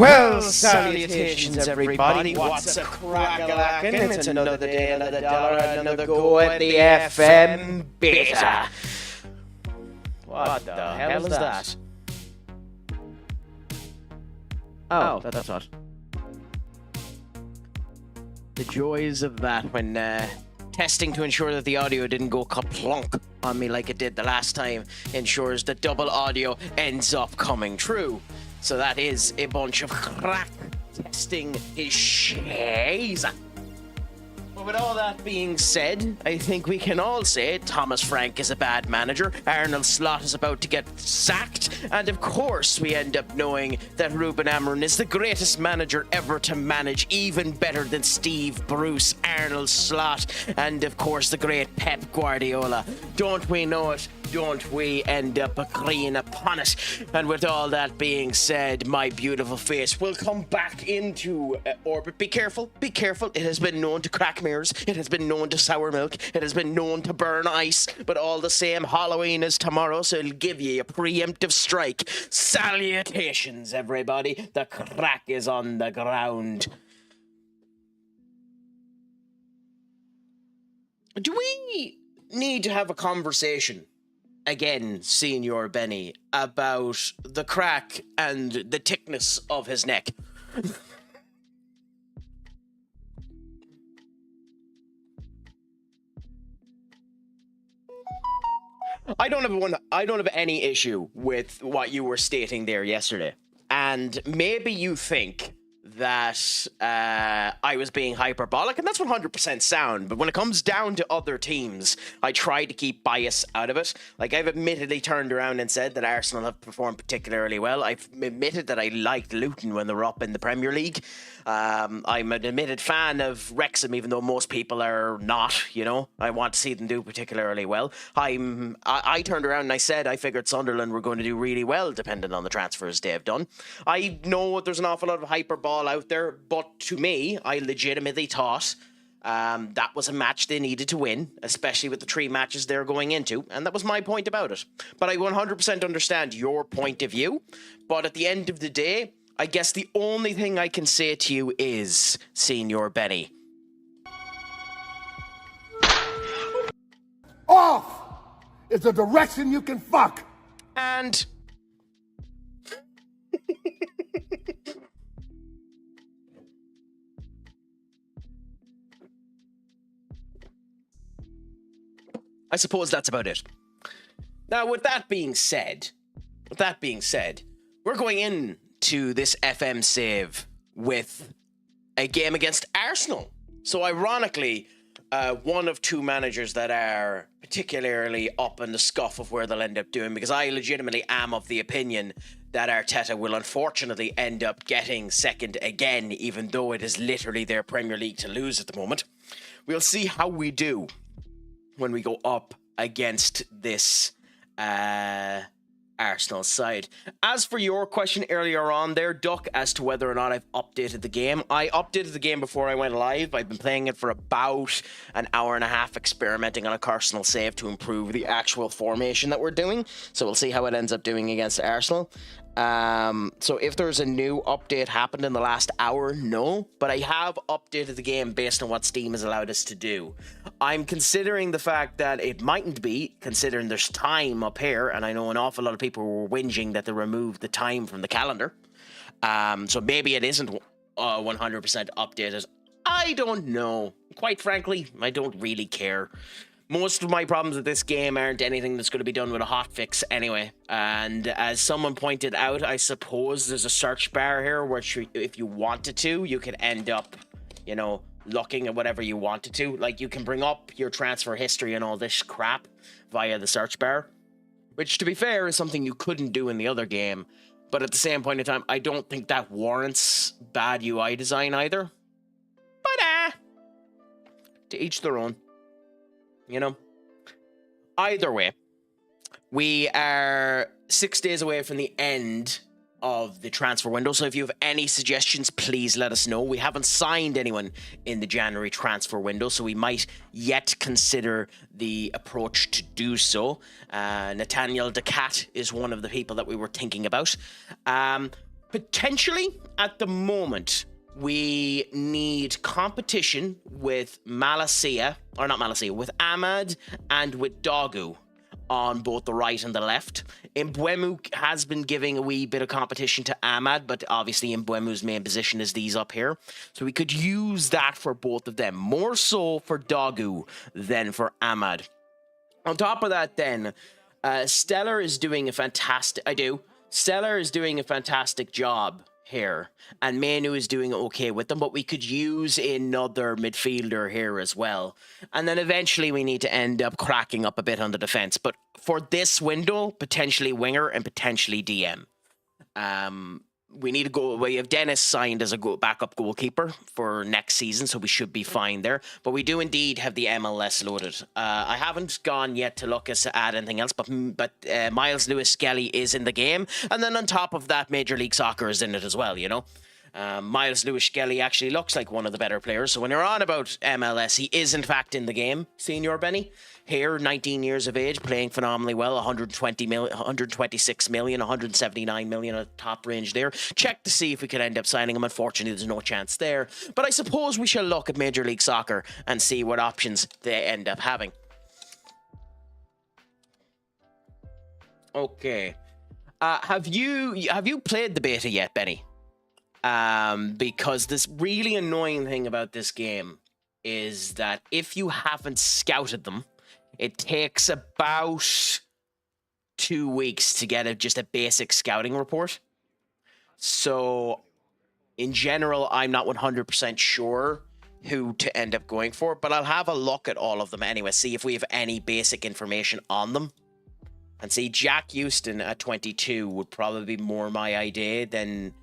Well, salutations everybody, what's a crack-a-lackin'? It's another day, another dollar, another go at the FM beta. What the hell is that? Oh, that's what. The joys of that when testing to ensure that the audio didn't go kaplunk on me like it did the last time ensures that double audio ends up coming true. So that is a bunch of crack testing his shays. But with all that being said, I think we can all say Thomas Frank is a bad manager, Arnold Slot is about to get sacked, and of course we end up knowing that Ruben Amorim is the greatest manager ever to manage, even better than Steve Bruce, Arnold Slot, and of course the great Pep Guardiola. Don't we know it? Don't we end up agreeing upon it? And with all that being said, my beautiful face will come back into orbit. Be careful, be careful. It has been known to crack mirrors. It has been known to sour milk. It has been known to burn ice. But all the same, Halloween is tomorrow, so it'll give you a preemptive strike. Salutations, everybody. The crack is on the ground. Do we need to have a conversation? Again, Senior Benny, about the crack and the thickness of his neck. I don't have any issue with what you were stating there yesterday. And maybe you think that I was being hyperbolic, and that's 100% sound, but when it comes down to other teams, I try to keep bias out of it. Like, I've admittedly turned around and said that Arsenal have performed particularly well. I've admitted that I liked Luton when they were up in the Premier League. I'm an admitted fan of Wrexham, even though most people are not, you know. I want to see them do particularly well. I turned around and I said I figured Sunderland were going to do really well, depending on the transfers they've done. I know there's an awful lot of hyperbole out there, but to me, I legitimately thought that was a match they needed to win, especially with the 3 matches they're going into, and that was my point about it. But I 100% understand your point of view, but at the end of the day, I guess the only thing I can say to you is, Senior Benny, off is a direction you can fuck. And I suppose that's about it. Now, with that being said, we're going into this FM save with a game against Arsenal. So ironically, one of 2 managers that are particularly up in the scuff of where they'll end up doing, because I legitimately am of the opinion that Arteta will unfortunately end up getting second again, even though it is literally their Premier League to lose at the moment. We'll see how we do when we go up against this Arsenal side. As for your question earlier on there, Duck, as to whether or not I've updated the game, I updated the game before I went live. I've been playing it for about an hour and a half, experimenting on a Arsenal save to improve the actual formation that we're doing. So we'll see how it ends up doing against Arsenal. So if there's a new update happened in the last hour, no, but I have updated the game based on what Steam has allowed us to do. I'm considering the fact that it mightn't be, considering there's time up here, and I know an awful lot of people were whinging that they removed the time from the calendar. So maybe it isn't 100% updated. I don't know. Quite frankly, I don't really care. Most of my problems with this game aren't anything that's going to be done with a hotfix anyway. And as someone pointed out, I suppose there's a search bar here where if you wanted to, you could end up, you know, looking at whatever you wanted to. Like, you can bring up your transfer history and all this crap via the search bar, which, to be fair, is something you couldn't do in the other game. But at the same point in time, I don't think that warrants bad UI design either. But, to each their own. You know, either way, we are 6 days away from the end of the transfer window. So if you have any suggestions, please let us know. We haven't signed anyone in the January transfer window, so we might yet consider the approach to do so. Nathaniel Decat is one of the people that we were thinking about. Potentially, at the moment, we need competition with Malacia, or not Malacia, with Ahmad and with Dogu on both the right and the left. Mbeumo has been giving a wee bit of competition to Ahmad, but obviously Mbeumo's main position is these up here. So we could use that for both of them, more so for Dogu than for Ahmad. On top of that then, Stellar is doing a fantastic... Stellar is doing a fantastic job here, and Manu is doing okay with them, but we could use another midfielder here as well. And then eventually we need to end up cracking up a bit on the defense. But for this window, potentially winger and potentially DM. We need to go. We have Dennis signed as a backup goalkeeper for next season, so we should be fine there. But we do indeed have the MLS loaded. I haven't gone yet to look as to add anything else, but Miles Lewis-Skelly is in the game, and then on top of that, Major League Soccer is in it as well. You know, Miles Lewis-Skelly actually looks like one of the better players. So when you're on about MLS, he is in fact in the game. Senior Benny. Here, 19 years of age, playing phenomenally well, 120 million, 126 million, 179 million at top range there. Check to see if we could end up signing him. Unfortunately, there's no chance there. But I suppose we shall look at Major League Soccer and see what options they end up having. Okay. Have you played the beta yet, Benny? Because this really annoying thing about this game is that if you haven't scouted them, it takes about 2 weeks to get just a basic scouting report. So, in general, I'm not 100% sure who to end up going for, but I'll have a look at all of them anyway, see if we have any basic information on them. And see, Jack Houston at 22 would probably be more my idea than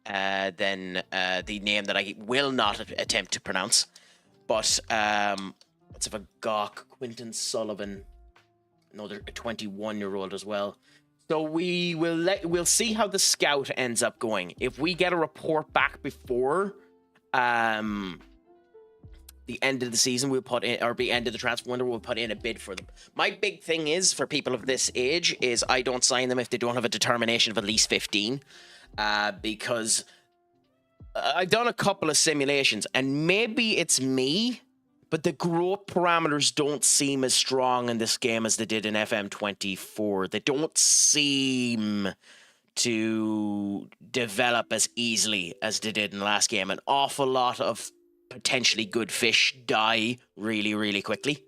the name that I will not attempt to pronounce. But, let's have a gawk. Quinton Sullivan, another 21-year-old as well. So we'll see how the scout ends up going. If we get a report back before the end of the season, we'll put in, or the end of the transfer window, we'll put in a bid for them. My big thing is for people of this age is I don't sign them if they don't have a determination of at least 15, because I've done a couple of simulations, and maybe it's me, but the growth parameters don't seem as strong in this game as they did in FM24. They don't seem to develop as easily as they did in the last game. An awful lot of potentially good fish die really, really quickly.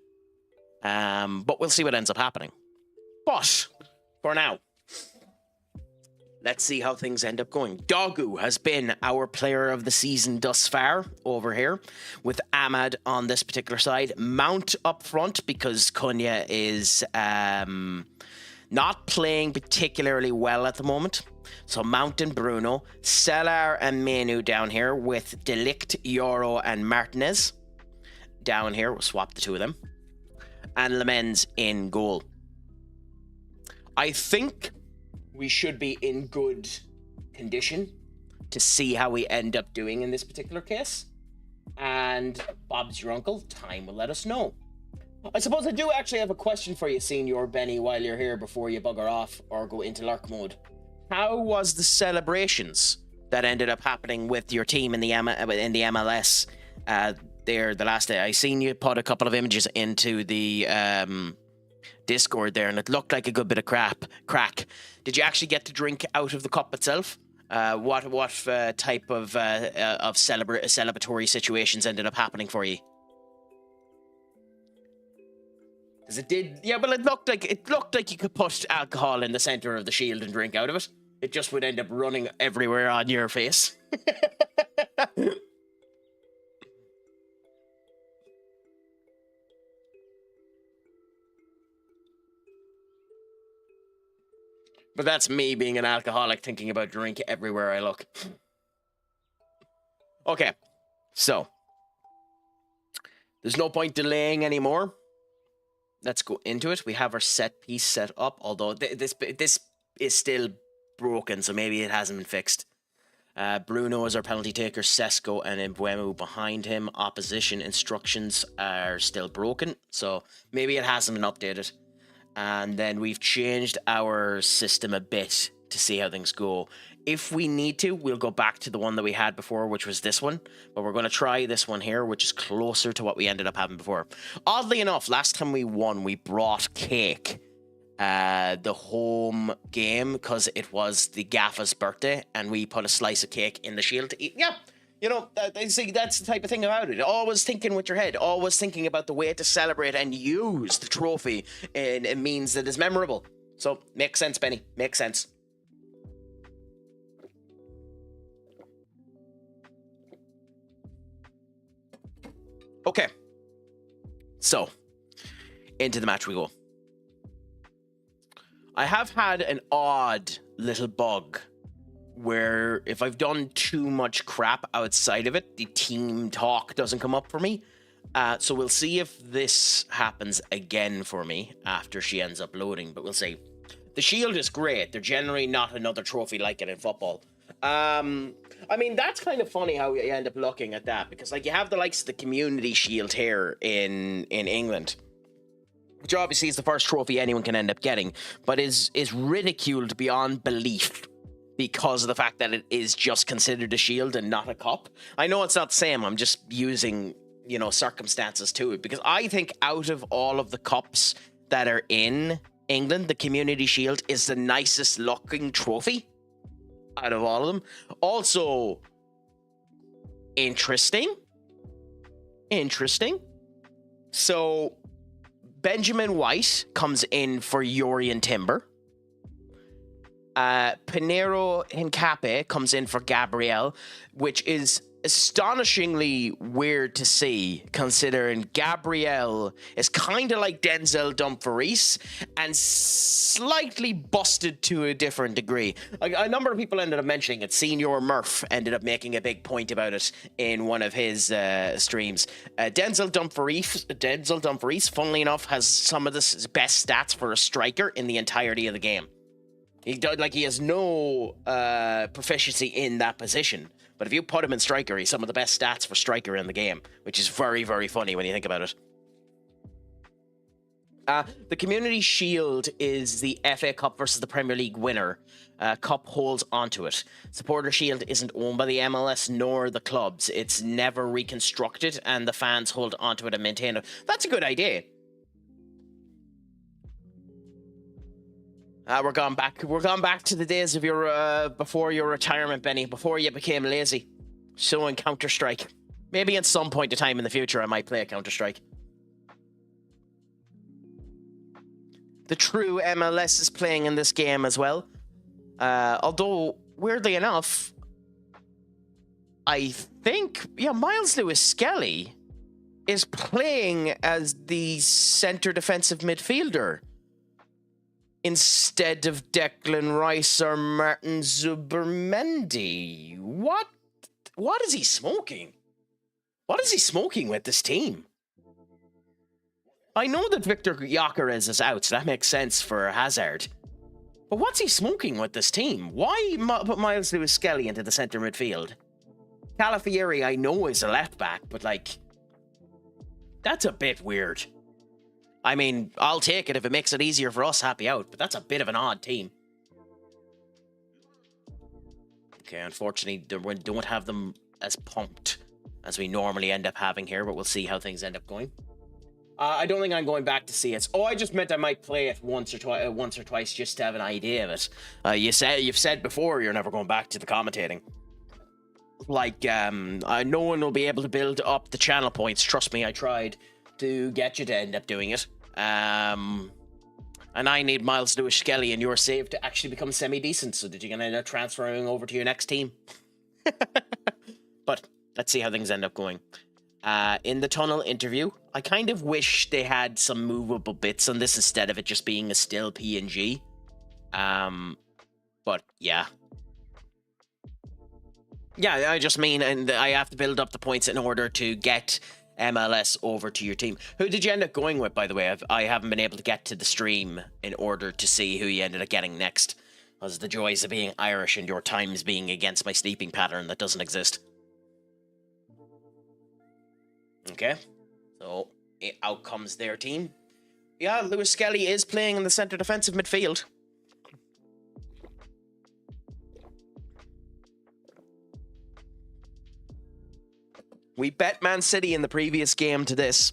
But we'll see what ends up happening. But for now, let's see how things end up going. Dogu has been our player of the season thus far over here, with Ahmad on this particular side. Mount up front because Cunha is not playing particularly well at the moment. So Mount and Bruno. Cellar and Manu down here with Delict, Yoro and Martinez. Down here, we'll swap the two of them. And Lemens in goal. I think we should be in good condition to see how we end up doing in this particular case. And Bob's your uncle. Time will let us know. I suppose I do actually have a question for you, Senior Benny, while you're here before you bugger off or go into lurk mode. How was the celebrations that ended up happening with your team in the MLS there the last day? I seen you put a couple of images into the Discord there, and it looked like a good bit of crack. Did you actually get to drink out of the cup itself? What type of celebratory situations ended up happening for you? Because it did, yeah. Well, it looked like you could put alcohol in the center of the shield and drink out of it. It just would end up running everywhere on your face. But that's me being an alcoholic thinking about drink everywhere I look. Okay, so there's no point delaying anymore. Let's go into it. We have our set piece set up, although this is still broken, so maybe it hasn't been fixed. Bruno is our penalty taker, Sesko and Mbeumo behind him. Opposition instructions are still broken, so maybe it hasn't been updated. And then we've changed our system a bit to see how things go. If we need to, we'll go back to the one that we had before, which was this one. But we're going to try this one here, which is closer to what we ended up having before. Oddly enough, last time we won, we brought Craic, the home game, because it was the Gaffa's birthday, and we put a slice of cake in the shield to eat. Yeah, you know, see, that's the type of thing about it. Always thinking with your head, always thinking about the way to celebrate and use the trophy in a means that is memorable. So, makes sense, Benny. Makes sense. Okay. So, into the match we go. I have had an odd little bug where if I've done too much crap outside of it, the team talk doesn't come up for me. So we'll see if this happens again for me after she ends up loading, but we'll see. The shield is great. They're generally not another trophy like it in football. I mean, that's kind of funny how you end up looking at that, because like you have the likes of the community shield here in England, which obviously is the first trophy anyone can end up getting, but is ridiculed beyond belief because of the fact that it is just considered a shield and not a cup. I know it's not the same. I'm just using, you know, circumstances to it, because I think out of all of the cups that are in England, the community shield is the nicest looking trophy out of all of them. Also, interesting. So, Benjamin White comes in for Yorian Timber. Pinero Hincape comes in for Gabrielle, which is astonishingly weird to see, considering Gabrielle is kind of like Denzel Dumfries and slightly busted to a different degree. A number of people ended up mentioning it. Senior Murph ended up making a big point about it in one of his streams. Denzel Dumfries, funnily enough, has some of the best stats for a striker in the entirety of the game. He has no proficiency in that position. But if you put him in striker, he's some of the best stats for striker in the game, which is very, very funny when you think about it. The Community Shield is the FA Cup versus the Premier League winner. Cup holds onto it. Supporter Shield isn't owned by the MLS nor the clubs. It's never reconstructed, and the fans hold onto it and maintain it. That's a good idea. We're gone back to the days of your before your retirement, Benny. Before you became lazy, so in Counter-Strike. Maybe at some point in time in the future, I might play a Counter-Strike. The true MLS is playing in this game as well. Although weirdly enough, I think Miles Lewis Skelly is playing as the center defensive midfielder instead of Declan Rice or Martin Zubermendi. What is he smoking? What is he smoking with this team? I know that Victor Gyökeres is out, so that makes sense for Hazard. But what's he smoking with this team? Why put Miles Lewis Skelly into the centre midfield? Calafieri, I know, is a left back, but like, that's a bit weird. I mean, I'll take it if it makes it easier for us, happy out, but that's a bit of an odd team. Okay, unfortunately, we don't have them as pumped as we normally end up having here, but we'll see how things end up going. I don't think I'm going back to see it. Oh, I just meant I might play it once or twice just to have an idea of it. You've said before you're never going back to the commentating. Like, no one will be able to build up the channel points. Trust me, I tried to get you to end up doing it. And I need Miles Lewis Skelly and your save to actually become semi-decent so that you can end up transferring over to your next team. But let's see how things end up going. In the tunnel interview, I kind of wish they had some movable bits on this instead of it just being a still PNG. But yeah. Yeah, I just mean, and I have to build up the points in order to get MLS over to your team. Who did you end up going with, by the way? I haven't been able to get to the stream in order to see who you ended up getting next. Because the joys of being Irish and your times being against my sleeping pattern that doesn't exist. Okay, so out comes their team. Yeah, Lewis Skelly is playing in the centre defensive midfield. We bet Man City in the previous game to this.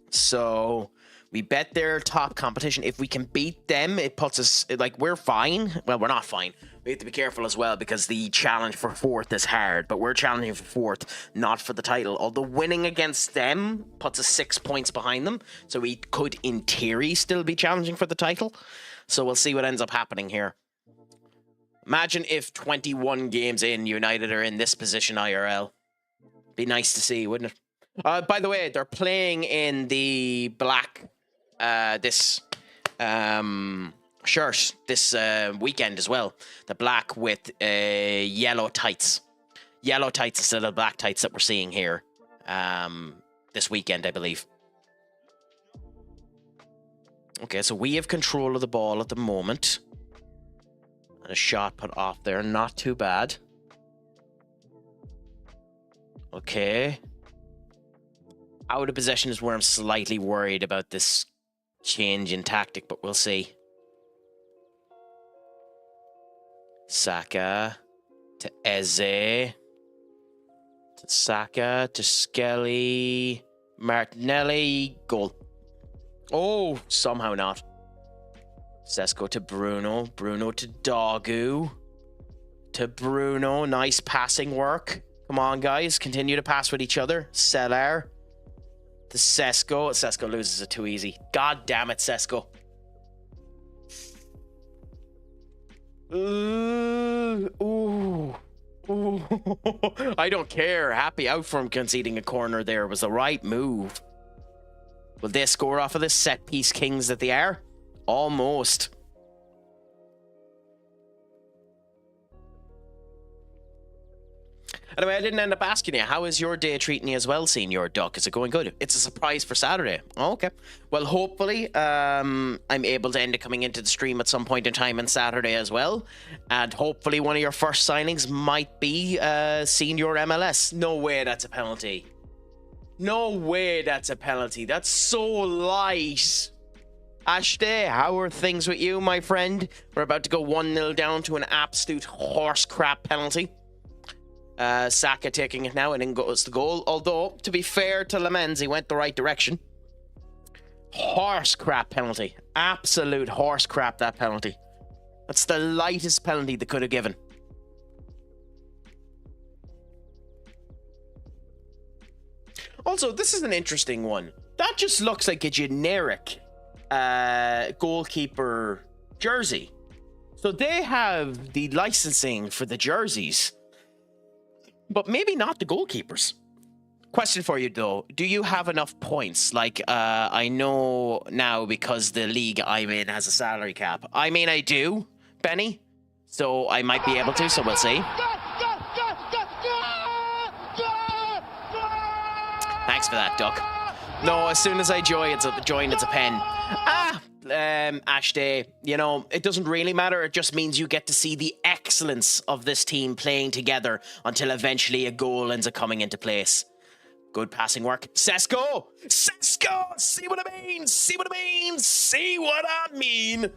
So we bet their top competition. If we can beat them, it puts us, like, we're fine. Well, we're not fine. We have to be careful as well because the challenge for 4th is hard. But we're challenging for 4th, not for the title. Although winning against them puts us 6 points behind them. So we could, in theory, still be challenging for the title. So we'll see what ends up happening here. Imagine if 21 games in, United are in this position IRL. Be nice to see, wouldn't it? By the way, they're playing in the black, shirt this weekend as well. The black with yellow tights. Yellow tights instead of black tights that we're seeing here this weekend, I believe. Okay, so we have control of the ball at the moment. And a shot put off there, not too bad. Okay. Out of possession is where I'm slightly worried about this change in tactic, but we'll see. Saka to Eze. To Saka to Skelly. Martinelli. Goal. Oh, somehow not. Sesko to Bruno. Bruno to Dogu. To Bruno. Nice passing work. Come on, guys. Continue to pass with each other. Selar. To Sesko. Sesko loses it too easy. God damn it, Sesko. Ooh. I don't care. Happy out from conceding a corner there. It was the right move. Will they score off of this set piece kings that they are? Almost. Anyway, I didn't end up asking you, how is your day treating you as well, Senior Duck? Is it going good? It's a surprise for Saturday. Oh, okay. Well, hopefully, I'm able to end up coming into the stream at some point in time on Saturday as well. And hopefully one of your first signings might be Senior MLS. No way that's a penalty. No way that's a penalty. That's so light. Ashday, how are things with you, my friend? We're about to go 1-0 down to an absolute horse crap penalty. Saka taking it now, and in goes the goal. Although, to be fair to Lamens, he went the right direction. Horse crap penalty. Absolute horse crap, that penalty. That's the lightest penalty they could have given. Also, this is an interesting one. That just looks like a generic goalkeeper jersey. So they have the licensing for the jerseys, but maybe not the goalkeepers. Question for you though, do you have enough points? Like, I know now because the league I'm in has a salary cap. I mean, I do, Benny. So I might be able to, so we'll see. Thanks for that, Duck. No, as soon as I join, it's a pen. Ashday, you know, it doesn't really matter. It just means you get to see the excellence of this team playing together until eventually a goal ends up coming into place. Good passing work. Sesko! Sesko! See what I mean? See what I mean? See what I mean?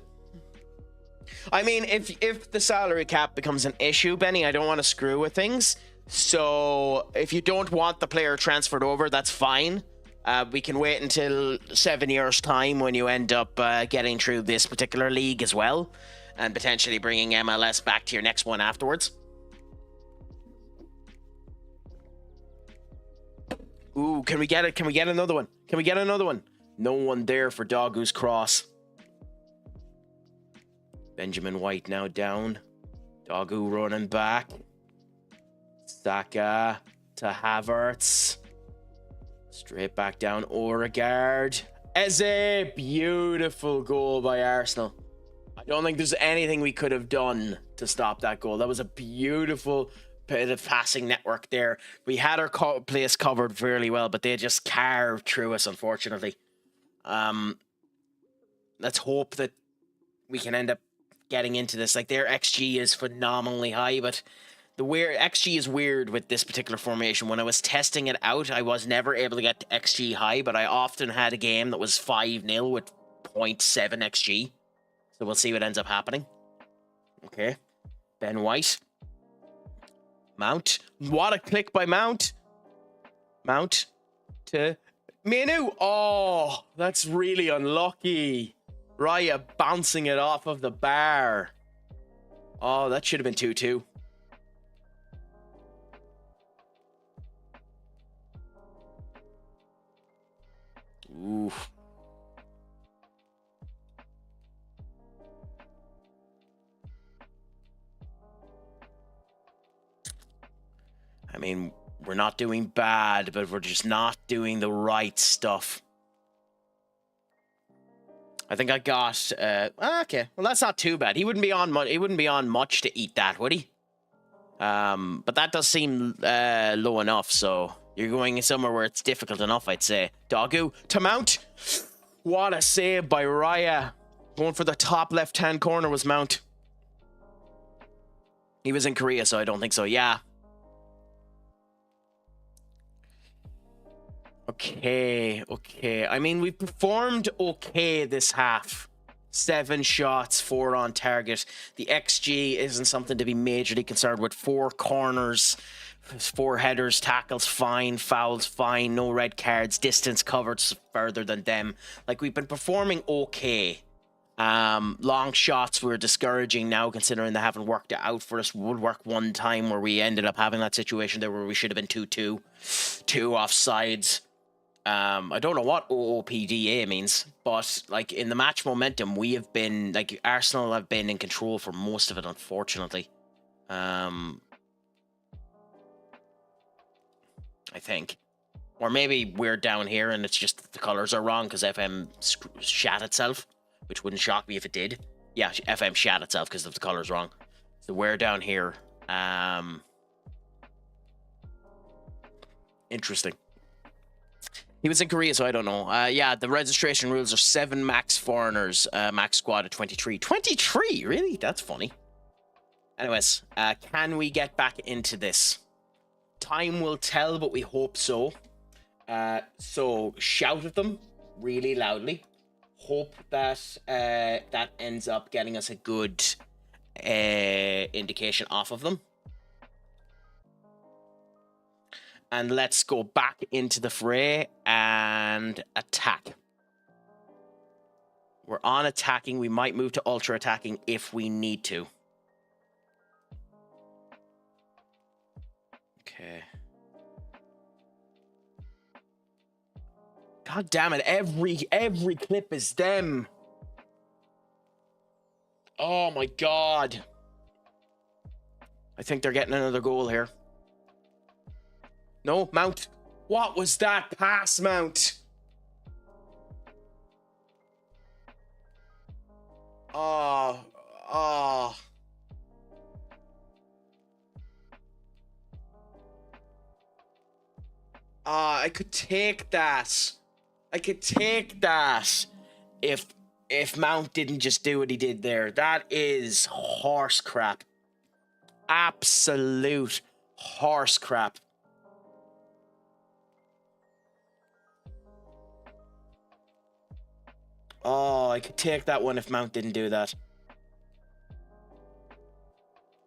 I mean, if the salary cap becomes an issue, Benny, I don't want to screw with things. So if you don't want the player transferred over, that's fine. We can wait until 7 years' time when you end up getting through this particular league as well, and potentially bringing MLS back to your next one afterwards. Ooh, can we get it? Can we get another one? Can we get another one? No one there for Dogu's cross. Benjamin White now down. Dogu running back. Saka to Havertz. Straight back down, Odegaard. Eze, beautiful goal by Arsenal. I don't think there's anything we could have done to stop that goal. That was a beautiful bit of passing network there. We had our place covered fairly well, but they just carved through us, unfortunately. Let's hope that we can end up getting into this. Like, their XG is phenomenally high, but the XG is weird with this particular formation. When I was testing it out, I was never able to get to XG high, but I often had a game that was 5-0 with 0.7 XG. So we'll see what ends up happening. Okay. Ben White. Mount. What a click by Mount. Mount to Minu. Oh, that's really unlucky. Raya bouncing it off of the bar. Oh, that should have been 2-2. Oof. I mean, we're not doing bad, but we're just not doing the right stuff. I think I got okay. Well, that's not too bad. He wouldn't be on much. He wouldn't be on much to eat that, would he? But that does seem low enough. So you're going somewhere where it's difficult enough, I'd say. Dogu to Mount. What a save by Raya. Going for the top left-hand corner was Mount. He was in Korea, so I don't think so. Yeah. Okay. I mean, we've performed okay this half. 7 shots, 4 on target. The XG isn't something to be majorly concerned with. 4 corners, 4 headers, tackles fine, fouls fine, no red cards, distance covered further than them. Like, we've been performing okay. Long shots were discouraging now, considering they haven't worked out for us. Would work one time where we ended up having that situation there where we should have been 2-2. 2 offsides. I don't know what OOPDA means, but like in the match momentum, we have been like Arsenal have been in control for most of it, unfortunately. I think, or maybe we're down here and it's just the colors are wrong because FM shat itself, which wouldn't shock me if it did. Yeah, FM shat itself because of the colors wrong. So we're down here. Interesting. He was in Korea, so I don't know. Yeah, the registration rules are 7 max foreigners, max squad of 23. 23? Really? That's funny. Anyways, can we get back into this? Time will tell, but we hope so. So shout at them really loudly. Hope that that ends up getting us a good indication off of them. And let's go back into the fray and attack. We're on attacking. We might move to ultra attacking if we need to. Okay. God damn it. Every clip is them. Oh my God. I think they're getting another goal here. No, Mount. What was that pass, Mount? Oh. I could take that. I could take that if Mount didn't just do what he did there. That is horse crap. Absolute horse crap. Oh, I could take that one if Mount didn't do that.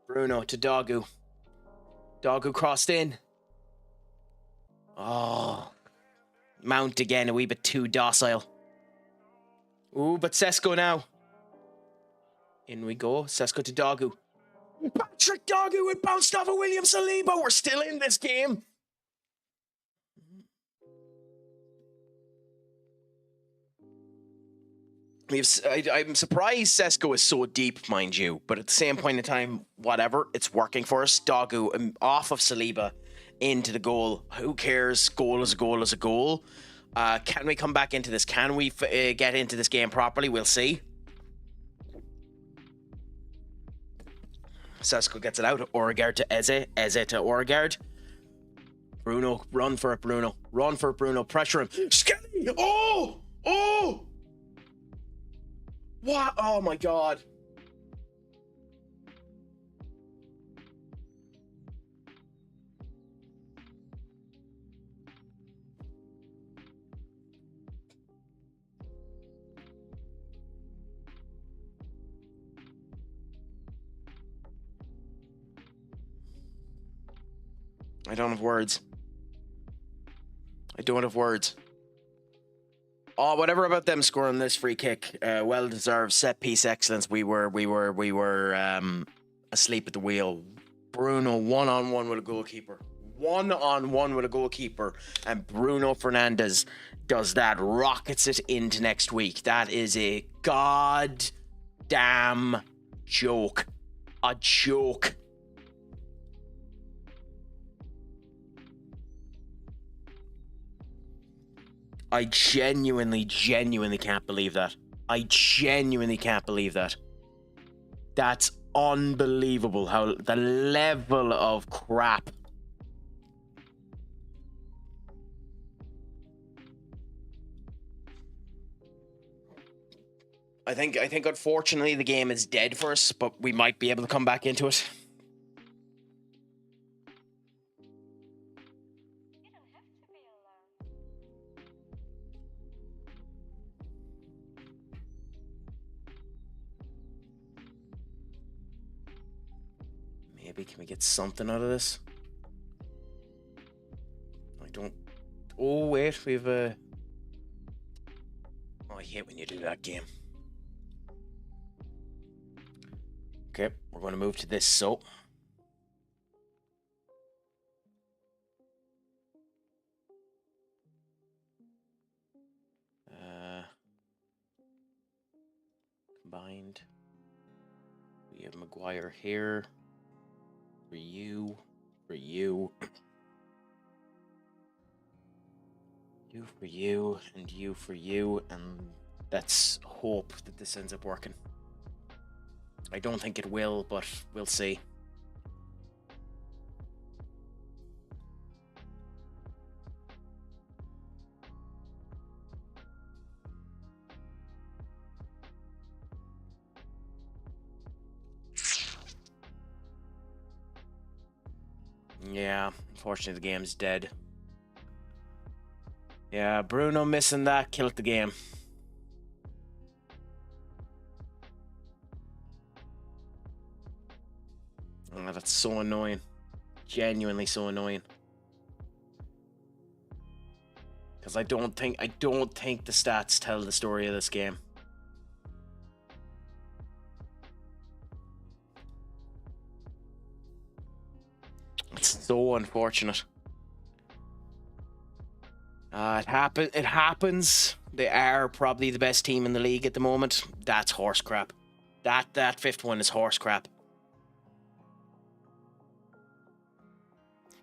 Bruno to Dogu. Dogu crossed in. Oh. Mount again, a wee bit too docile. Ooh, but Sesko now. In we go. Sesko to Dogu. Patrick Dogu, it bounced off of William Saliba. We're still in this game. I'm surprised Sesko is so deep, mind you, but at the same point in time, whatever, it's working for us. Dogu off of Saliba into the goal. Who cares? Goal is a goal is a goal. Can we come back into this? Can we get into this game properly? We'll see. Sesko gets it out. Oregard to Eze. Eze to Oregard. Bruno, run for it, Bruno. Run for it, Bruno. Pressure him. Skelly! Oh! Oh! What? Oh my God. I don't have words. I don't have words. Oh, whatever about them scoring this free kick. Well deserved set piece excellence. We were asleep at the wheel. Bruno 1-on-1 with a goalkeeper. 1-on-1 with a goalkeeper, and Bruno Fernandes does that, rockets it into next week. That is a goddamn joke. A joke. I genuinely can't believe that. I genuinely can't believe that. That's unbelievable how the level of crap. I think unfortunately the game is dead for us, but we might be able to come back into it. Maybe can we get something out of this? I don't. Oh wait, we've Oh, I hate when you do that game. Okay, we're going to move to this, so. Combined. We have Maguire here. For you. For you. You for you, and you for you, and let's hope that this ends up working. I don't think it will, but we'll see. Yeah, unfortunately the game's dead. Yeah, Bruno missing that killed the game. Oh, that's so annoying. Genuinely so annoying. Because I don't think the stats tell the story of this game. It's so unfortunate. It happens. They are probably the best team in the league at the moment. That's horse crap. That fifth one is horse crap.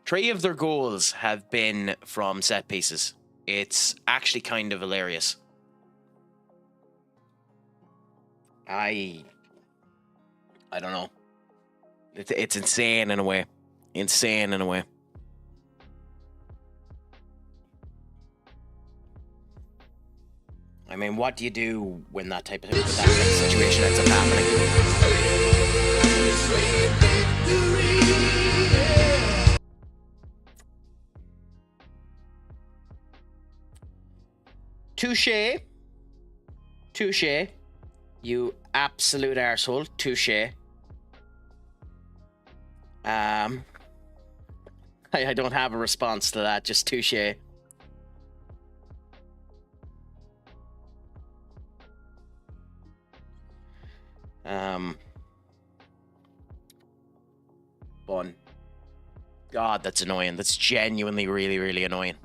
3 of their goals have been from set pieces. It's actually kind of hilarious. I don't know. It's insane in a way. Insane in a way. I mean, what do you do when that type of situation ends up happening? Touche. Touche. You absolute arsehole. Touche. I don't have a response to that. Just touche. Bun. God, that's annoying. That's genuinely really, really annoying.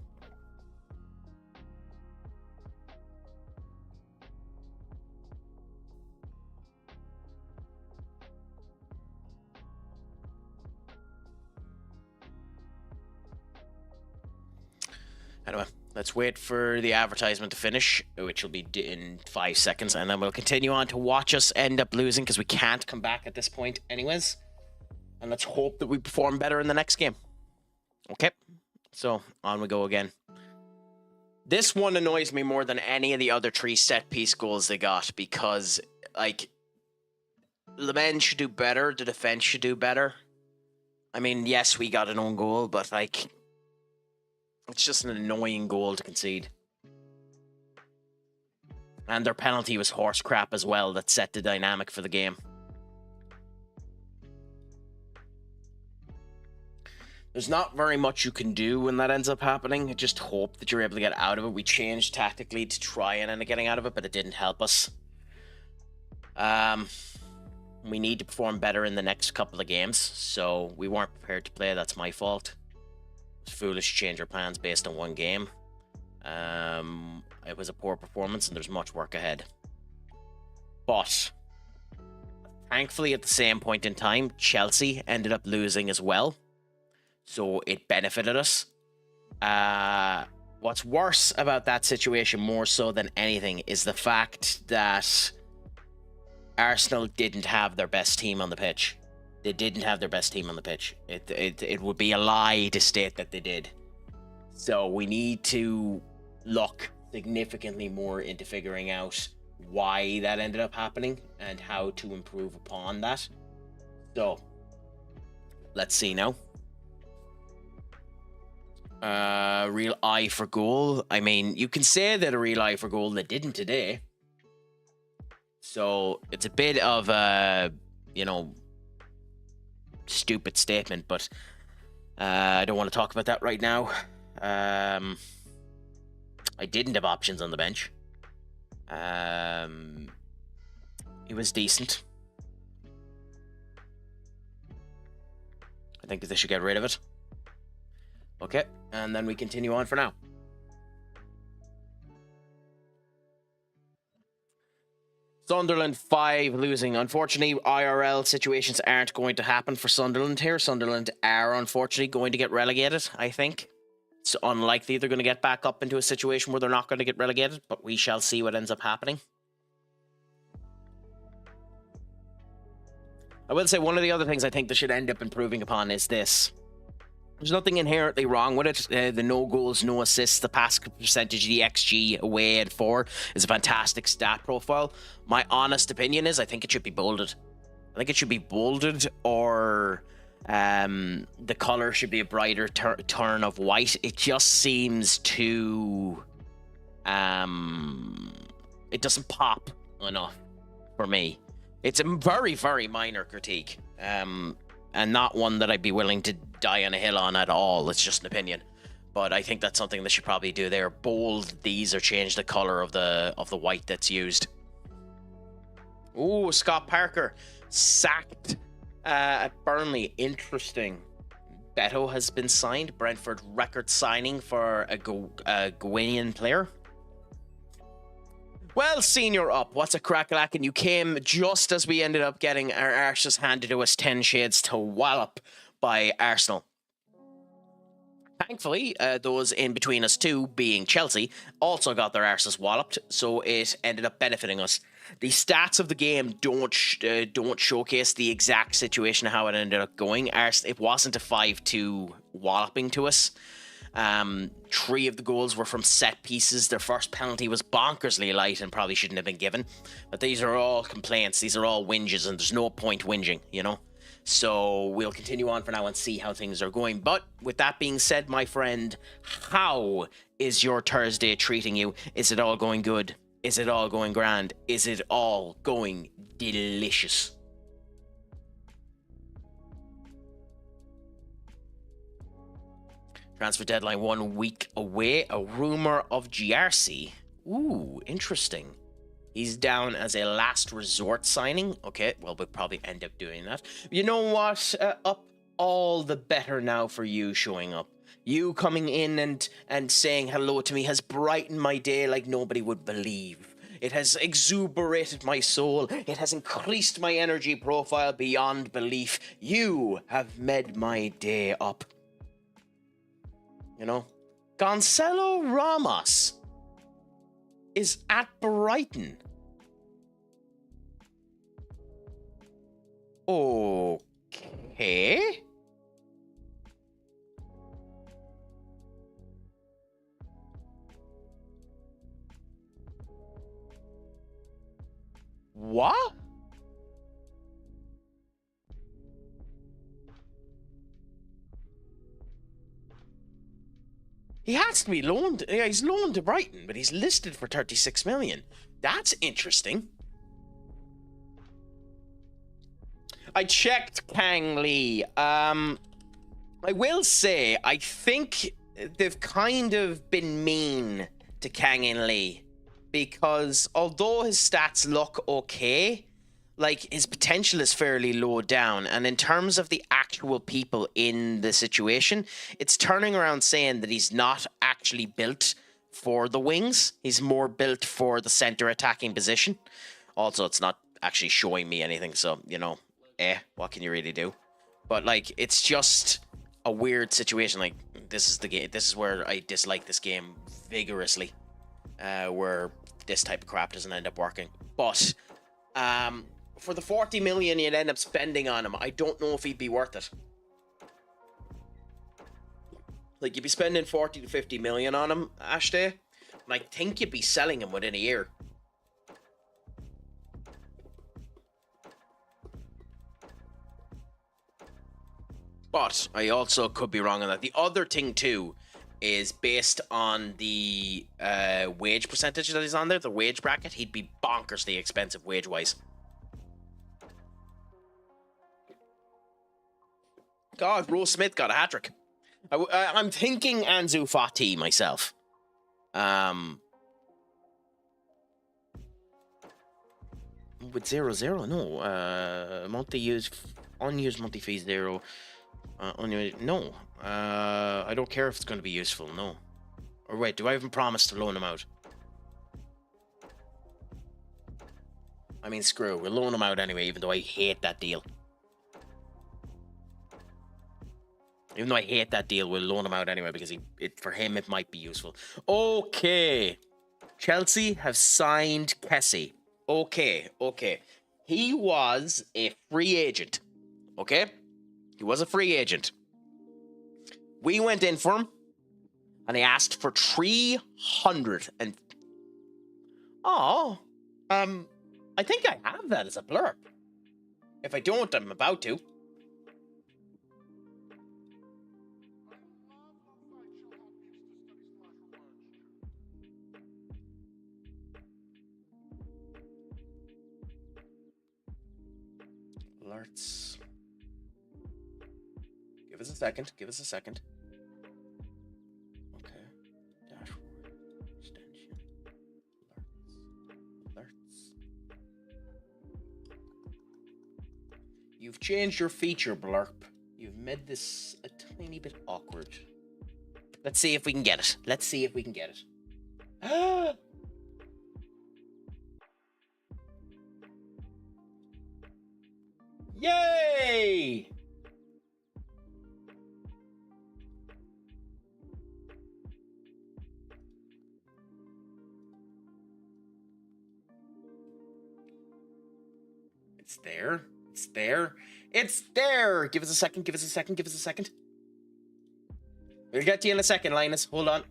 Anyway, let's wait for the advertisement to finish, which will be in 5 seconds, and then we'll continue on to watch us end up losing because we can't come back at this point anyways. And let's hope that we perform better in the next game. Okay, so on we go again. This one annoys me more than any of the other 3 set-piece goals they got because, like, the men should do better, the defense should do better. I mean, yes, we got an own goal, but, like, it's just an annoying goal to concede. And their penalty was horse crap as well. That set the dynamic for the game. There's not very much you can do when that ends up happening. Just hope that you're able to get out of it. We changed tactically to try and end up getting out of it, but it didn't help us. We need to perform better in the next couple of games, so we weren't prepared to play. That's my fault. It was foolish to change our plans based on one game. It was a poor performance, and there's much work ahead. But thankfully, at the same point in time, Chelsea ended up losing as well, so it benefited us. What's worse about that situation, more so than anything, is the fact that Arsenal didn't have their best team on the pitch. They didn't have their best team on the pitch. It would be a lie to state that they did. So we need to look significantly more into figuring out why that ended up happening and how to improve upon that. So let's see now. Real eye for goal. I mean, you can say that a real eye for goal. They didn't today. So it's a bit of a, stupid statement, but I don't want to talk about that right now. I didn't have options on the bench. He was decent. I think that they should get rid of it. Okay, and then we continue on for now. Sunderland 5 losing. Unfortunately, IRL situations aren't going to happen for Sunderland here. Sunderland are unfortunately going to get relegated, I think. It's unlikely they're going to get back up into a situation where they're not going to get relegated, but we shall see what ends up happening. I will say one of the other things I think they should end up improving upon is this. There's nothing inherently wrong with it. The no goals, no assists, the pass percentage, the XG away and for is a fantastic stat profile. My honest opinion is I think it should be bolded. I think it should be bolded, or the color should be a brighter turn of white. It just seems too... it doesn't pop enough for me. It's a very, very minor critique. And not one that I'd be willing to die on a hill on at all. It's just an opinion, but I think that's something they should probably do. They're bold these, or change the color of the white that's used. Ooh, Scott Parker sacked at Burnley. Interesting. Beto has been signed. Brentford record signing for a Ghanaian player. Well, senior up, what's a crack-a-lack? And you came just as we ended up getting our arses handed to us 10 shades to wallop by Arsenal. Thankfully, those in between us two, being Chelsea, also got their arses walloped, so it ended up benefiting us. The stats of the game don't showcase the exact situation of how it ended up going. It wasn't a 5-2 walloping to us. 3 of the goals were from set pieces. Their first penalty was bonkersly light and probably shouldn't have been given. But these are all complaints. These are all whinges, and there's no point whinging, So we'll continue on for now and see how things are going. But with that being said, my friend, how is your Thursday treating you? Is it all going good? Is it all going grand? Is it all going delicious? Transfer deadline 1 week away. A rumor of GRC. Ooh, interesting. He's down as a last resort signing. Okay, well, we'll probably end up doing that. You know what? Up all the better now for you showing up. You coming in and saying hello to me has brightened my day like nobody would believe. It has exuberated my soul. It has increased my energy profile beyond belief. You have made my day up. Gonzalo Ramos is at Brighton. Okay. What? He has to be loaned. Yeah, he's loaned to Brighton, but he's listed for 36 million. That's interesting. I checked Kang Lee. I will say, I think they've kind of been mean to Kang In Lee, because although his stats look okay, like, his potential is fairly low down, and in terms of the actual people in the situation, it's turning around saying that he's not actually built for the wings. He's more built for the center attacking position. Also, it's not actually showing me anything, so, you know, what can you really do? But, like, it's just a weird situation. Like, this is the game. This is where I dislike this game vigorously, where this type of crap doesn't end up working. But for the 40 million you'd end up spending on him, I don't know if he'd be worth it. Like, you'd be spending 40 to 50 million on him, Ashday, and I think you'd be selling him within a year. But I also could be wrong on that. The other thing, too, is based on the wage percentage that he's on there, the wage bracket, he'd be bonkersly expensive wage-wise. God, Rose Smith got a hat-trick. I'm thinking Ansu Fati myself. With 0-0, no. Unused monthly fee 0. No. I don't care if it's going to be useful, no. Or wait, do I even promise to loan him out? I mean, screw it, we'll loan him out anyway, even though I hate that deal. Even though I hate that deal, we'll loan him out anyway, because for him it might be useful. Okay. Chelsea have signed Kessie. Okay. He was a free agent. Okay? He was a free agent. We went in for him, and he asked for 300 and... Oh. I think I have that as a blurb. If I don't, I'm about to. Alerts. Give us a second. Okay. Dashboard. Extension. Alerts. You've changed your feature, blurb. You've made this a tiny bit awkward. Let's see if we can get it. Yay! It's there. Give us a second. We'll get to you in a second, Linus. Hold on.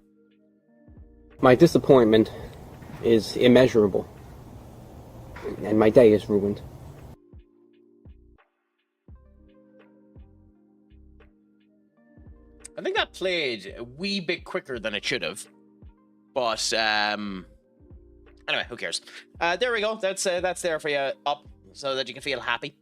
My disappointment is immeasurable, and my day is ruined. I think that played a wee bit quicker than it should have. But, anyway, who cares? There we go. That's there for you up so that you can feel happy.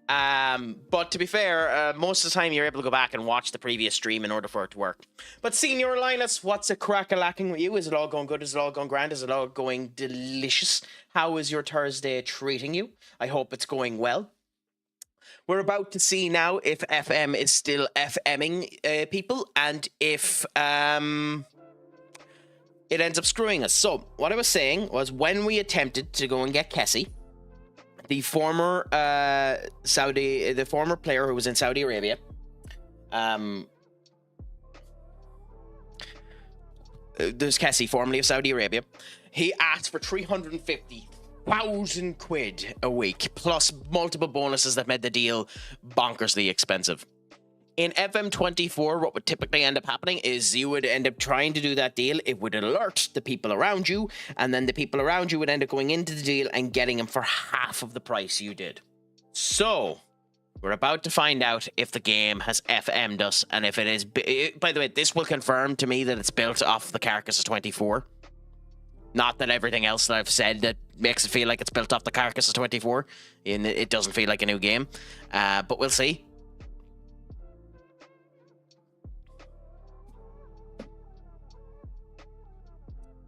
But to be fair, most of the time you're able to go back and watch the previous stream in order for it to work. But Senior Linus, what's a crack-a-lacking with you? Is it all going good? Is it all going grand? Is it all going delicious? How is your Thursday treating you? I hope it's going well. We're about to see now if FM is still FMing people, and if it ends up screwing us. So, what I was saying was, when we attempted to go and get Kessie, the former player who was in Saudi Arabia, there's Kessie, formerly of Saudi Arabia, he asked for 350,000 quid a week, plus multiple bonuses that made the deal bonkersly expensive. In FM24, what would typically end up happening is you would end up trying to do that deal. It would alert the people around you, and then the people around you would end up going into the deal and getting them for half of the price you did. So, we're about to find out if the game has FM'd us, and if it is... By the way, this will confirm to me that it's built off the Carcass of 24. Not that everything else that I've said that makes it feel like it's built off the Carcass of 24. And it doesn't feel like a new game. But we'll see.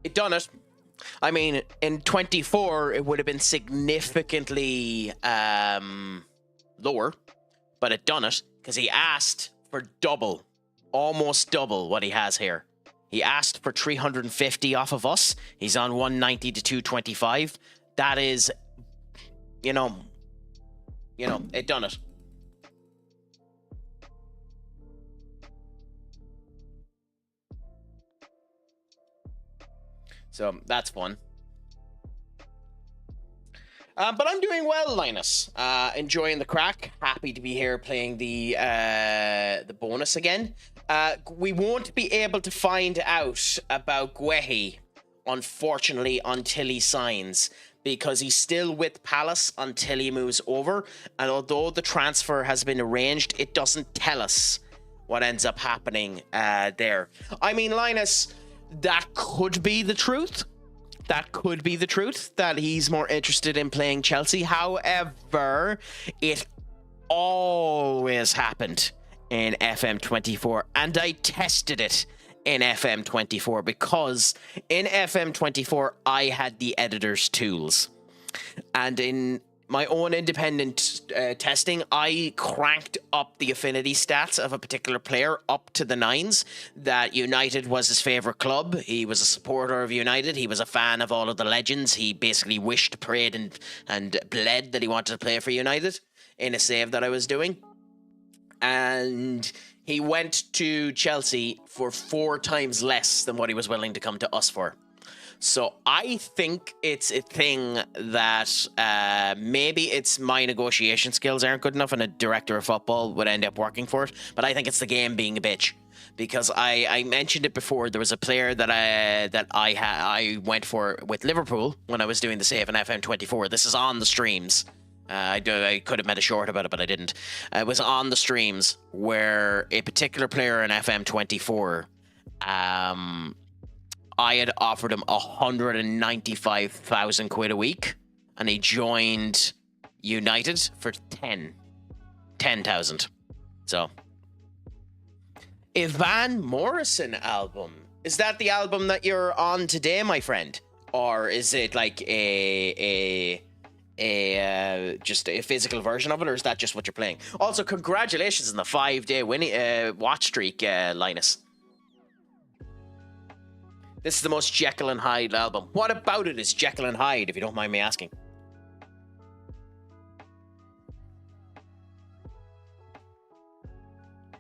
It done it. I mean, in 24, it would have been significantly lower, but it done it because he asked for double, almost double what he has here. He asked for 350 off of us. He's on 190 to 225. That is, it done it. So that's fun. But I'm doing well, Linus. Enjoying the crack. Happy to be here playing the bonus again. We won't be able to find out about Guehi, unfortunately, until he signs, because he's still with Palace until he moves over. And although the transfer has been arranged, it doesn't tell us what ends up happening there. I mean, Linus, that could be the truth. That could be the truth, that he's more interested in playing Chelsea. However, it always happened in FM24, and I tested it in FM24 because in FM24, I had the editor's tools. And in my own independent testing, I cranked up the affinity stats of a particular player up to the 9s, that United was his favourite club. He was a supporter of United. He was a fan of all of the legends. He basically wished, prayed, and bled that he wanted to play for United in a save that I was doing. And he went to Chelsea for 4 times less than what he was willing to come to us for. So I think it's a thing that maybe it's my negotiation skills aren't good enough and a director of football would end up working for it. But I think it's the game being a bitch. Because I mentioned it before, there was a player that I went for with Liverpool when I was doing the save in FM24. This is on the streams. I could have made a short about it, but I didn't. It was on the streams where a particular player in FM24, I had offered him 195,000 quid a week, and he joined United for 10,000. So, a Van Morrison album. Is that the album that you're on today, my friend? Or is it like just a physical version of it, or is that just what you're playing? Also, congratulations on the 5-day winning watch streak, Linus. This is the most Jekyll and Hyde album. What about it is Jekyll and Hyde, if you don't mind me asking?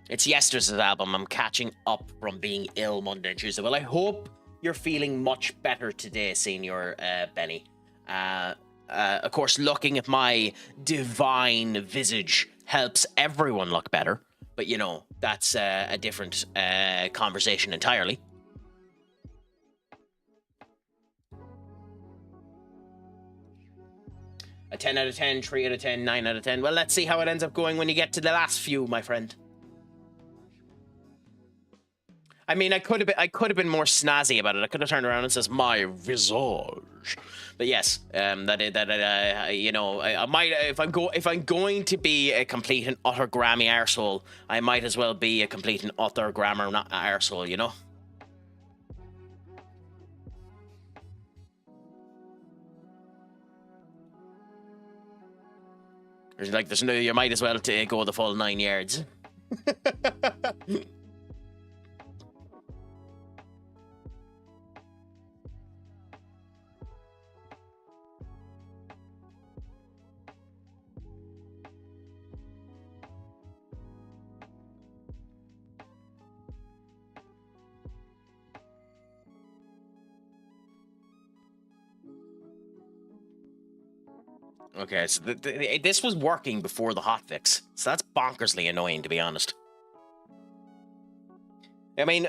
It's yesterday's album. I'm catching up from being ill Monday and Tuesday. Well, I hope you're feeling much better today, Senior Benny. Of course, looking at my divine visage helps everyone look better. But, that's a different conversation entirely. A 10 out of 10, 3 out of 10, 9 out of 10. Well, let's see how it ends up going when you get to the last few, my friend. I mean, I could have been more snazzy about it. I could have turned around and says my visage. But yes, I might, if I'm going to be a complete and utter Grammy arsehole, I might as well be a complete and utter grammar not arsehole, There's no, you might as well go the full 9 yards. Okay, so this was working before the hotfix, so that's bonkersly annoying, to be honest. I mean,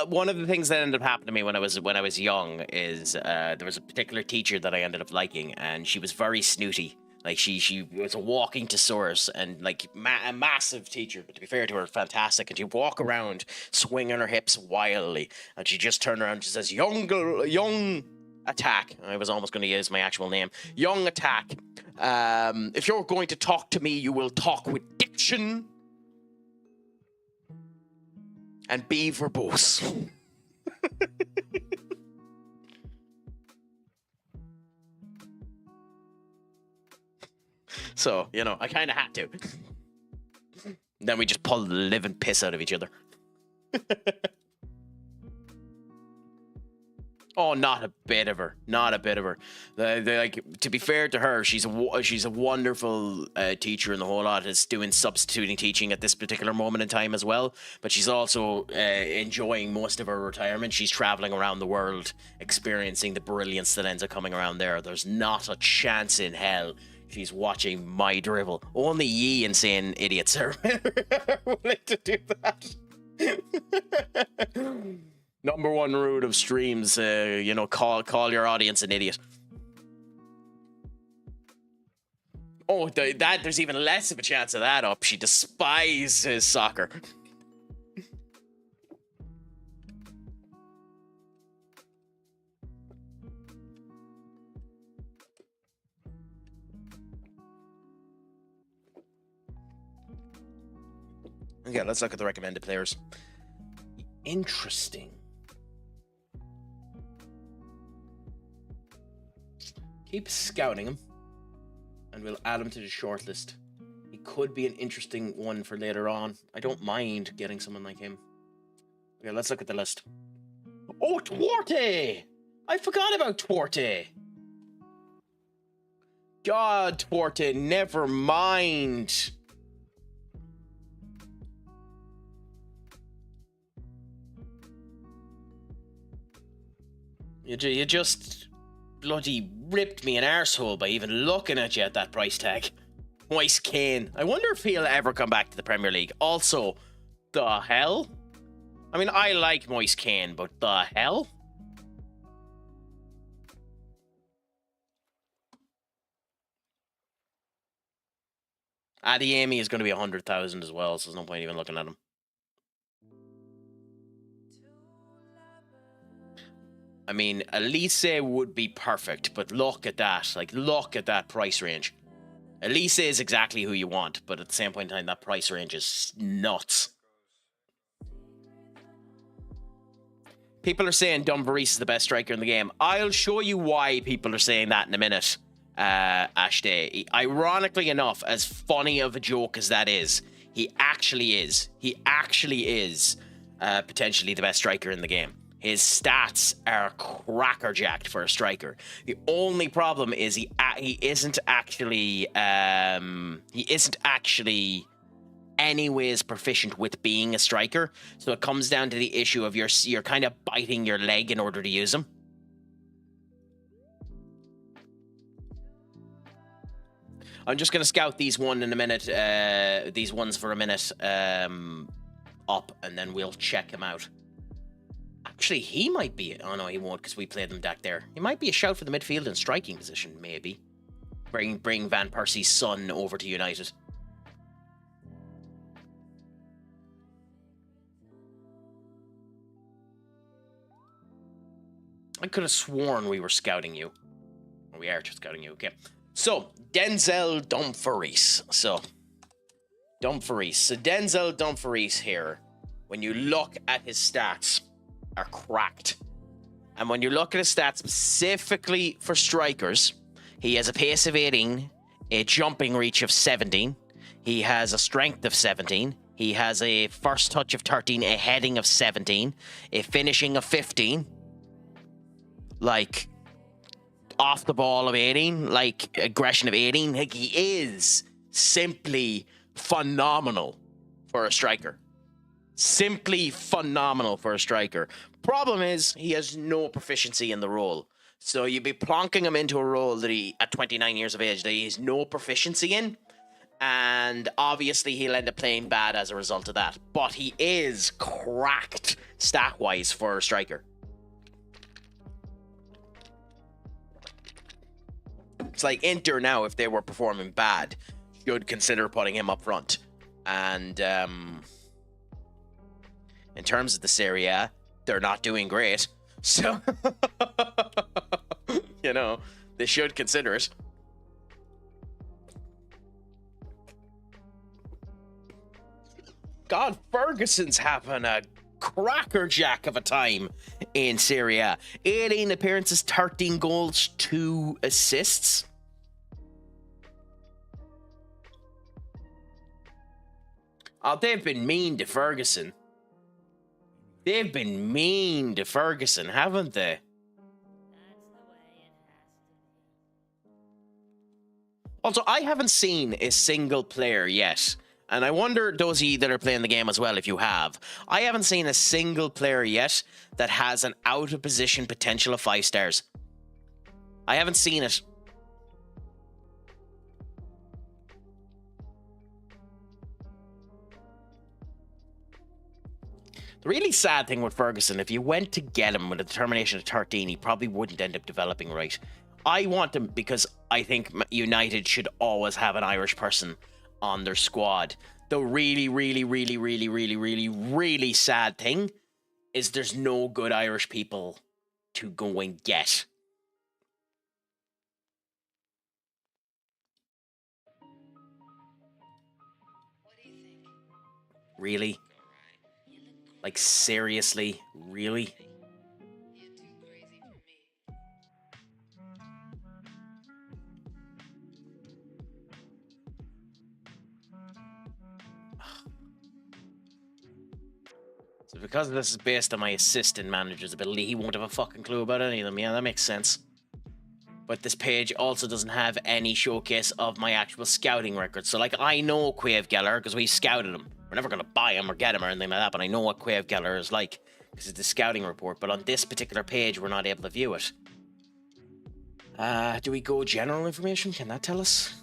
one of the things that ended up happening to me when I was young is there was a particular teacher that I ended up liking, and she was very snooty. Like she was a walking thesaurus, and like a massive teacher. But to be fair to her, fantastic. And she'd walk around swinging her hips wildly, and she just turned around and she says, "Young Attack." I was almost going to use my actual name. Young Attack. If you're going to talk to me, you will talk with diction and be verbose. So, you know, I kind of had to. Then we just pulled the living piss out of each other. Oh, not a bit of her. Not a bit of her. Like, to be fair to her, she's a wonderful teacher in the whole lot. Is doing substituting teaching at this particular moment in time as well. But she's also enjoying most of her retirement. She's traveling around the world, experiencing the brilliance that ends up coming around there. There's not a chance in hell she's watching my dribble. Only ye insane idiots are willing to do that. Number one rule of streams, you know, call your audience an idiot. Oh, there's even less of a chance of that up. She despises soccer. Okay, let's look at the recommended players. Interesting. Keep scouting him, and we'll add him to the shortlist. He could be an interesting one for later on. I don't mind getting someone like him. Okay, let's look at the list. Oh, Tuarte! I forgot about Tuarte. God, Tuarte, never mind. You just bloody ripped me an arsehole by even looking at you at that price tag. Moise Kean. I wonder if he'll ever come back to the Premier League. Also, the hell? I mean, I like Moise Kean, but the hell? Adiemi is going to be 100,000 as well, so there's no point even looking at him. I mean, Elise would be perfect, but look at that. Like, look at that price range. Elise is exactly who you want, but at the same point in time, that price range is nuts. People are saying Dumfries is the best striker in the game. I'll show you why people are saying that in a minute, Ashday. Ironically enough, as funny of a joke as that is, he actually is. He actually is potentially the best striker in the game. His stats are crackerjacked for a striker. The only problem is he isn't actually anyways proficient with being a striker. So it comes down to the issue of you're kind of biting your leg in order to use him. I'm just gonna scout these ones for a minute up, and then we'll check him out. Actually, he might be... Oh, no, he won't, because we played him back there. He might be a shout for the midfield and striking position, maybe. Bring Van Persie's son over to United. I could have sworn we were scouting you. We are just scouting you, okay. So, Denzel Dumfries. So, Denzel Dumfries here, when you look at his stats, are cracked. And when you look at his stats specifically for strikers, he has a pace of 18, a jumping reach of 17, he has a strength of 17, he has a first touch of 13, a heading of 17, a finishing of 15, like off the ball of 18, like aggression of 18. Like, he is simply phenomenal for a striker. Simply phenomenal for a striker. Problem is, he has no proficiency in the role. So you'd be plonking him into a role that he, at 29 years of age, that he has no proficiency in. And obviously he'll end up playing bad as a result of that. But he is cracked stat-wise for a striker. It's like Inter now, if they were performing bad, should consider putting him up front. And in terms of the Serie A, they're not doing great. So, you know, they should consider it. God, Ferguson's having a crackerjack of a time in Serie A. 18 appearances, 13 goals, 2 assists. Oh, they've been mean to Ferguson. They've been mean to Ferguson, haven't they? Also, I haven't seen a single player yet. And I wonder, those of you that are playing the game as well, if you have. I haven't seen a single player yet that has an out-of-position potential of 5 stars. I haven't seen it. The really sad thing with Ferguson, if you went to get him with a determination of 13, he probably wouldn't end up developing right. I want him because I think United should always have an Irish person on their squad. The really, really, really, really, really, really, really sad thing is there's no good Irish people to go and get. Really? Like, seriously? Really? So because this is based on my assistant manager's ability, he won't have a fucking clue about any of them. Yeah, that makes sense. But this page also doesn't have any showcase of my actual scouting record. So, like, I know Quaeve Geller because we scouted him. We're never going to buy him or get him or anything like that, but I know what Quaeve Geller is like because it's the scouting report. But on this particular page, we're not able to view it. Do we go general information? Can that tell us?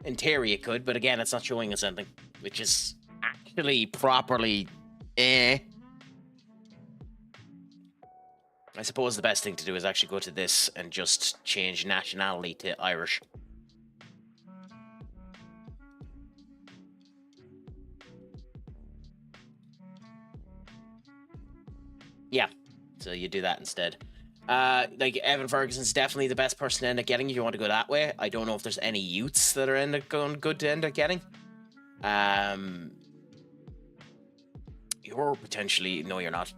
In theory, it could, but again, it's not showing us anything, which is actually properly I suppose the best thing to do is actually go to this and just change nationality to Irish. Yeah, so you do that instead. Like, Evan Ferguson's definitely the best person to end up getting if you want to go that way. I don't know if there's any youths that are going good to end up getting. You're potentially... No, you're not.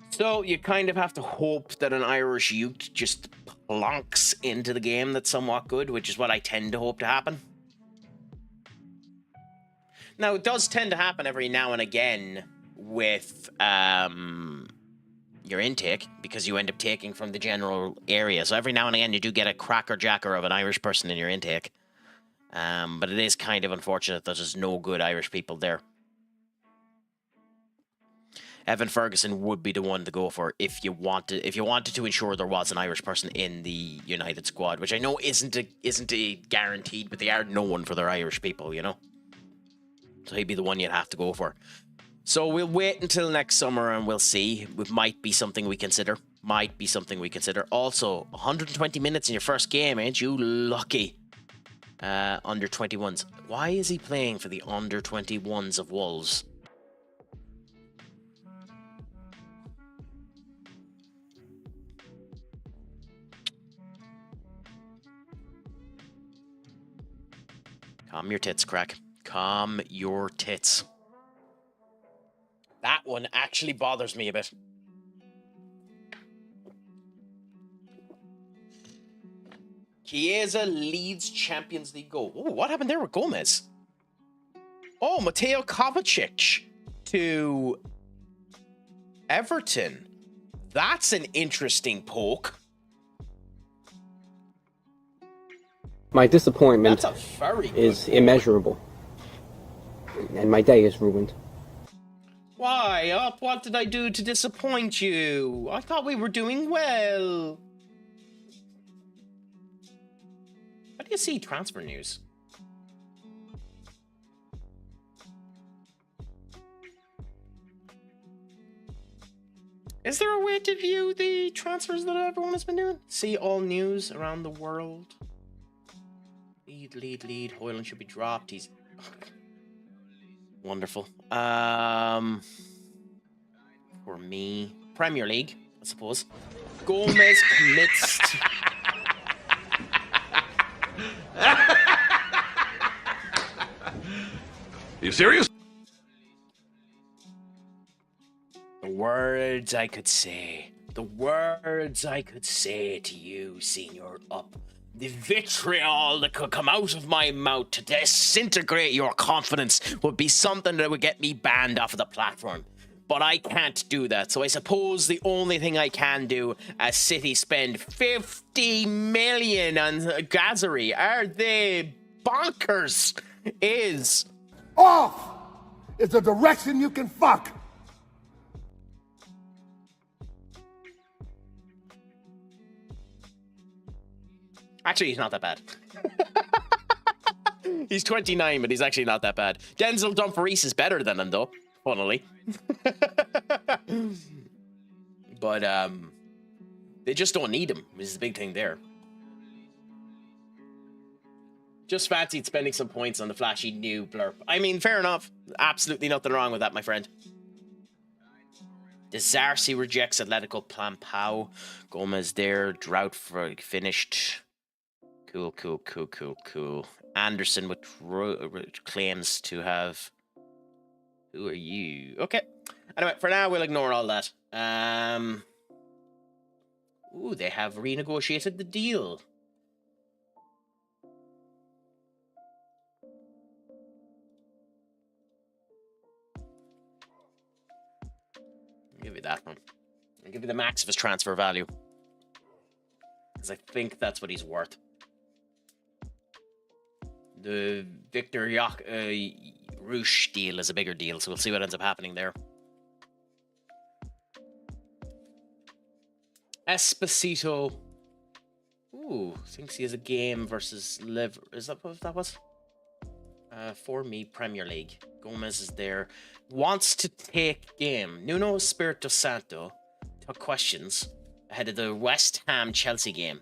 So you kind of have to hope that an Irish youth just plonks into the game that's somewhat good, which is what I tend to hope to happen. Now, it does tend to happen every now and again with your intake, because you end up taking from the general area. So every now and again you do get a cracker-jacker of an Irish person in your intake. But it is kind of unfortunate that there's no good Irish people there. Evan Ferguson would be the one to go for if you wanted to ensure there was an Irish person in the United squad, which I know isn't a guaranteed, but they are known for their Irish people, you know. So he'd be the one you'd have to go for. So we'll wait until next summer and we'll see. It might be something we consider. Also, 120 minutes in your first game, ain't you lucky? Under 21s. Why is he playing for the under 21s of Wolves? Calm your tits, Craic. Calm your tits. That one actually bothers me a bit. Chiesa leads Champions League goal. Oh, what happened there with Gomez? Oh, Mateo Kovacic to Everton. That's an interesting poke. My disappointment is immeasurable, and my day is ruined. Why? What did I do to disappoint you? I thought we were doing well. How do you see transfer news? Is there a way to view the transfers that everyone has been doing? See all news around the world. Lead. Hoyland should be dropped. He's wonderful. For me, Premier League, I suppose. Gomez commits. You serious? The words I could say to you, Senior Up The vitriol that could come out of my mouth to disintegrate your confidence would be something that would get me banned off of the platform. But I can't do that, so I suppose the only thing I can do as City spend 50 million on Gazzery, are they bonkers, is... Off is a direction you can fuck. Actually, he's not that bad. He's 29, but he's actually not that bad. Denzel Dumfries is better than him, though, funnily. But, they just don't need him, is the big thing there. Just fancied spending some points on the flashy new blurb. I mean, fair enough. Absolutely nothing wrong with that, my friend. Desarcy rejects Atletico Pampao. Gomez there. Drought for finished. Cool. Anderson claims to have... Who are you? Okay. Anyway, for now, we'll ignore all that. Ooh, they have renegotiated the deal. I'll give you that one. I'll give you the max of his transfer value. Because I think that's what he's worth. The Victor Rush deal is a bigger deal, so we'll see what ends up happening there. Esposito. Ooh, thinks he has a game versus Liver. Is that what that was? For me, Premier League. Gomez is there. Wants to take game. Nuno Espirito Santo took questions ahead of the West Ham Chelsea game.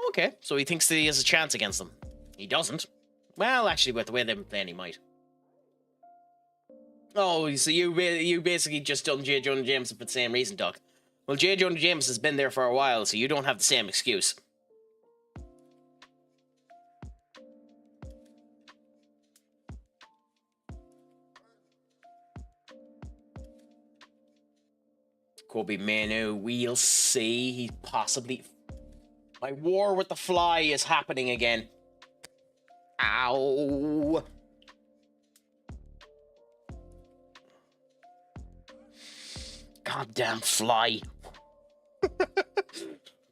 Okay, so he thinks that he has a chance against them. He doesn't. Well, actually, with the way they've been playing, he might. Oh, so you basically just done J. Jonah Jameson for the same reason, Doc. Well, J. Jonah Jameson has been there for a while, so you don't have the same excuse. Kobe Manu, we'll see. He possibly... My war with the fly is happening again. Ow. Goddamn fly.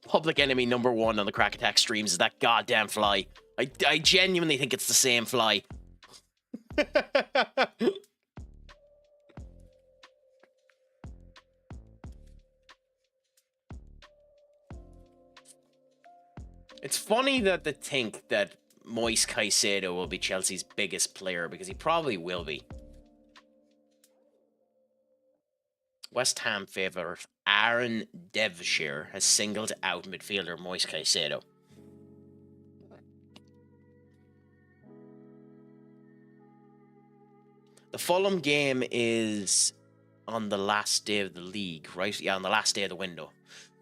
Public enemy number one on the Crack Attack streams is that goddamn fly. I genuinely think it's the same fly. It's funny that they think that Moise Caicedo will be Chelsea's biggest player, because he probably will be. West Ham favourite Aaron Devonshire has singled out midfielder Moise Caicedo. The Fulham game is on the last day of the league, right? Yeah, on the last day of the window.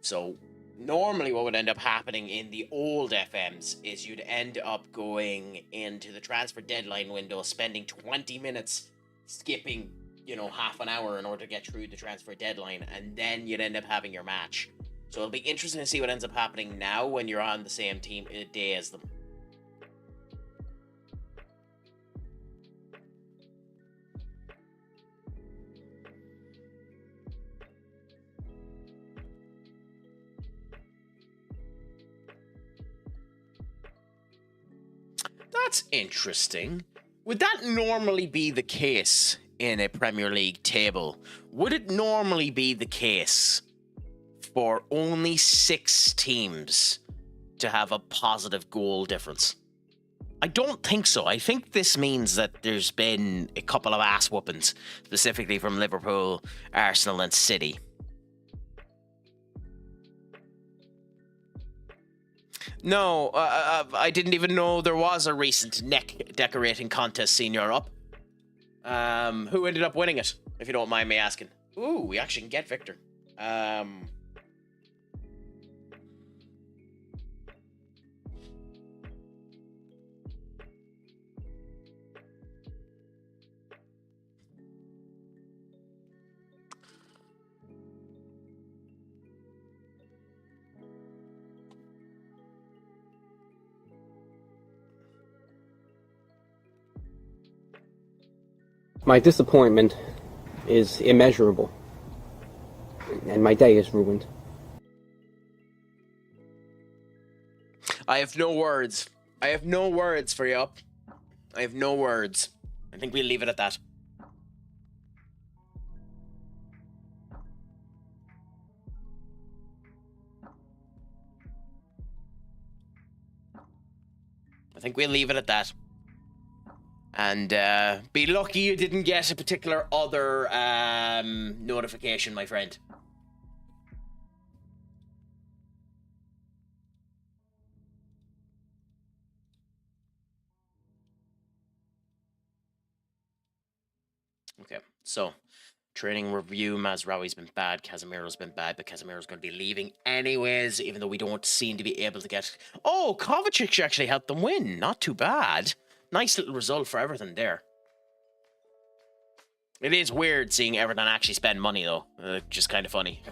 So normally what would end up happening in the old FMs is you'd end up going into the transfer deadline window, spending 20 minutes skipping, you know, half an hour in order to get through the transfer deadline, and then you'd end up having your match. So it'll be interesting to see what ends up happening now when you're on the same team day as them. That's interesting. Would that normally be the case in a Premier League table? Would it normally be the case for only 6 teams to have a positive goal difference? I don't think so. I think this means that there's been a couple of ass whoopings, specifically from Liverpool, Arsenal and City. No, I didn't even know there was a recent neck decorating contest seen Europe. Who ended up winning it, if you don't mind me asking? Ooh, we actually can get Victor. My disappointment is immeasurable, and my day is ruined. I have no words. I have no words for you up. I have no words. I think we'll leave it at that. I think we'll leave it at that. And be lucky you didn't get a particular other notification, my friend. Okay, so training review. Mazraoui's been bad. Casemiro's been bad, but Casemiro's going to be leaving anyways, even though we don't seem to be able to get... Oh, Kovacic actually helped them win. Not too bad. Nice little result for Everton there. It is weird seeing Everton actually spend money, though. Just kind of funny.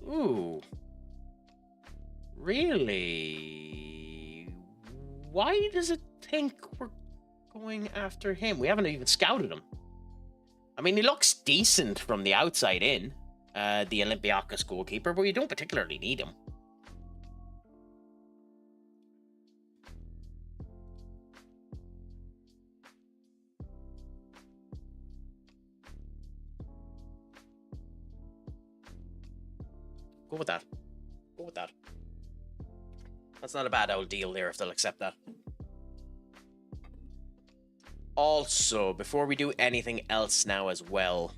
Ooh. Really? Why does it think we're going after him? We haven't even scouted him. I mean, he looks decent from the outside in, the Olympiacos goalkeeper, but we don't particularly need him. Go with that. Go with that. That's not a bad old deal there if they'll accept that. Also, before we do anything else now as well,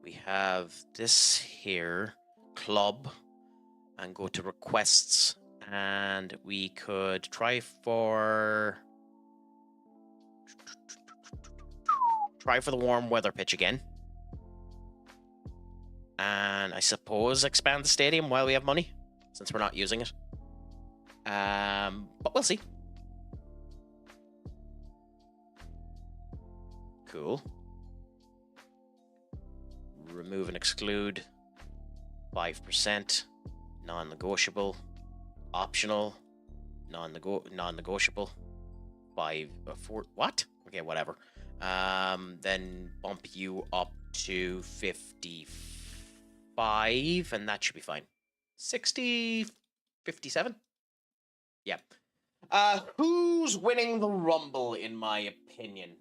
we have this here, club, and go to requests, and we could try for the warm weather pitch again. And I suppose expand the stadium while we have money, since we're not using it. But we'll see. Cool. Remove and exclude. 5%. Non-negotiable. Optional. Non-negotiable. 4. What? Okay, whatever. Then bump you up to 55, and that should be fine. 60, 57? Yeah. Who's winning the Rumble, in my opinion?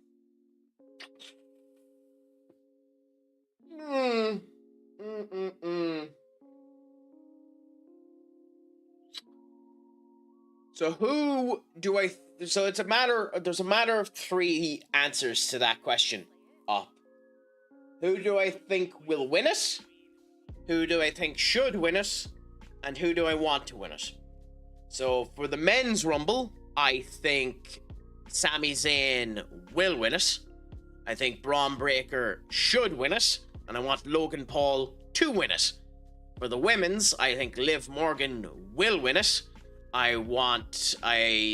So who do I... So it's a matter... There's a matter of 3 answers to that question. Who do I think will win it? Who do I think should win it? And who do I want to win it? So for the men's Rumble, I think Sami Zayn will win it. I think Braun Breaker should win it. And I want Logan Paul to win it. For the women's, I think Liv Morgan will win it. I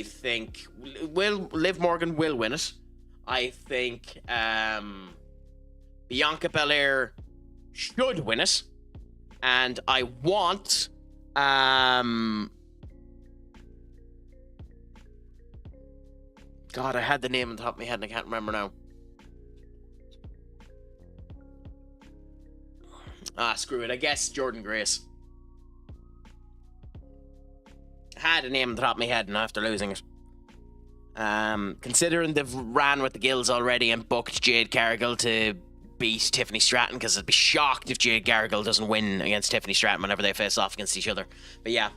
think Liv Morgan will win it. I think Bianca Belair should win it. And I want God, I had the name on top of my head and I can't remember now. Screw it. I guess Jordan Grace. I had a name on the top of my head and after losing it. Considering they've ran with the Guilds already and booked Jade Cargill to beat Tiffany Stratton, because I'd be shocked if Jade Cargill doesn't win against Tiffany Stratton whenever they face off against each other. But yeah.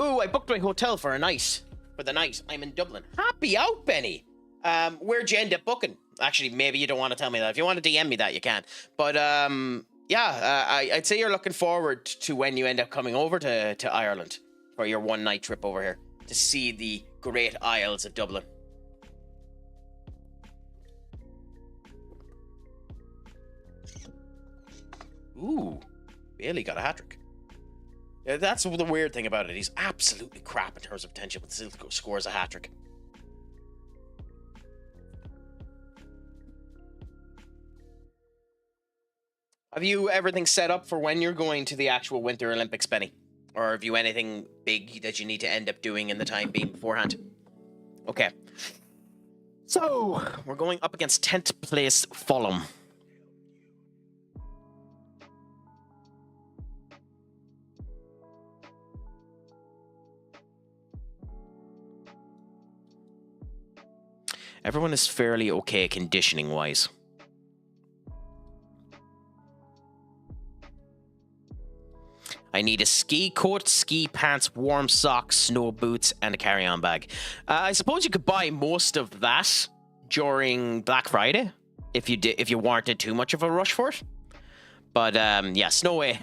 Ooh, I booked my hotel for a night. For the night. I'm in Dublin. Happy out, Benny. Where'd you end up booking? Actually, maybe you don't want to tell me that. If you want to DM me that, you can. But, yeah, I'd say you're looking forward to when you end up coming over to Ireland for your one-night trip over here to see the great Isles of Dublin. Ooh, Bailey got a hat-trick. Yeah, that's the weird thing about it. He's absolutely crap in terms of potential, but still scores a hat-trick. Have you everything set up for when you're going to the actual Winter Olympics, Benny? Or have you anything big that you need to end up doing in the time being beforehand? Okay. So, we're going up against 10th place Fulham. Everyone is fairly okay conditioning-wise. I need a ski coat, ski pants, warm socks, snow boots, and a carry-on bag. I suppose you could buy most of that during Black Friday if you weren't in too much of a rush for it. But yeah, Snowy.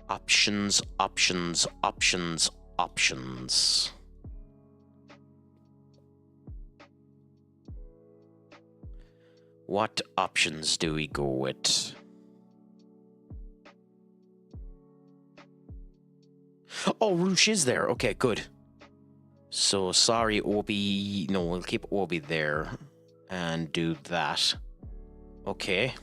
Options, options, options, options. What options do we go with? Oh, Roosh is there. Okay, good. So, sorry, Obi. No, we'll keep Obi there and do that. Okay.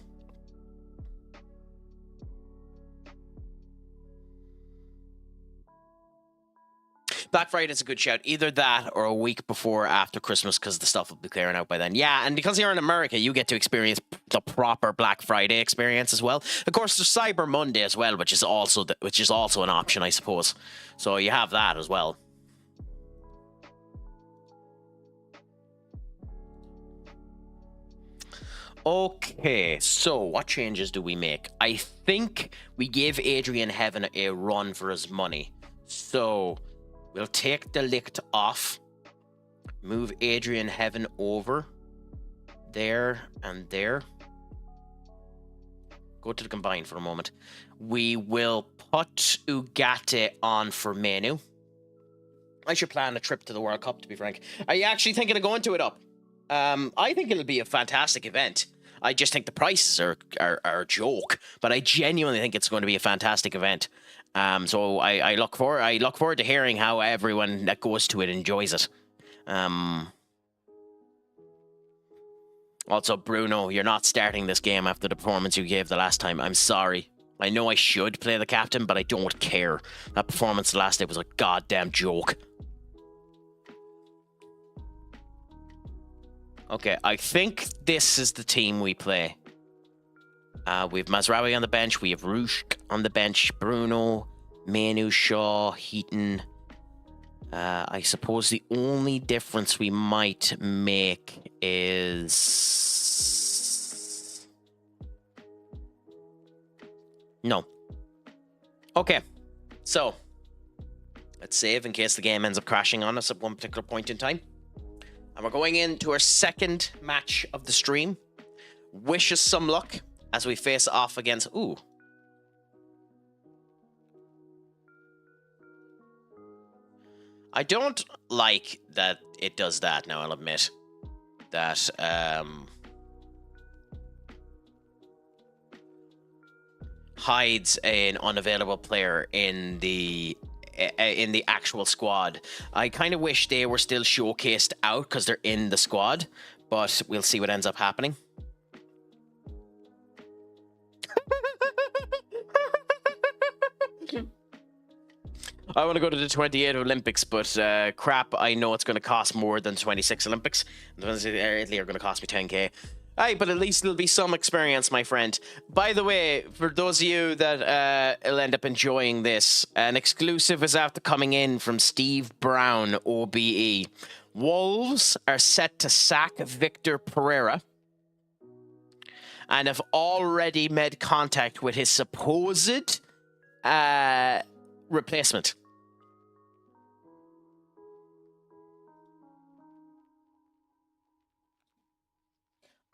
Black Friday is a good shout. Either that or a week before after Christmas, because the stuff will be clearing out by then. Yeah, and because you're in America, you get to experience the proper Black Friday experience as well. Of course, there's Cyber Monday as well, which is also an option, I suppose. So you have that as well. Okay, so what changes do we make? I think we give Adrian Heaven a run for his money. So we'll take the licht off, move Adrian Heaven over there and there. Go to the combine for a moment. We will put Ugarte on for Menu. I should plan a trip to the World Cup, to be frank. Are you actually thinking of going to it up? I think it'll be a fantastic event. I just think the prices are a joke, but I genuinely think it's going to be a fantastic event. So I look forward to hearing how everyone that goes to it enjoys it. Also, Bruno, you're not starting this game after the performance you gave the last time. I'm sorry. I know I should play the captain, but I don't care. That performance the last day was a goddamn joke. Okay, I think this is the team we play. We have Mazraoui on the bench. We have Rushk on the bench. Bruno, Manu, Shaw, Heaton. I suppose the only difference we might make is... No. Okay, so let's save in case the game ends up crashing on us at one particular point in time. And we're going into our second match of the stream. Wish us some luck as we face off against... Ooh. I don't like that it does that now, I'll admit. That, hides an unavailable player in the actual squad. I kind of wish they were still showcased out because they're in the squad, but we'll see what ends up happening. I want to go to the 28 Olympics, but crap, I know it's going to cost more than 26 Olympics. Italy are going to cost me 10k. Aye, but at least it'll be some experience, my friend. By the way, for those of you that will end up enjoying this, an exclusive is after coming in from Steve Brown, OBE. Wolves are set to sack Victor Pereira and have already made contact with his supposed replacement.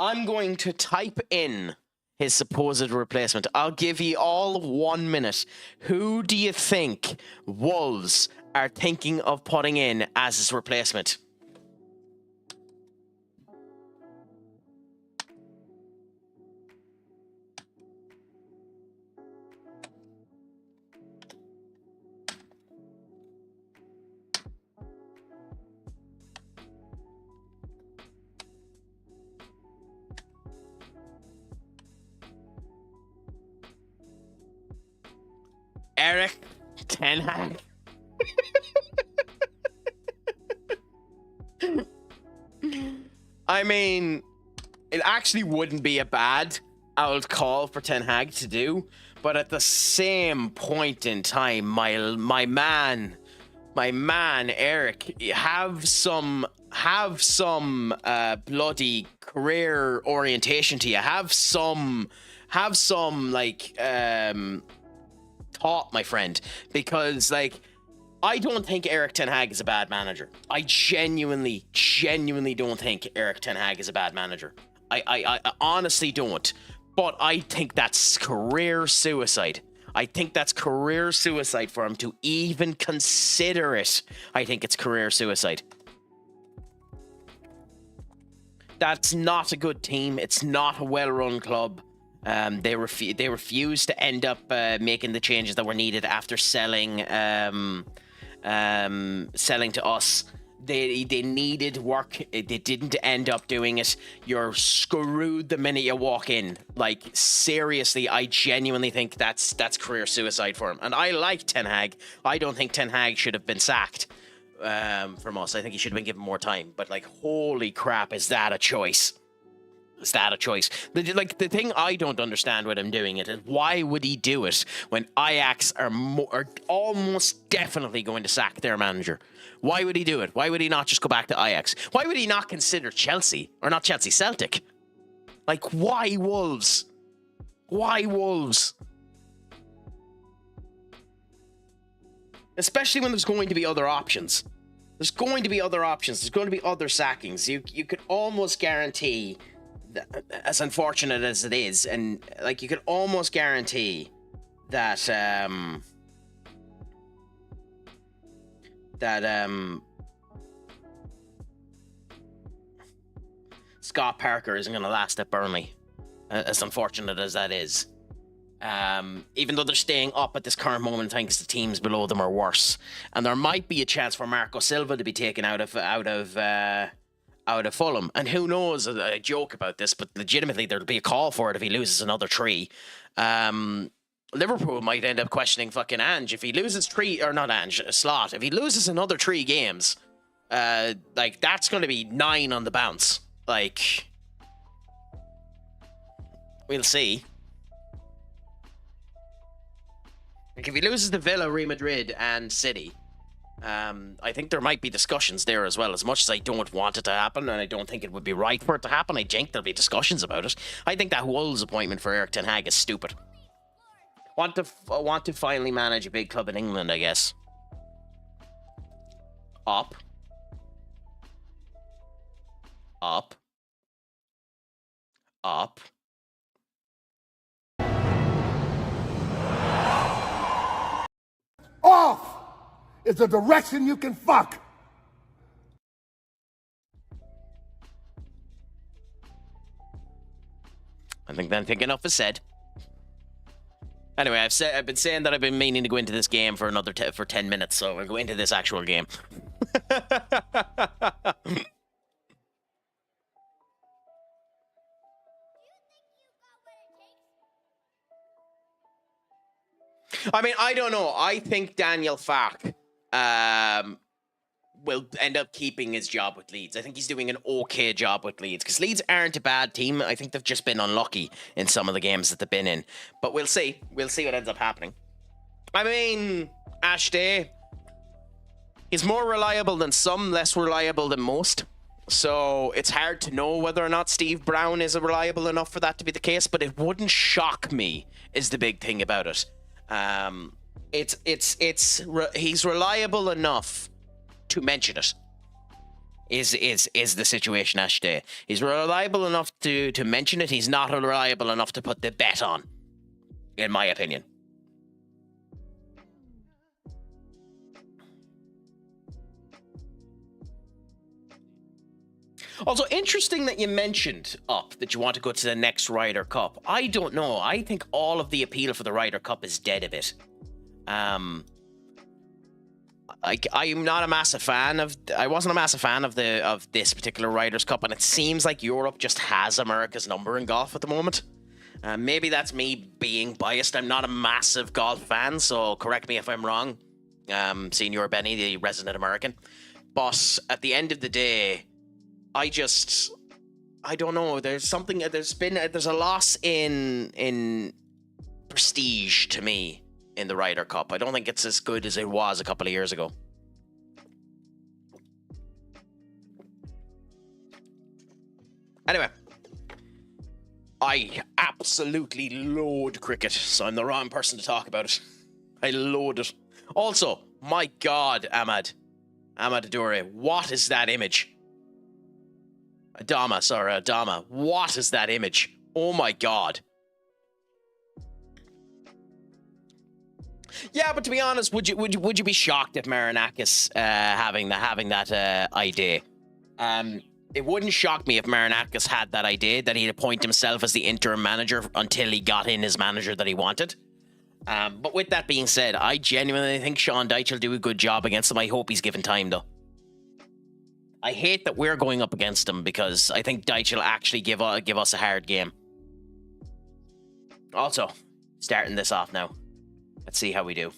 I'm going to type in his supposed replacement. I'll give you all 1 minute. Who do you think Wolves are thinking of putting in as his replacement? Eric Ten Hag. I mean, it actually wouldn't be a bad old call for Ten Hag to do, but at the same point in time, my man Eric, have some bloody career orientation to you. Have some like thought, my friend, because like, I don't think Eric Ten Hag is a bad manager. I genuinely don't think Eric Ten Hag is a bad manager. I honestly don't. But I think that's career suicide. I think that's career suicide for him to even consider it. I think it's career suicide. That's not a good team. It's not a well-run club. They refused to end up making the changes that were needed after selling to us. They needed work. They didn't end up doing it. You're screwed the minute you walk in. Like, seriously, I genuinely think that's career suicide for him. And I like Ten Hag. I don't think Ten Hag should have been sacked from us. I think he should have been given more time. But like, holy crap, is that a choice? Is that a choice? The thing I don't understand with him doing it is, why would he do it when Ajax are almost definitely going to sack their manager? Why would he do it? Why would he not just go back to Ajax? Why would he not consider Chelsea? Or not Chelsea, Celtic? Like, why Wolves? Why Wolves? Especially when there's going to be other options. There's going to be other options. There's going to be other sackings. You could almost guarantee, as unfortunate as it is, and like, you could almost guarantee that Scott Parker isn't going to last at Burnley, as unfortunate as that is. Even though they're staying up at this current moment in time because the teams below them are worse, and there might be a chance for Marco Silva to be taken out of Fulham, and who knows? I joke about this, but legitimately there'll be a call for it if he loses another 3. Liverpool might end up questioning fucking Ange if he loses 3, or not Ange, Slot. If he loses another 3 games, like, that's going to be 9 on the bounce. Like, we'll see. Like, if he loses to Villa, Real Madrid, and City, I think there might be discussions there as well. As much as I don't want it to happen, and I don't think it would be right for it to happen, I think there'll be discussions about it. I think that Wolves appointment for Eric Ten Hag is stupid. Want to finally manage a big club in England, I guess. Up. Up. Up. Off is the direction you can fuck. I think enough is said. Anyway, I've been saying that I've been meaning to go into this game for another 10 minutes, so we'll go into this actual game. I mean, I don't know. I think Daniel Farke will end up keeping his job with Leeds. I think he's doing an okay job with Leeds, because Leeds aren't a bad team. I think they've just been unlucky in some of the games that they've been in. But we'll see. We'll see what ends up happening. I mean, Ash Day, he's more reliable than some, less reliable than most. So it's hard to know whether or not Steve Brown is reliable enough for that to be the case, but it wouldn't shock me, is the big thing about it. He's reliable enough to mention it, is the situation, Ash Day. He's reliable enough to mention it. He's not reliable enough to put the bet on, in my opinion. Also, interesting that you mentioned that you want to go to the next Ryder Cup. I don't know. I think all of the appeal for the Ryder Cup is dead a bit. I'm not a massive fan of. I wasn't a massive fan of this particular Ryder Cup, and it seems like Europe just has America's number in golf at the moment. Maybe that's me being biased. I'm not a massive golf fan, so correct me if I'm wrong, Senior Benny, the resident American. But at the end of the day, I don't know. There's a loss in prestige to me in the Ryder Cup. I don't think it's as good as it was a couple of years ago. Anyway, I absolutely loathe cricket, so I'm the wrong person to talk about it. I loathe it. Also, my God, Ahmad Adure, what is that image? Adama, what is that image? Oh my God. Yeah, but to be honest, would you be shocked if Marinakis having that idea? It wouldn't shock me if Marinakis had that idea that he'd appoint himself as the interim manager until he got in his manager that he wanted. But with that being said, I genuinely think Sean Dyche will do a good job against him. I hope he's given time, though. I hate that we're going up against him because I think Dyche will actually give us a hard game. Also, starting this off now. Let's see how we do.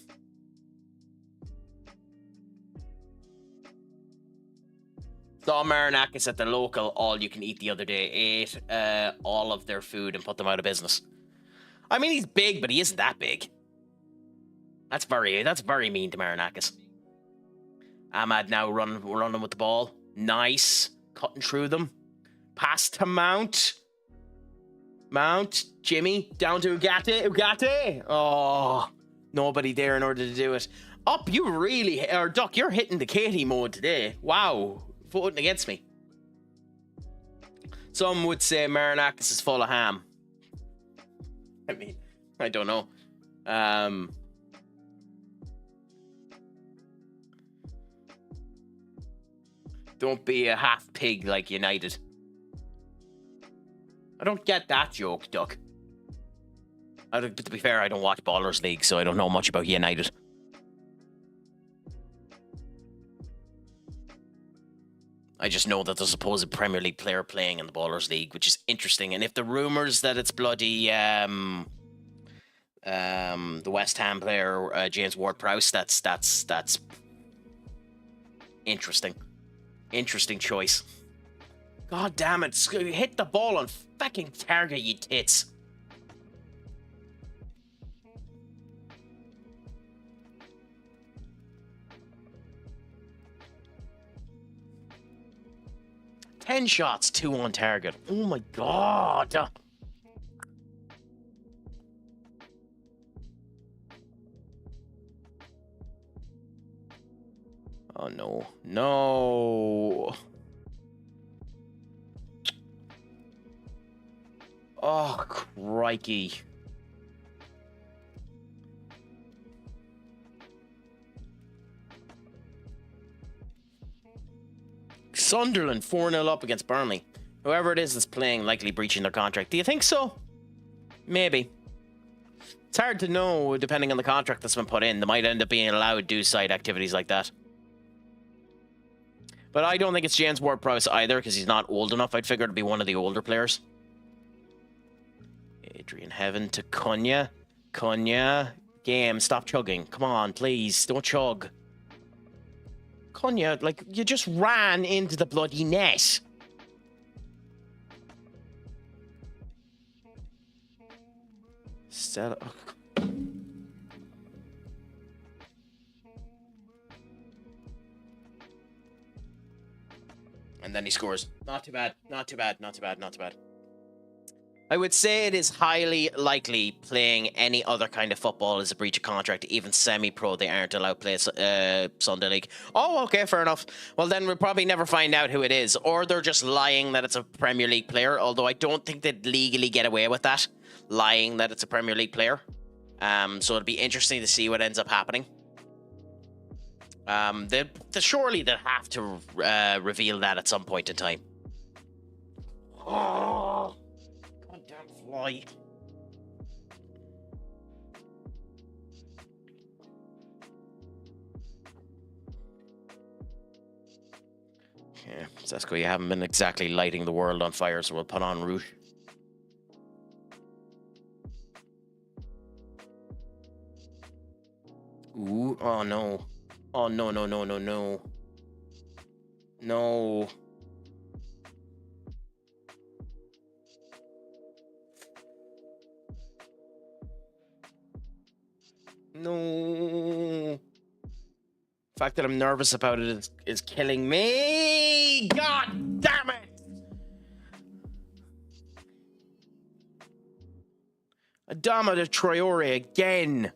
Saw Marinakis at the local all-you-can-eat the other day. Ate all of their food and put them out of business. I mean, he's big, but he isn't that big. That's very mean to Marinakis. Ahmad now running with the ball. Nice. Cutting through them. Pass to Mount. Jimmy. Down to Ugarte. Oh, nobody there in order to do it. Up, you really... Or, Duck, you're hitting the Katie mode today. Wow. Voting against me. Some would say Marinakis is full of ham. I mean, I don't know. Don't be a half pig like United. I don't get that joke, Duck. But to be fair, I don't watch Ballers League, so I don't know much about United. I just know that there's a supposed Premier League player playing in the Ballers League, which is interesting. And if the rumours that it's bloody the West Ham player James Ward-Prowse, that's interesting. Interesting choice. God damn it! Hit the ball on fucking target, you tits. Ten shots, 2 on target. Oh my God. Oh no. No. Oh, crikey. Sunderland 4-0 up against Burnley. Whoever it is that's playing likely breaching their contract. Do you think so? Maybe. It's hard to know depending on the contract that's been put in. They might end up being allowed to do side activities like that. But I don't think it's James Ward-Prowse either because he's not old enough. I'd figure it'd be one of the older players. Adrian Heaven to Cunha. Cunha. Game, stop chugging. Come on, please. Don't chug. Cunha, like, you just ran into the bloody net. Stella. And then he scores. Not too bad. Not too bad. Not too bad. Not too bad. I would say it is highly likely playing any other kind of football is a breach of contract. Even semi-pro, they aren't allowed to play Sunday League. Oh, okay, fair enough. Well, then we'll probably never find out who it is. Or they're just lying that it's a Premier League player, although I don't think they'd legally get away with that, lying that it's a Premier League player. So it'll be interesting to see what ends up happening. Surely they'll have to reveal that at some point in time. Oh, goddamn fly. Okay, Sesko, you haven't been exactly lighting the world on fire, so we'll put on Rouge. Oh no. Oh no, no, no, no, no. No. No. The fact that I'm nervous about it is killing me. God damn it. Adama de Traore again.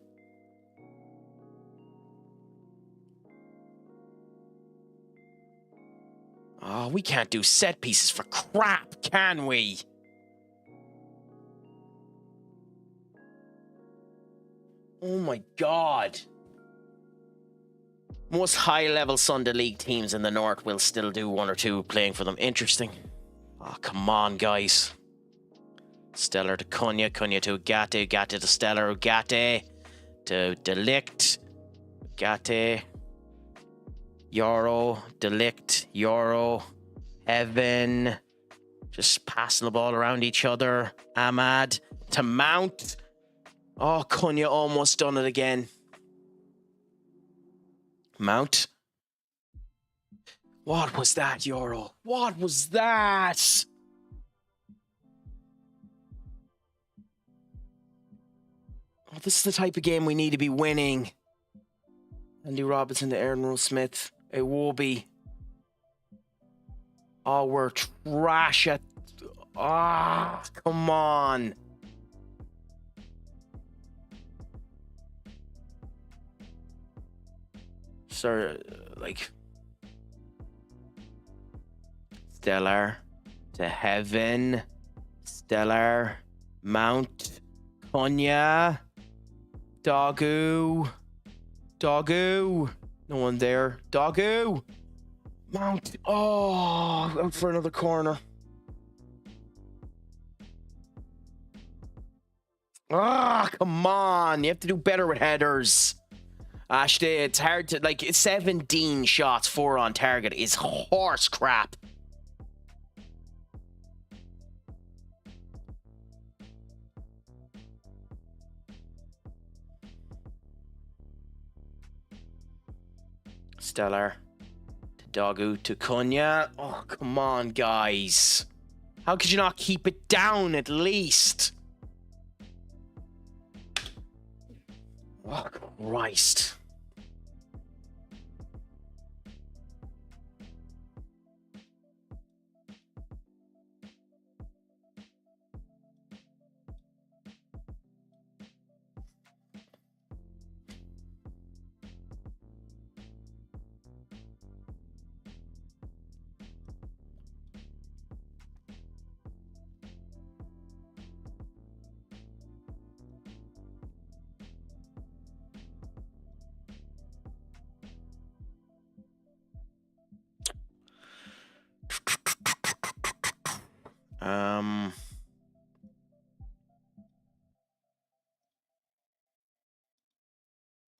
Oh, we can't do set pieces for crap, can we? Oh my god. Most high-level Sunday League teams in the North will still do one or two playing for them. Interesting. Oh, come on, guys. Stellar to Cunha, Cunha to Ugarte, Ugarte to Stellar, Ugarte to Delict, Ugarte, Euro, Delict, Euro, Heaven. Just passing the ball around each other. Ahmad to Mount. Oh, Cunha almost done it again. Mount. What was that, Euro? What was that? Oh, this is the type of game we need to be winning. Andy Robinson to Aaron Rose Smith. Iwobi. Oh, we're trash at... Ah, come on. Sir, like... Stellar to Heaven. Stellar. Mount. Cunha. Doggo. Doggo. No one there. Doggo. Mount. Oh, out for another corner. Ah, come on. You have to do better with headers. Actually, it's hard to, like, 17 shots, 4 on target is horse crap. Stellar to Dogu to Cunha. Oh, come on, guys. How could you not keep it down at least? Oh, Christ.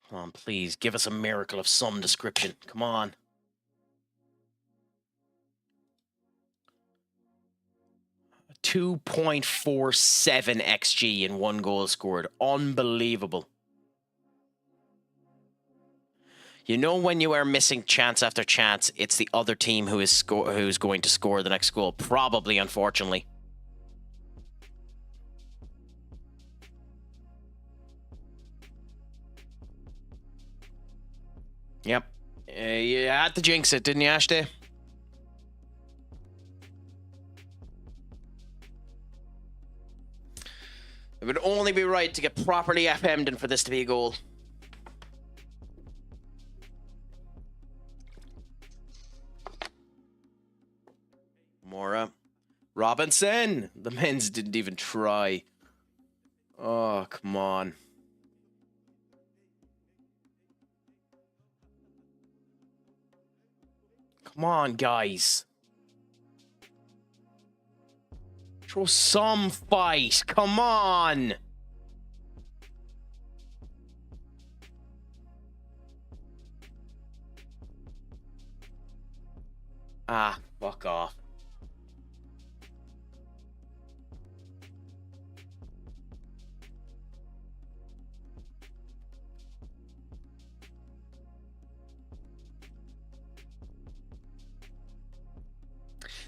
Come on, please. Give us a miracle of some description. Come on. A 2.47 XG in 1 goal scored. Unbelievable. You know when you are missing chance after chance, it's the other team who's going to score the next goal. Probably, unfortunately. Yep. You had to jinx it, didn't you, Ashton? It would only be right to get properly FM'd and for this to be a goal. Mora. Robinson! The men's didn't even try. Oh, come on. Come on, guys. Show some fight. Come on. Ah, fuck off.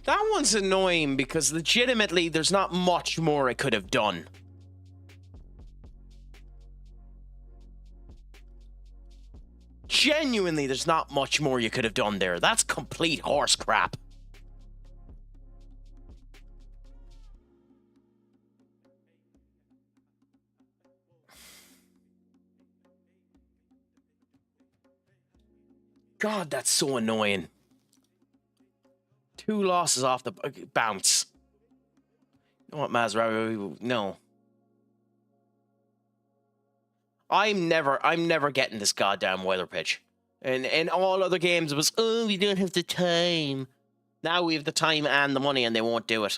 That one's annoying because legitimately there's not much more I could have done. Genuinely, there's not much more you could have done there. That's complete horse crap. God, that's so annoying. 2 losses off the bounce. You know what, Mazraoui? No. I'm never getting this goddamn weather pitch. And in all other games, it was, oh, we don't have the time. Now we have the time and the money, and they won't do it.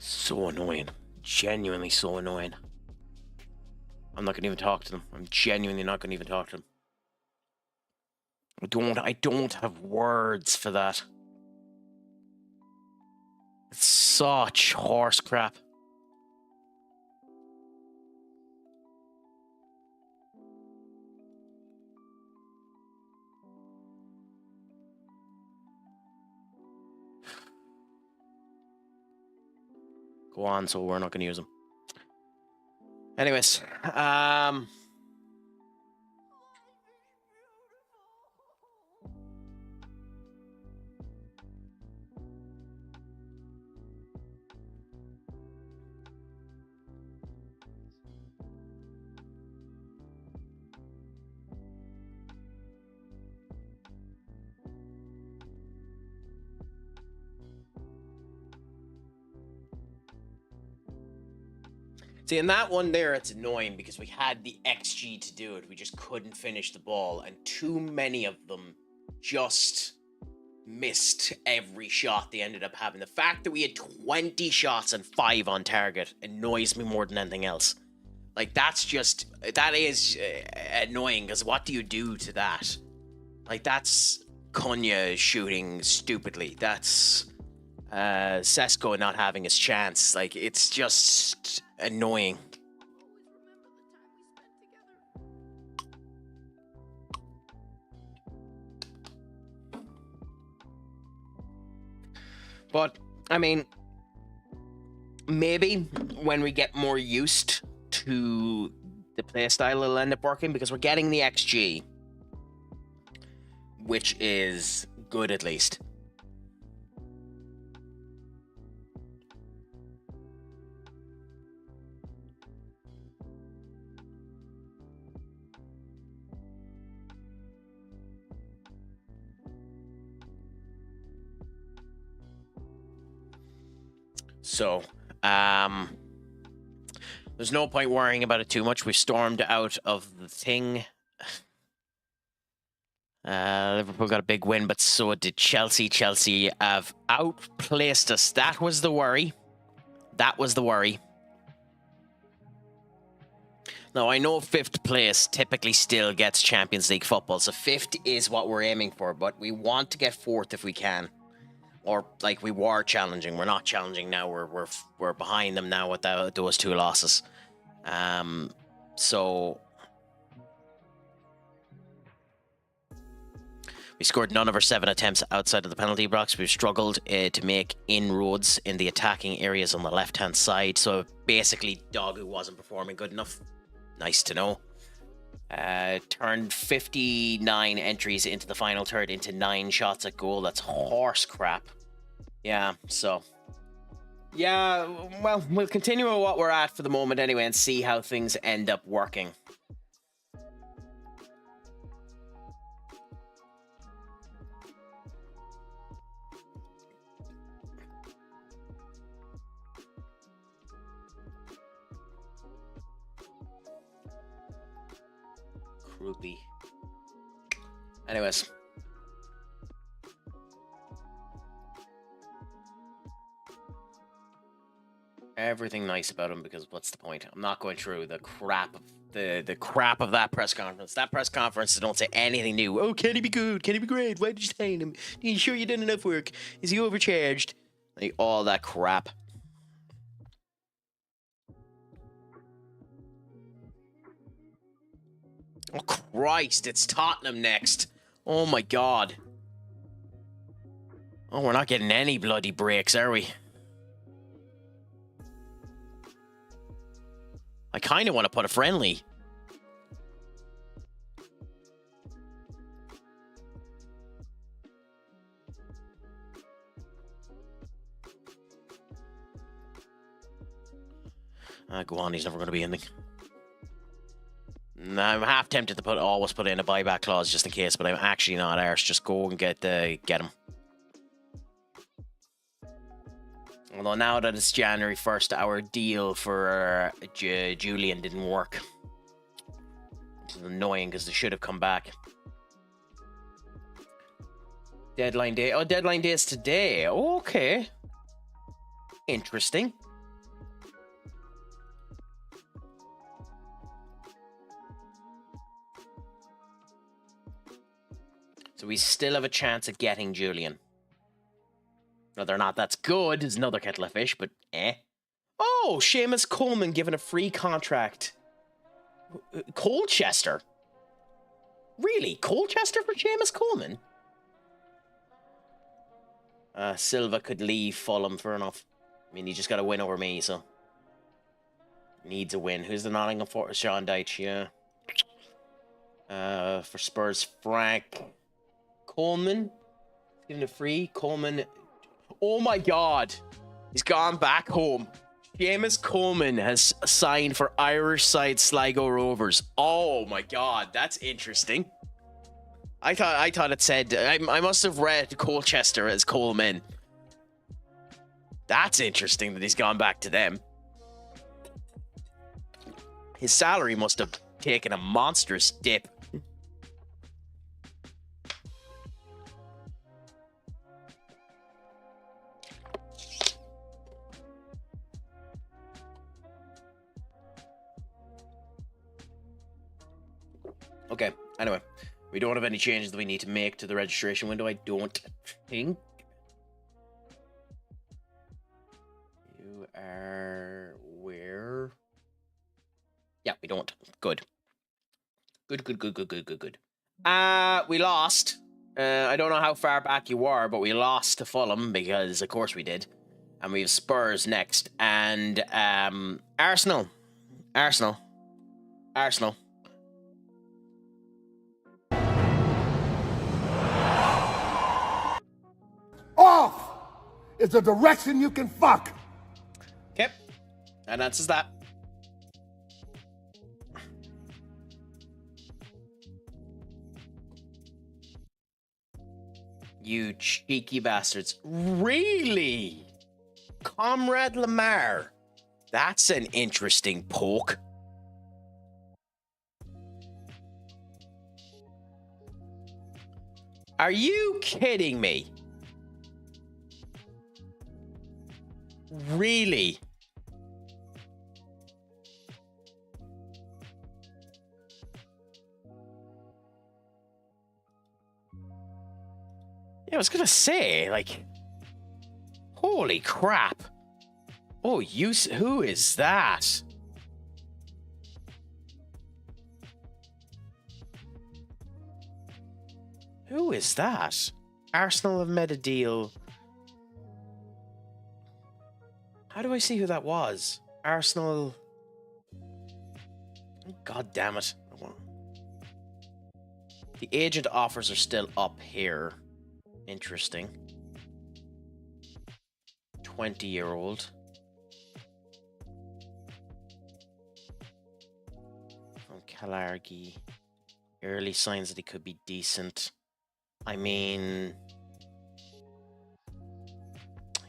So annoying. Genuinely so annoying. I'm not going to even talk to them. I'm genuinely not going to even talk to them. I don't have words for that. It's such horse crap. Go on, so we're not going to use them. Anyways, see, in that one there, it's annoying because we had the XG to do it. We just couldn't finish the ball, and too many of them just missed every shot they ended up having. The fact that we had 20 shots and 5 on target annoys me more than anything else. Like, that is annoying, because what do you do to that? Like, that's Cunha shooting stupidly. That's Sesko not having his chance. Like, it's just annoying. But, I mean, maybe when we get more used to the playstyle, it'll end up working, because we're getting the XG, which is good at least. So, there's no point worrying about it too much. We stormed out of the thing. Liverpool got a big win, but so did Chelsea. Chelsea have outplaced us. That was the worry. That was the worry. Now, I know 5th place typically still gets Champions League football, so 5th is what we're aiming for, but we want to get 4th if we can. Or, like, we were challenging. We're not challenging now. We're behind them now with those 2 losses. So we scored none of our 7 attempts outside of the penalty box. We've struggled to make inroads in the attacking areas on the left-hand side. So basically, Dogu wasn't performing good enough. Nice to know. Turned 59 entries into the final third into 9 shots at goal. That's horse crap. Yeah, so. Yeah, well, we'll continue with what we're at for the moment anyway and see how things end up working. Croupy. Anyways. everything nice about him, because what's the point? I'm not going through the crap of the crap of that press conference. That press conference don't say anything new. Oh, can he be good? Can he be great? Why did you sign him? Are you sure you did enough work? Is he overcharged? Like all that crap. Oh Christ, it's Tottenham next. Oh my God. Oh, we're not getting any bloody breaks, are we? I kind of want to put a friendly. Go on, he's never going to be in the... I'm half tempted to always put in a buyback clause just in case, but I'm actually not arse. Just go and get him. Although now that it's January 1st, our deal for Julian didn't work. Which is annoying because they should have come back. Deadline day. Oh, deadline day is today. Okay. Interesting. So we still have a chance of getting Julian. Whether or not that's good is another kettle of fish, but eh. Oh, Seamus Coleman given a free contract. Colchester? Really? Colchester for Seamus Coleman? Silva could leave Fulham, fair enough. I mean, he just got to win over me, so. Needs a win. Who's the Nottingham Forest? Sean Dyche, yeah. For Spurs, Frank Coleman. Given a free. Coleman. Oh my God. He's gone back home. Seamus Coleman has signed for Irish side Sligo Rovers. Oh my God, that's interesting. I thought it said I must have read Colchester as Coleman. That's interesting that he's gone back to them. His salary must have taken a monstrous dip. Okay, anyway, we don't have any changes that we need to make to the registration window, I don't think. You are where? Yeah, we don't. Good. Good. We lost. I don't know how far back you were, but we lost to Fulham because, of course, we did. And we have Spurs next. And Arsenal. Off is the direction you can fuck. Okay. That answers that. You cheeky bastards. Really? Comrade Lamar. That's an interesting poke. Are you kidding me? Really? Yeah, I was gonna say, like, holy crap. Oh, who is that? Who is that? Arsenal have made a deal. How do I see who that was? Arsenal. God damn it. The agent offers are still up here. Interesting. 20-year-old. From Calargy. Early signs that he could be decent. I mean...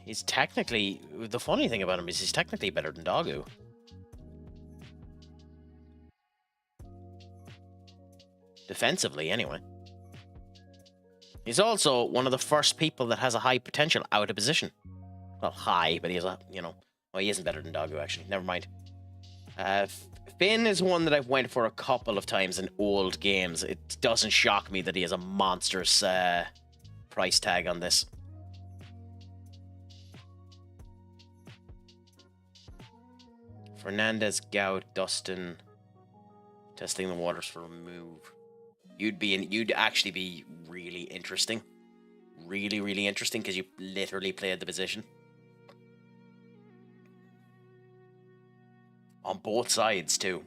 He's technically... The funny thing about him is he's technically better than Dogu. Defensively, anyway. He's also one of the first people that has a high potential out of position. Well, high, but he has a, Oh, he isn't better than Doggo, actually. Never mind. Finn is one that I've went for a couple of times in old games. It doesn't shock me that he has a monstrous price tag on this. Fernandez, Gout, Dustin, testing the waters for a move. You'd actually be really interesting. Really, really interesting because you literally played the position. On both sides, too.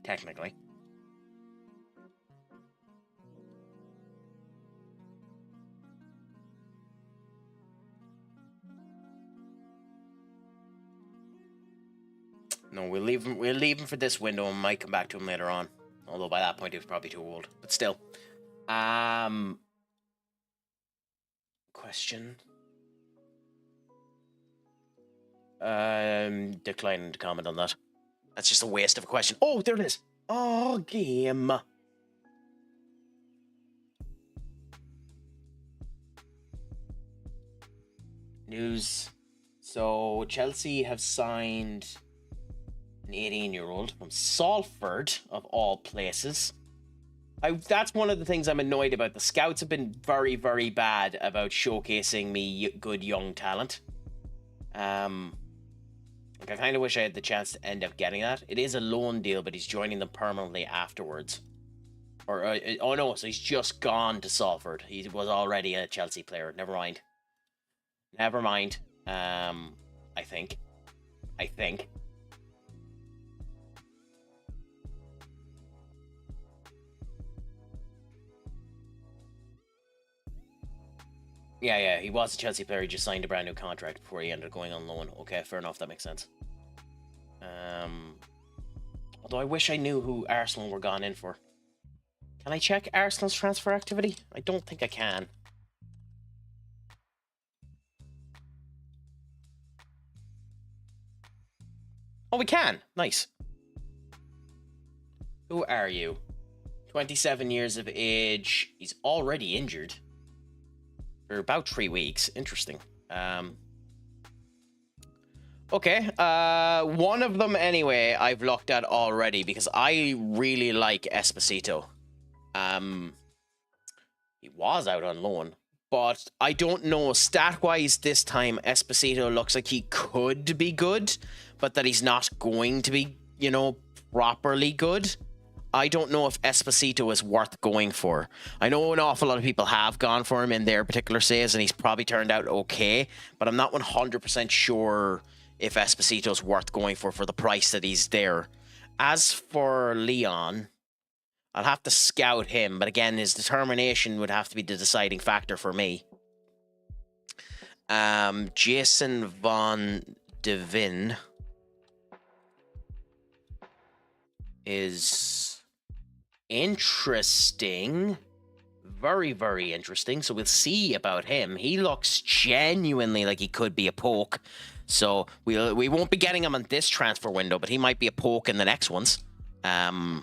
Technically. No, we'll leave him for this window and might come back to him later on. Although by that point he was probably too old. But still. Question. Declining to comment on that. That's just a waste of a question. Oh, there it is. Oh, game. News. So Chelsea have signed an 18-year-old from Salford, of all places. That's one of the things I'm annoyed about. The scouts have been very, very bad about showcasing me good young talent. Like, I kind of wish I had the chance to end up getting that. It is a loan deal, but he's joining them permanently afterwards. Or, oh no, so he's just gone to Salford. He was already a Chelsea player. Never mind. Never mind. I think. Yeah, he was a Chelsea player. He just signed a brand new contract before he ended up going on loan. Okay, fair enough. That makes sense. Although I wish I knew who Arsenal were gone in for. Can I check Arsenal's transfer activity? I don't think I can. Oh, we can. Nice. Who are you? 27 years of age. He's already injured. For about 3 weeks. Interesting. Okay. One of them, anyway, I've looked at already because I really like Esposito. He was out on loan, but I don't know. Stat-wise, this time, Esposito looks like he could be good, but that he's not going to be, you know, properly good. I don't know if Esposito is worth going for. I know an awful lot of people have gone for him in their particular saves, and he's probably turned out okay, but I'm not 100% sure if Esposito's worth going for the price that he's there. As for Leon, I'll have to scout him, but again, his determination would have to be the deciding factor for me. Jason Von Devin is interesting. Very, very interesting. So we'll see about him. He looks genuinely like he could be a poke. So we won't be getting him on this transfer window, but he might be a poke in the next ones. And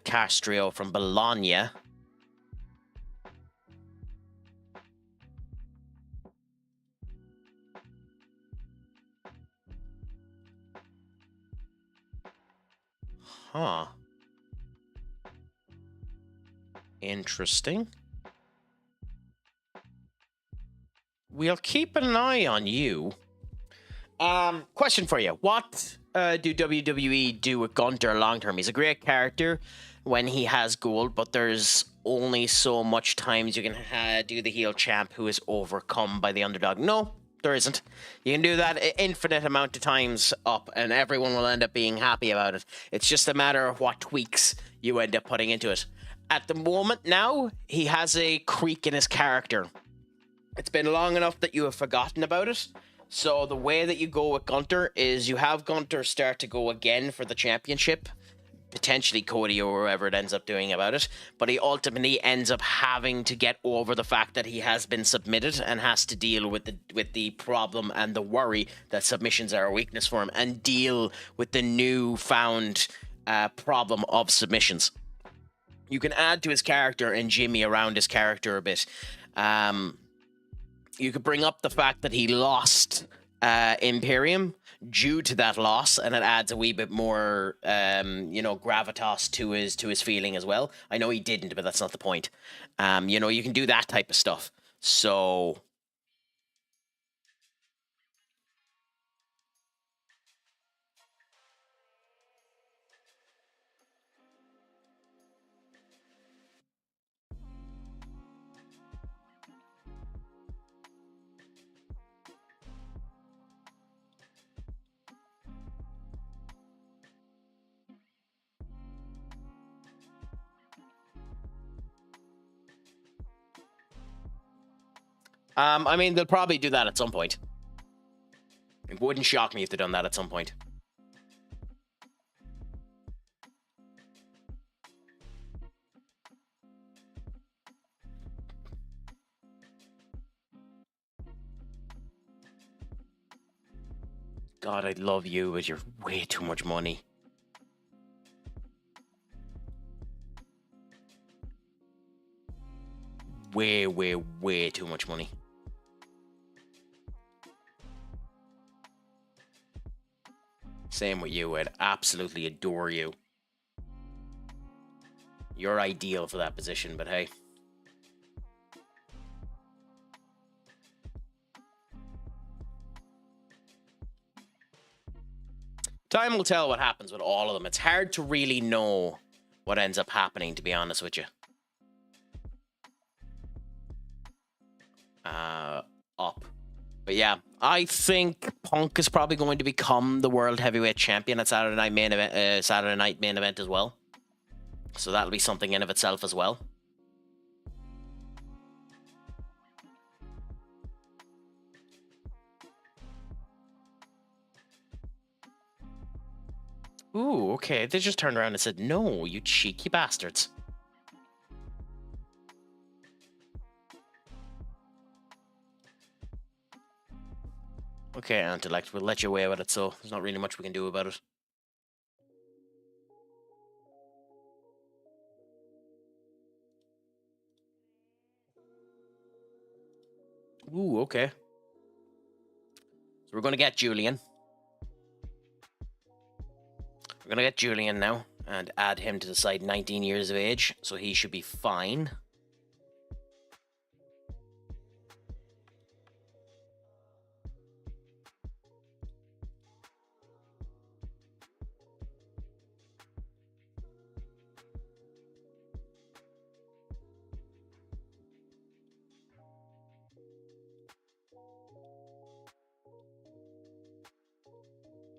Castro from Bologna. Huh. Interesting. We'll keep an eye on you. Question for you. What do WWE do with Gunter long term? He's a great character when he has gold, but there's only so much times you can do the heel champ who is overcome by the underdog. No, there isn't. You can do that an infinite amount of times up, and everyone will end up being happy about it. It's just a matter of what tweaks you end up putting into it. At the moment now, he has a creak in his character. It's been long enough that you have forgotten about it. So the way that you go with Gunter is you have Gunter start to go again for the championship. Potentially Cody or whoever it ends up doing about it. But he ultimately ends up having to get over the fact that he has been submitted and has to deal with the problem and the worry that submissions are a weakness for him, and deal with the newfound problem of submissions. You can add to his character and jimmy around his character a bit. You could bring up the fact that he lost Imperium due to that loss, and it adds a wee bit more, gravitas to his feeling as well. I know he didn't, but that's not the point. You can do that type of stuff. So they'll probably do that at some point. It wouldn't shock me if they'd done that at some point. God, I love you, but you're way too much money. Way, way, way too much money. Same with you. I'd absolutely adore you. You're ideal for that position, but hey. Time will tell what happens with all of them. It's hard to really know what ends up happening, to be honest with you. Up. But yeah, I think Punk is probably going to become the World Heavyweight Champion at Saturday Night main event as well. So that'll be something in of itself as well. Ooh, okay. They just turned around and said, no, you cheeky bastards. Okay, Intellect, we'll let you away with it, so there's not really much we can do about it. Ooh, okay. So we're going to get Julian. We're going to get Julian now and add him to the side, 19 years of age, so he should be fine.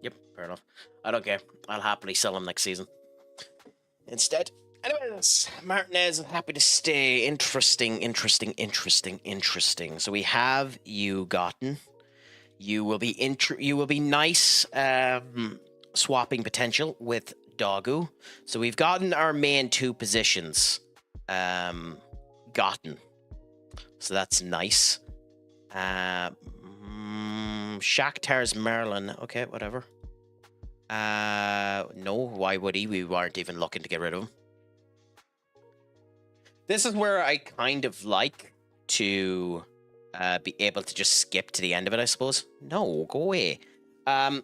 Yep, fair enough. I don't care. I'll happily sell him next season instead. Anyways, Martinez, happy to stay. Interesting. So we have you gotten. You will be nice swapping potential with Dogu. So we've gotten our main two positions gotten. So that's nice. Shakhtar's Merlin. Okay, whatever. No, why would he? We weren't even looking to get rid of him. This is where I kind of like to be able to just skip to the end of it, I suppose. No, go away. I'm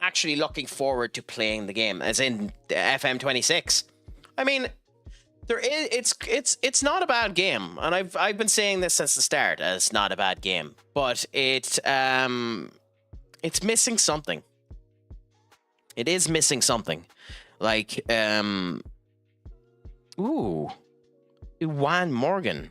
actually looking forward to playing the game, as in FM26. I mean, it's not a bad game, and I've been saying this since the start. It's not a bad game, but it's missing something. It is missing something, like ooh, Juan Morgan.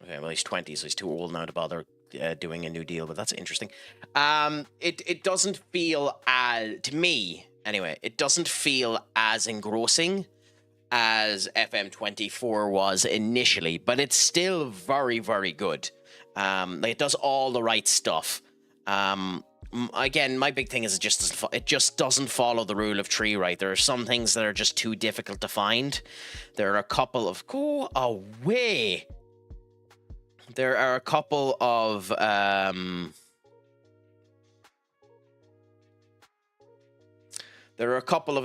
Okay, well, he's 20, so he's too old now to bother doing a new deal, but that's interesting. It doesn't feel to me anyway, it doesn't feel as engrossing as FM24 was initially, but it's still very, very good. It does all the right stuff. Again, my big thing is it just doesn't follow the rule of tree right. There are some things that are just too difficult to find. There are a couple of go away. There are a couple of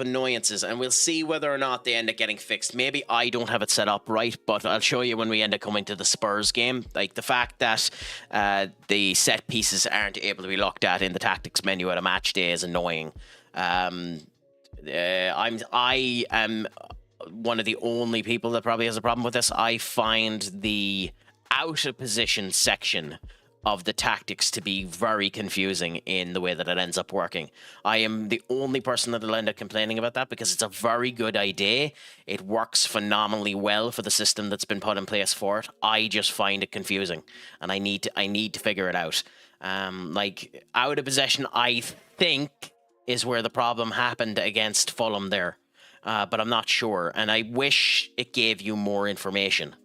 annoyances, and we'll see whether or not they end up getting fixed. Maybe I don't have it set up right, but I'll show you when we end up coming to the Spurs game. Like the fact that the set pieces aren't able to be looked at in the tactics menu at a match day is annoying. I am one of the only people that probably has a problem with this. I find the out of position section of the tactics to be very confusing in the way that it ends up working. I am the only person that will end up complaining about that because it's a very good idea. It works phenomenally well for the system that's been put in place for it. I just find it confusing, and I need to figure it out. Like out of possession, I think is where the problem happened against Fulham there, but I'm not sure, and I wish it gave you more information.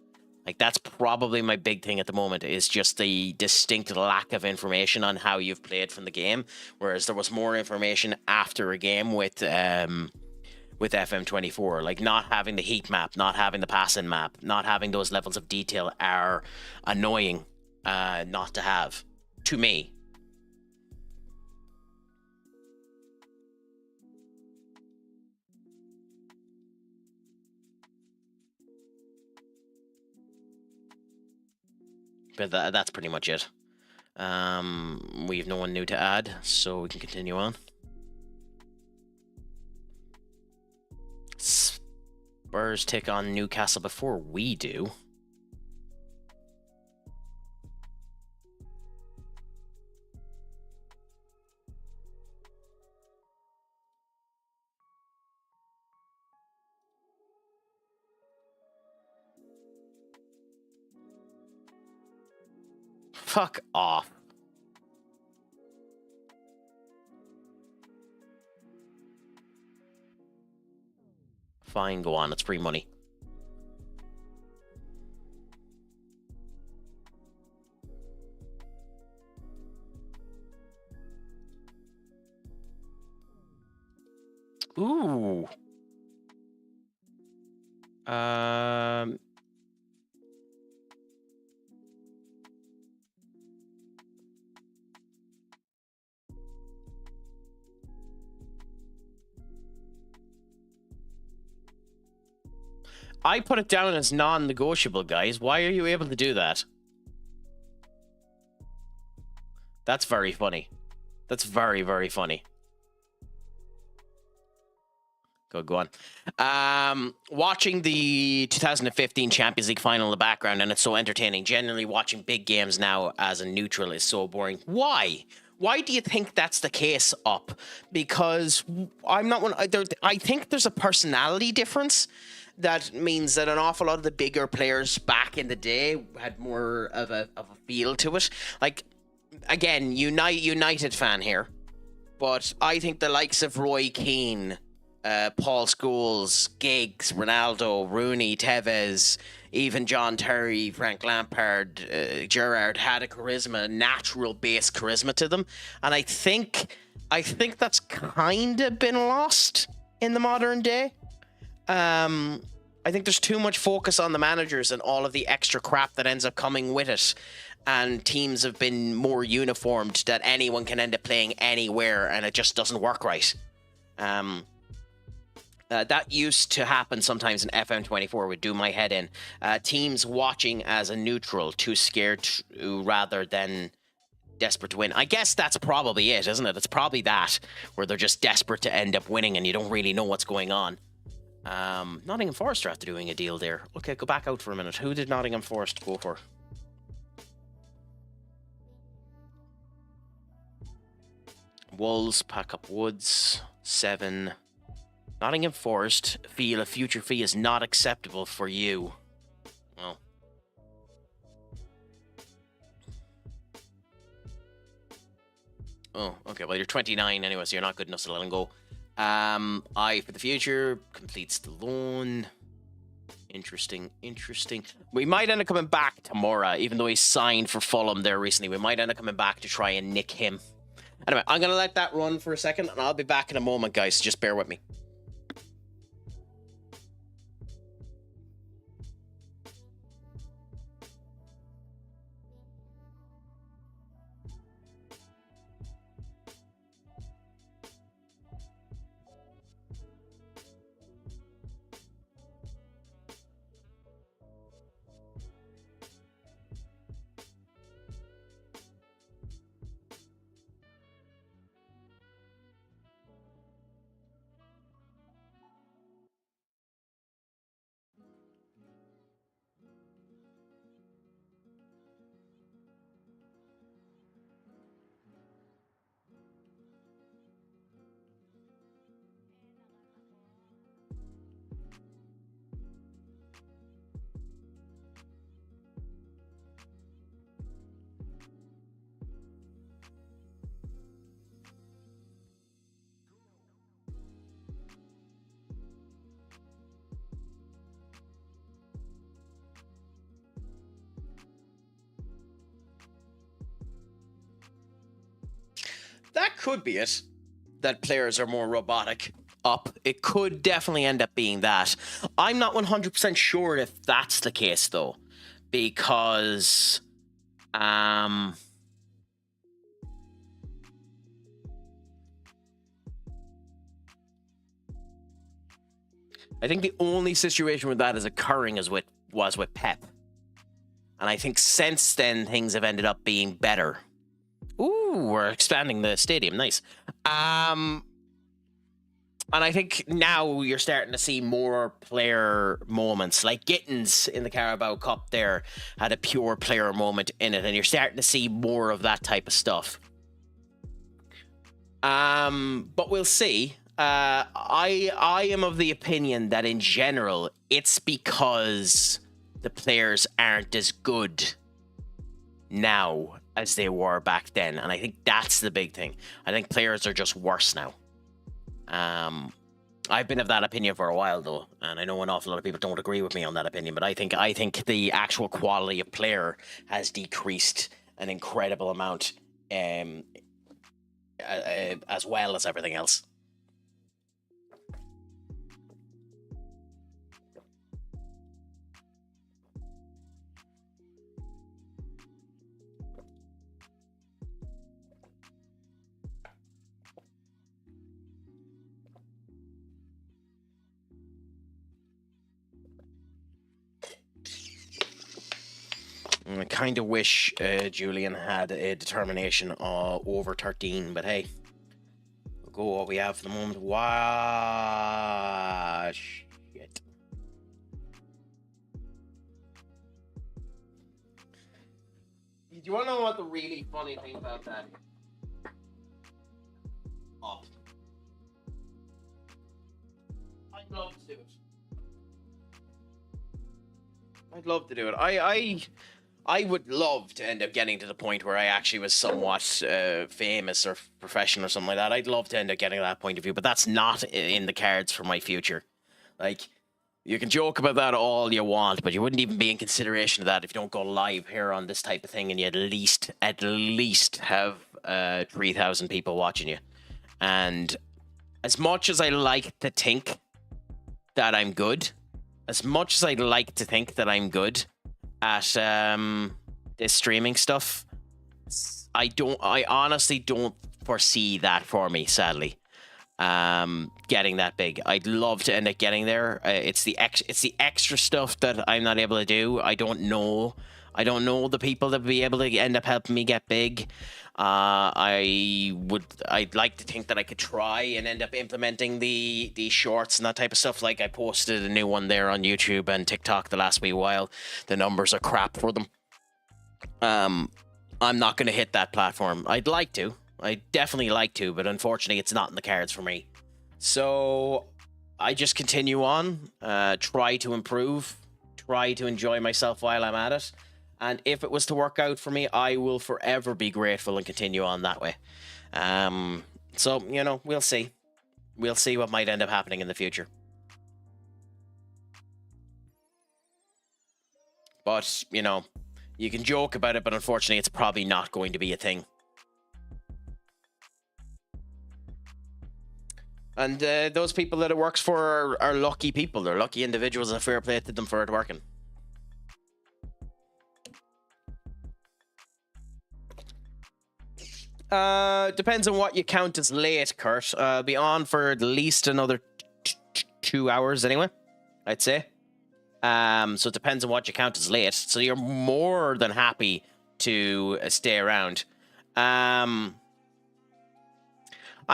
Like, that's probably my big thing at the moment, is just the distinct lack of information on how you've played from the game, whereas there was more information after a game with FM24. Like, not having the heat map, not having the passing map, not having those levels of detail are annoying not to have, to me. But that's pretty much it. We have no one new to add, so we can continue on. Spurs take on Newcastle before we do. Fuck off. Fine, go on. It's free money. Ooh. I put it down as non-negotiable, guys. Why are you able to do that? That's very funny. That's very, very funny. Go on. Watching the 2015 Champions League final in the background, and it's so entertaining. Generally, watching big games now as a neutral is so boring. Why? Why do you think that's the case, Up? Because I'm not one. I think there's a personality difference. That means that an awful lot of the bigger players back in the day had more of a feel to it. Like, again, United fan here, but I think the likes of Roy Keane, Paul Scholes, Giggs, Ronaldo, Rooney, Tevez, even John Terry, Frank Lampard, Gerrard had a charisma, natural base charisma to them, and I think that's kind of been lost in the modern day. I think there's too much focus on the managers and all of the extra crap that ends up coming with it. And teams have been more uniformed that anyone can end up playing anywhere, and it just doesn't work right. That used to happen sometimes in FM24, would do my head in. Teams watching as a neutral, too scared to, rather than desperate to win. I guess that's probably it, isn't it? It's probably that, where they're just desperate to end up winning and you don't really know what's going on. Nottingham Forest are after doing a deal there. Okay, go back out for a minute. Who did Nottingham Forest go for? Wolves, pack up Woods, 7. Nottingham Forest feel a future fee is not acceptable for you. Well. Oh, okay. Well, you're 29 anyway, so you're not good enough to let him go. I for the future completes the loan. Interesting. We might end up coming back to Mora, even though he signed for Fulham there recently. We might end up coming back to try and nick him. Anyway, I'm going to let that run for a second, and I'll be back in a moment, guys. So just bear with me. could be it. That players are more robotic up. It could definitely end up being that. I'm not 100% sure if that's the case, though. Because... I think the only situation where that is occurring was with Pep. And I think since then, things have ended up being better. Ooh, we're expanding the stadium. Nice. And I think now you're starting to see more player moments. Like Gittins in the Carabao Cup there had a pure player moment in it. And you're starting to see more of that type of stuff. But we'll see. I am of the opinion that in general, it's because the players aren't as good now as they were back then. And I think that's the big thing. I think players are just worse now. I've been of that opinion for a while, though, and I know an awful lot of people don't agree with me on that opinion, but I think the actual quality of player has decreased an incredible amount, as well as everything else. I kind of wish Julian had a determination over 13, but hey, we'll go what we have for the moment. Wow, shit. Do you want to know what the really funny thing about that? Up. I'd love to do it. I'd love to do it. I would love to end up getting to the point where I actually was somewhat famous or professional or something like that. I'd love to end up getting to that point of view, but that's not in the cards for my future. Like, you can joke about that all you want, but you wouldn't even be in consideration of that if you don't go live here on this type of thing and you at least have 3,000 people watching you. And as much as I like to think that I'm good, as much as I'd like to think that I'm good at this streaming stuff, I honestly don't foresee that for me, sadly. Getting that big. I'd love to end up getting there. It's the extra stuff that I'm not able to do. I don't know the people that would be able to end up helping me get big. I'd like to think that I could try and end up implementing the shorts and that type of stuff. Like, I posted a new one there on YouTube and TikTok the last wee while. The numbers are crap for them. I'm not going to hit that platform. I'd definitely like to, but unfortunately it's not in the cards for me. So I just continue on, try to improve, try to enjoy myself while I'm at it. And if it was to work out for me, I will forever be grateful and continue on that way. So, we'll see. We'll see what might end up happening in the future. But, you can joke about it, but unfortunately it's probably not going to be a thing. And those people that it works for are lucky people. They're lucky individuals, and fair play to them for it working. Depends on what you count as late, Kurt. I'll be on for at least another 2 hours anyway, I'd say. So it depends on what you count as late. So you're more than happy to stay around. I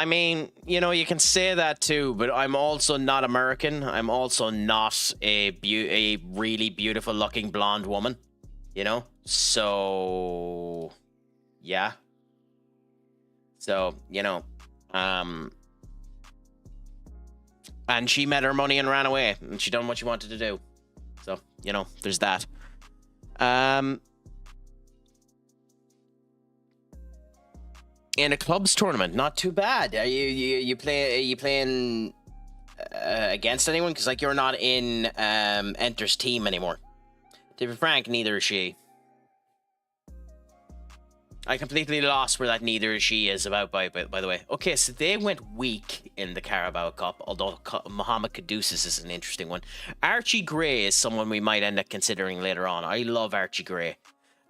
mean, you can say that too, but I'm also not American. I'm also not a really beautiful looking blonde woman, So, yeah. So, and she met her money and ran away, and she done what she wanted to do. So, there's that. In a clubs tournament, not too bad. Are you playing against anyone? Because you're not in Enter's team anymore. To be frank, neither is she. I completely lost where that neither she is about, by the way. Okay, so they went weak in the Carabao Cup, although Mohamed Kudus is an interesting one. Archie Gray is someone we might end up considering later on. I love Archie Gray.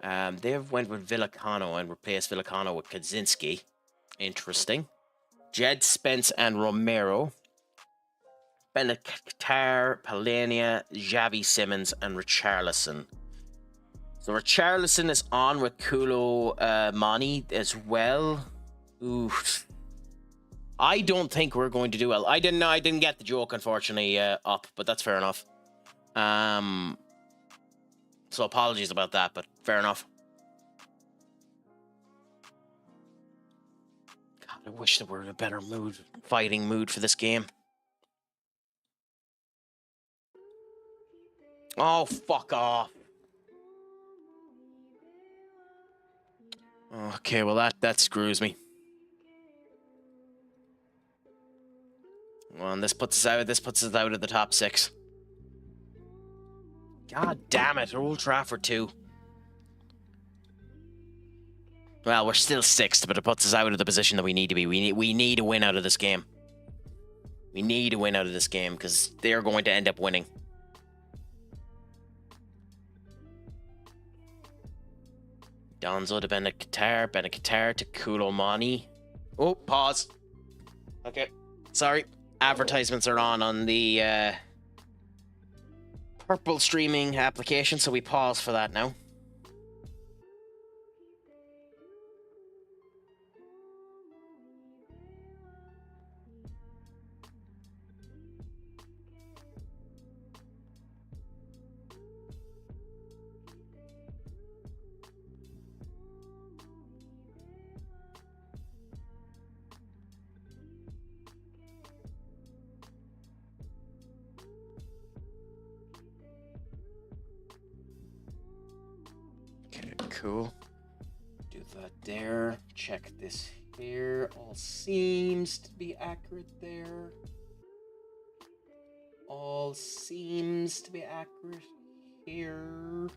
They went with Villicano and replaced Villicano with Kaczynski. Interesting. Jed Spence and Romero. Benatar, Palania, Xavi Simmons, and Richarlison. So Richarlison is on with Kulo Mani as well. Ooh. I don't think we're going to do well. I didn't get the joke, unfortunately, up, but that's fair enough. So apologies about that, but fair enough. God, I wish there were a better fighting mood for this game. Oh, fuck off. Okay, well that screws me. Well, and this puts us out of the top 6. God damn it, Old Trafford too. Well, we're still 6th, but it puts us out of the position that we need to be. We need a win out of this game. We need a win out of this game because they're going to end up winning. Donzo to Benatar to Kulomani. Oh, pause. Okay, sorry. Advertisements are on the purple streaming application, so we pause for that now. Cool. Do that there. Check this here. All seems to be accurate there. All seems to be accurate here.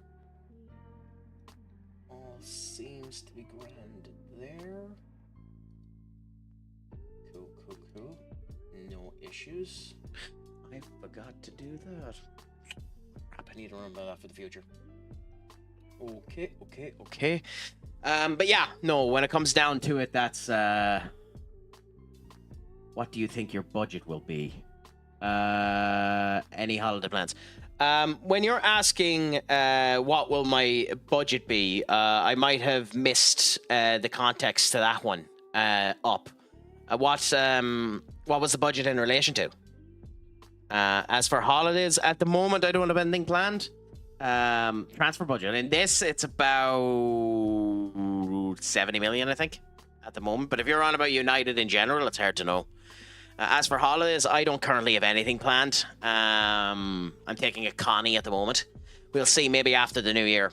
All seems to be grand there. Cool. No issues. I forgot to do that. Crap, I need to remember that for the future. Okay. But yeah, no, when it comes down to it, that's what do you think your budget will be? Any holiday plans? When you're asking what will my budget be, I might have missed the context to that one up. What was the budget in relation to? As for holidays, at the moment I don't have anything planned. Transfer budget in this, it's about 70 million, I think, at the moment. But if you're on about United in general, it's hard to know. As for holidays, I don't currently have anything planned. I'm taking a Connie at the moment. We'll see, maybe after the new year.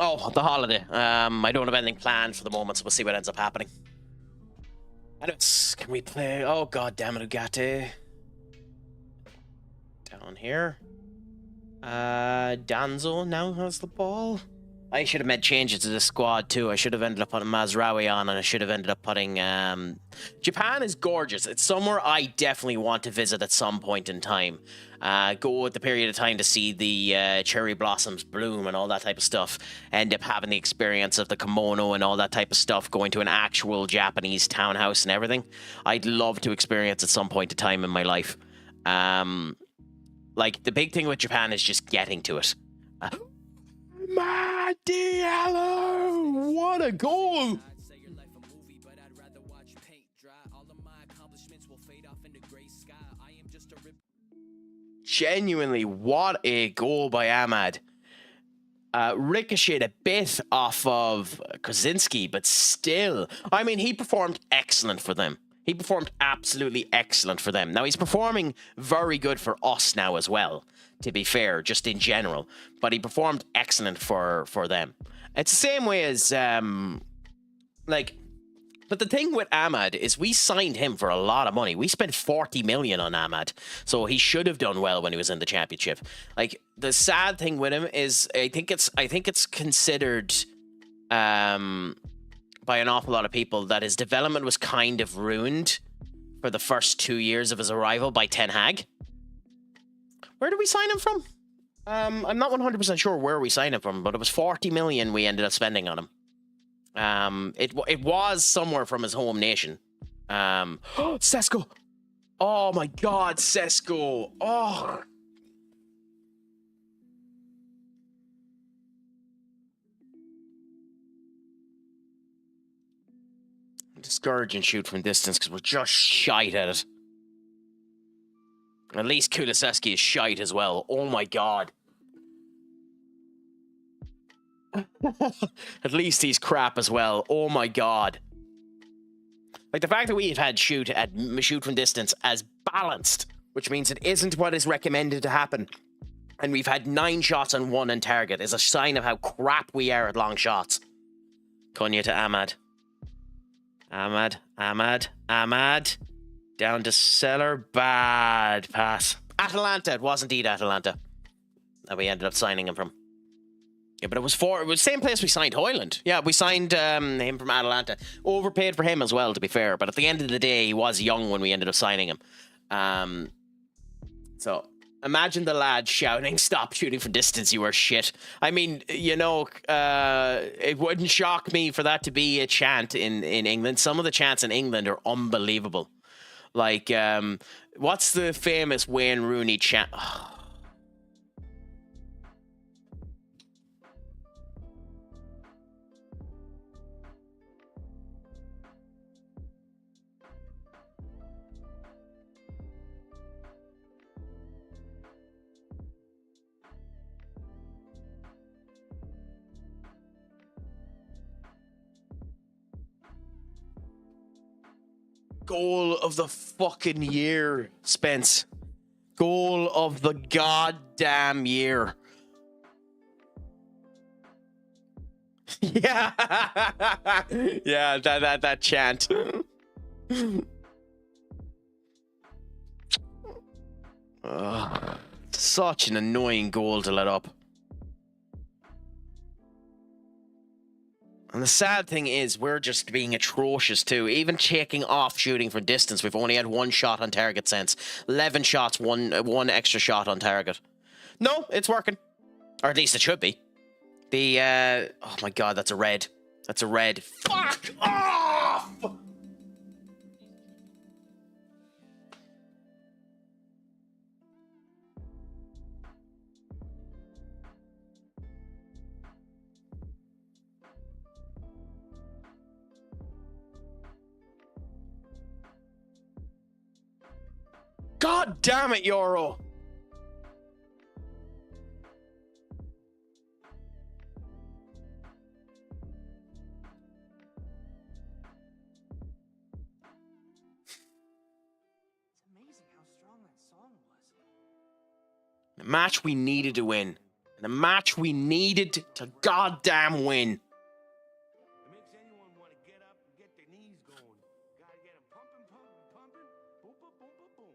Oh, the holiday. I don't have anything planned for the moment, so we'll see what ends up happening. And it's, can we play? Oh, god damn it, Ugarte. Down here. Danzo now has the ball. I should have made changes to the squad too. I should have ended up putting Mazraoui on, and I should have ended up putting... Japan is gorgeous. It's somewhere I definitely want to visit at some point in time. Go at the period of time to see the cherry blossoms bloom and all that type of stuff. End up having the experience of the kimono and all that type of stuff, going to an actual Japanese townhouse and everything. I'd love to experience at some point in time in my life. Like, the big thing with Japan is just getting to it. My Diallo! What a goal! Genuinely, what a goal by Ahmad. Ricocheted a bit off of Krasinski, but still, I mean, he performed excellent for them. He performed absolutely excellent for them. Now, he's performing very good for us now as well, to be fair, just in general. But he performed excellent for them. It's the same way as, but the thing with Ahmad is we signed him for a lot of money. We spent 40 million on Ahmad, so he should have done well when he was in the championship. Like, the sad thing with him is I think it's considered by an awful lot of people that his development was kind of ruined for the first 2 years of his arrival by Ten Hag. Where did we sign him from? I'm not 100% sure where we signed him from, but it was 40 million we ended up spending on him. It was somewhere from his home nation. Sesko. Oh my God, Sesko. Oh. Discourage and shoot from distance because we're just shite at it. At least Kulusevski is shite as well. Oh my God. At least he's crap as well. Oh my God. Like, the fact that we've had shoot from distance as balanced, which means it isn't what is recommended to happen, and we've had 9 shots on 1 on target, is a sign of how crap we are at long shots. Cunha to Ahmad. Ahmad. Down to Seller. Bad pass. Atalanta. It was indeed Atalanta that we ended up signing him from. Yeah, but it was the same place we signed Højlund. Yeah, we signed him from Atalanta. Overpaid for him as well, to be fair. But at the end of the day, he was young when we ended up signing him. So imagine the lad shouting, "Stop shooting from distance, you are shit." I mean, you know, it wouldn't shock me for that to be a chant in England. Some of the chants in England are unbelievable. Like, what's the famous Wayne Rooney chant? Goal of the fucking year, Spence. Goal of the goddamn year. Yeah. Yeah, that chant. Such an annoying goal to let up. And the sad thing is, we're just being atrocious too. Even taking off shooting from distance, we've only had 1 shot on target since. 11 shots, one extra shot on target. No, it's working. Or at least it should be. Oh my God, that's a red. That's a red. Fuck off! God damn it, Euro! It's amazing how strong that song was. The match we needed to win. The match we needed to goddamn win. It makes anyone want to get up and get their knees going. Gotta get them pumping. Boom, boom, boom, boom, boom.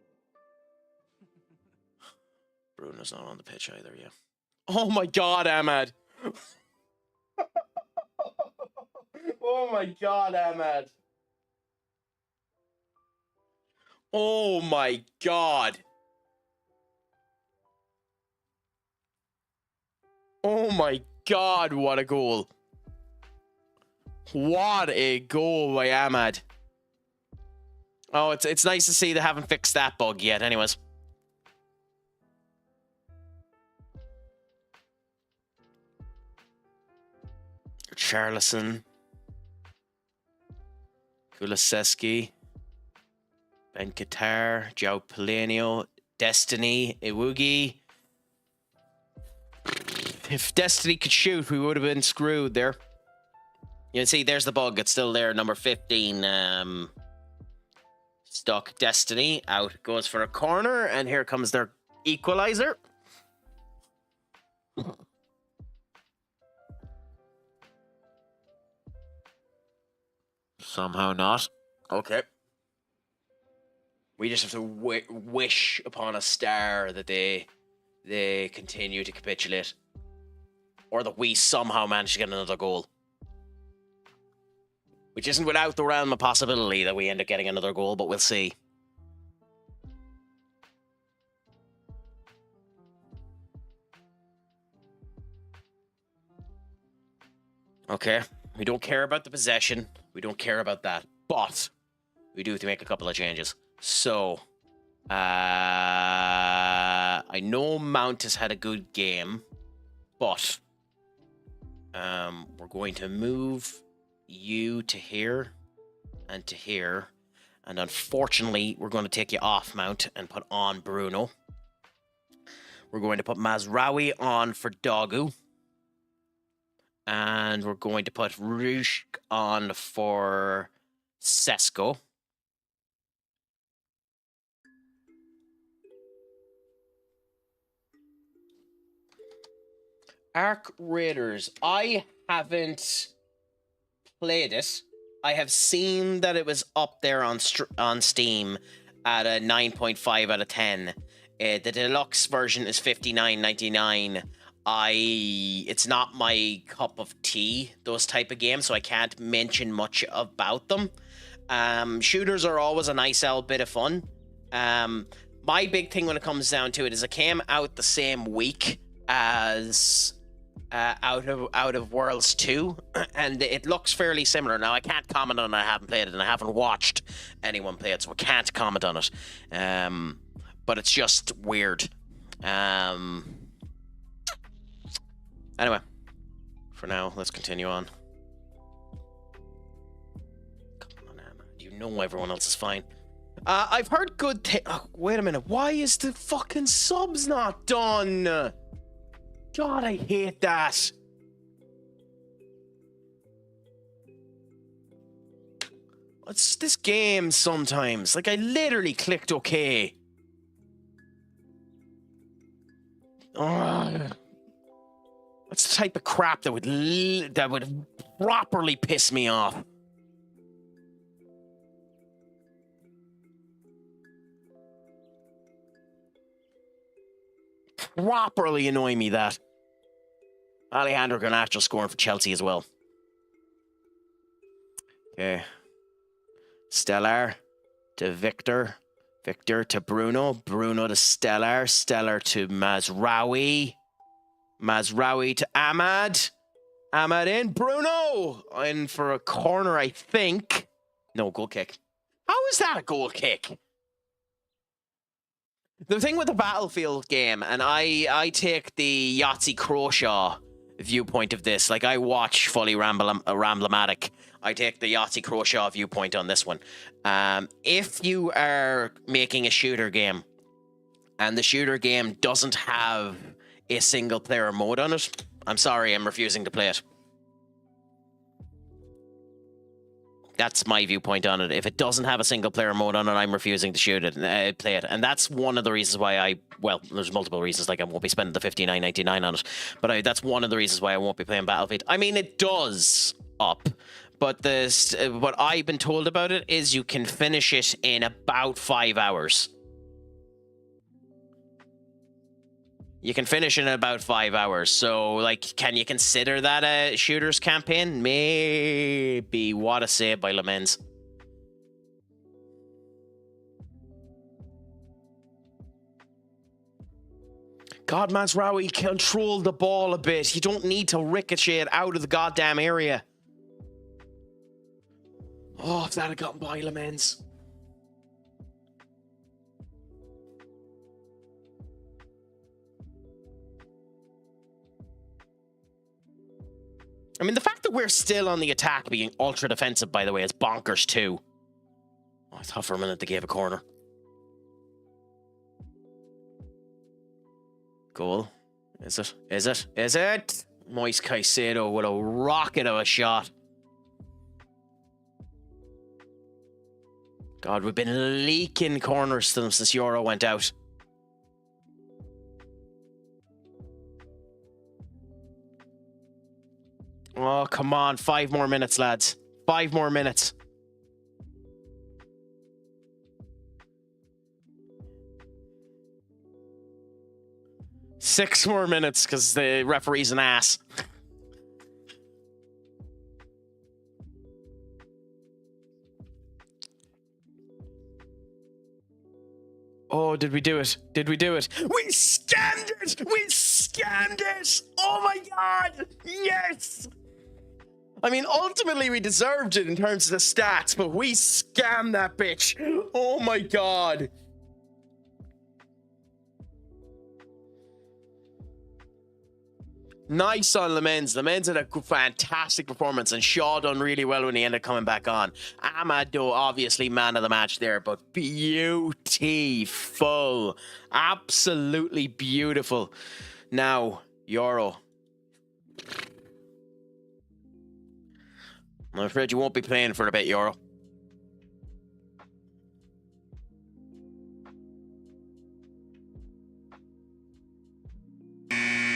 Bruno's not on the pitch either, yeah. Oh my God, Ahmad. Oh my God, Ahmad. Oh my God. Oh my God, what a goal. What a goal by Ahmad. Oh, it's nice to see they haven't fixed that bug yet, anyways. Charlison. Kulusevski. Ben Qatar. João Palhinha. Destiny, Iwugi. If Destiny could shoot, we would have been screwed there. You can see there's the bug. It's still there. Number 15. Stuck. Destiny out. Goes for a corner. And here comes their equalizer. Somehow not. Okay. We just have to wish upon a star that they continue to capitulate. Or that we somehow manage to get another goal. Which isn't without the realm of possibility that we end up getting another goal, but we'll see. Okay. We don't care about the possession. We don't care about that. But we do have to make a couple of changes. So, I know Mount has had a good game, but we're going to move you to here and to here. And unfortunately, we're going to take you off Mount and put on Bruno. We're going to put Mazraoui on for Dogu. And we're going to put Rushk on for Sesko. Arc Raiders. I haven't played it. I have seen that it was up there on Steam at a 9.5 out of 10. The deluxe version is $59.99. It's not my cup of tea, those type of games, so I can't mention much about them. Shooters are always a nice old bit of fun. My big thing when it comes down to it is it came out the same week as Out of Worlds 2, and it looks fairly similar. Now, I can't comment on it, I haven't played it, and I haven't watched anyone play it, so I can't comment on it. But it's just weird. Anyway, for now, let's continue on. Come on, Emma. You know everyone else is fine. I've heard good things. Oh, wait a minute. Why is the fucking subs not done? God, I hate that. It's this game sometimes. Like, I literally clicked OK. That's the type of crap that would properly piss me off. Properly annoy me, that. Alejandro Garnacho scoring for Chelsea as well. Okay. Stellar to Victor. Victor to Bruno. Bruno to Stellar. Stellar to Mazraoui. Mazraoui to Ahmad. Ahmad in. Bruno! In for a corner, I think. No, goal kick. How is that a goal kick? The thing with the Battlefield game, and I take the Yahtzee Croshaw viewpoint of this. Like, I watch Fully Ramblematic. I take the Yahtzee Croshaw viewpoint on this one. If you are making a shooter game, and the shooter game doesn't have a single player mode on it, I'm sorry, I'm refusing to play it. That's my viewpoint on it. If it doesn't have a single player mode on it, I'm refusing to shoot it and play it. And that's one of the reasons why well, there's multiple reasons, like I won't be spending the $59.99 on it. But that's one of the reasons why I won't be playing Battlefield. I mean, it does up. But what I've been told about it is you can finish it in about 5 hours. You can finish in about 5 hours. So, like, can you consider that a shooter's campaign? Maybe. What a save by Lamens. God, Mazraoui, control the ball a bit. You don't need to ricochet it out of the goddamn area. Oh, if that had gotten by Lamens. I mean, the fact that we're still on the attack being ultra defensive, by the way, is bonkers too. Oh, I thought for a minute they gave a corner. Goal. Is it? Is it? Is it? Moise Caicedo with a rocket of a shot. God, we've been leaking corners to them since Euro went out. Oh, come on. 5 more minutes, lads. 5 more minutes. Six more minutes because the referee's an ass. Oh, did we do it? Did we do it? We scanned it! We scanned it! Oh my god! Yes! I mean, ultimately we deserved it in terms of the stats, but we scammed that bitch. Oh my god. Nice on Lemens. Lemens had a fantastic performance, and Shaw done really well when he ended up coming back on. Ahmad, though, obviously man of the match there, but beautiful. Absolutely beautiful. Now, Euro. I'm afraid you won't be playing for a bit, Euro.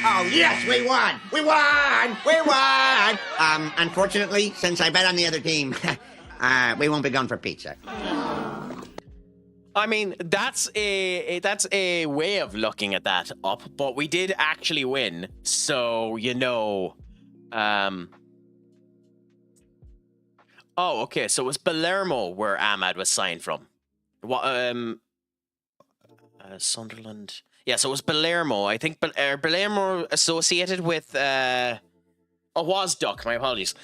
Oh, yes, we won! We won! We won! Unfortunately, since I bet on the other team, we won't be going for pizza. I mean, that's a way of looking at that up, but we did actually win. So, you know, oh, okay, so it was Palermo where Ahmad was signed from. What, Sunderland. Yeah, so it was Palermo. I think Palermo associated with was Duck, my apologies.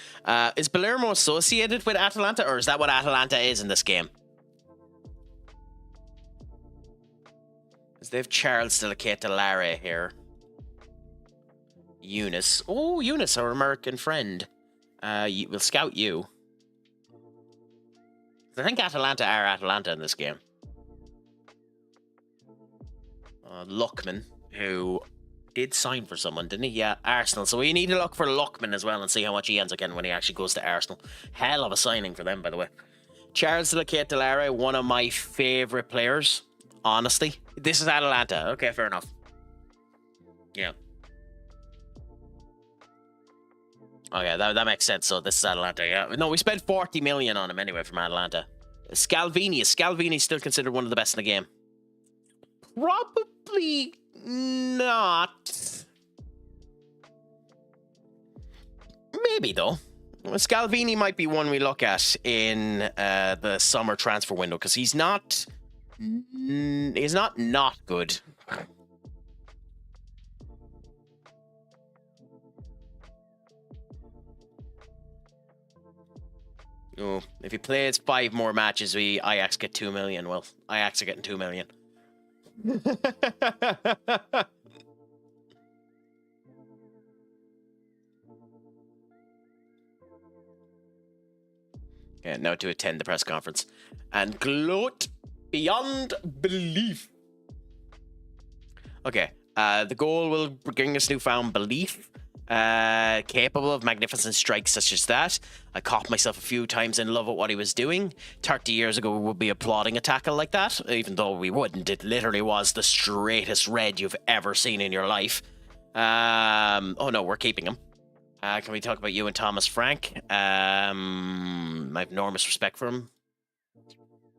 Is Palermo associated with Atalanta, or is that what Atalanta is in this game? Because they have Charles Delicate here. Eunice. Oh, Eunice, our American friend. We'll scout you. I think Atalanta are Atalanta in this game. Luckman, who did sign for someone, didn't he? Yeah, Arsenal. So we need to look for Luckman as well and see how much he ends up getting when he actually goes to Arsenal. Hell of a signing for them, by the way. Charles Delicate Delare, one of my favourite players, honestly. This is Atalanta. Okay, fair enough. Yeah. Okay, that makes sense. So this is Atalanta, yeah. No, we spent 40 million on him anyway from Atalanta. Scalvini. Is Scalvini still considered one of the best in the game? Probably not. Maybe, though. Scalvini might be one we look at in the summer transfer window, because he's not good. Oh, if he plays 5 more matches, Ajax get 2 million. Well, Ajax are getting 2 million. Okay, now to attend the press conference and gloat beyond belief. Okay, the goal will bring us newfound belief. Capable of magnificent strikes such as that. I caught myself a few times in love with what he was doing. 30 years ago, we would be applauding a tackle like that, even though we wouldn't. It literally was the straightest red you've ever seen in your life. Oh no, we're keeping him. Can we talk about you and Thomas Frank? I have enormous respect for him.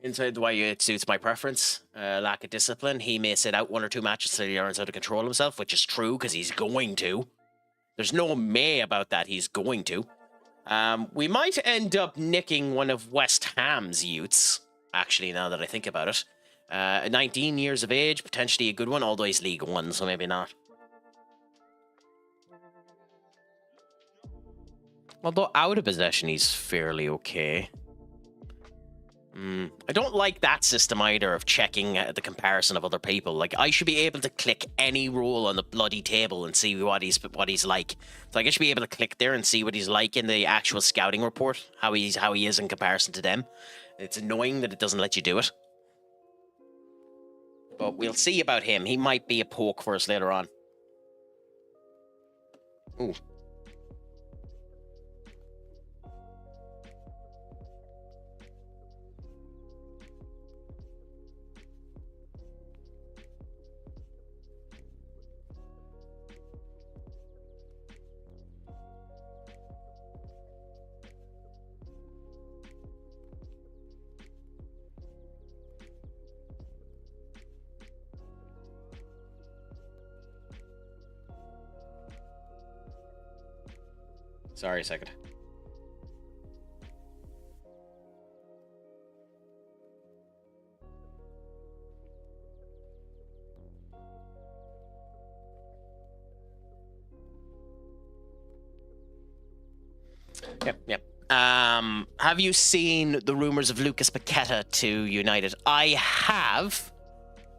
Inside the way it suits my preference. Lack of discipline. He may sit out 1 or 2 matches till he learns how to control himself, which is true because he's going to. There's no may about that. He's going to. We might end up nicking one of West Ham's youths, actually, now that I think about it. 19 years of age, potentially a good one, although he's League 1, so maybe not. Although out of possession, he's fairly okay. I don't like that system either of checking the comparison of other people. Like, I should be able to click any role on the bloody table and see what he's like. So I should be able to click there and see what he's like in the actual scouting report, how he is in comparison to them. It's annoying that it doesn't let you do it. But we'll see about him. He might be a poke for us later on. Ooh. Sorry, a second. Yep. Have you seen the rumors of Lucas Paqueta to United? I have,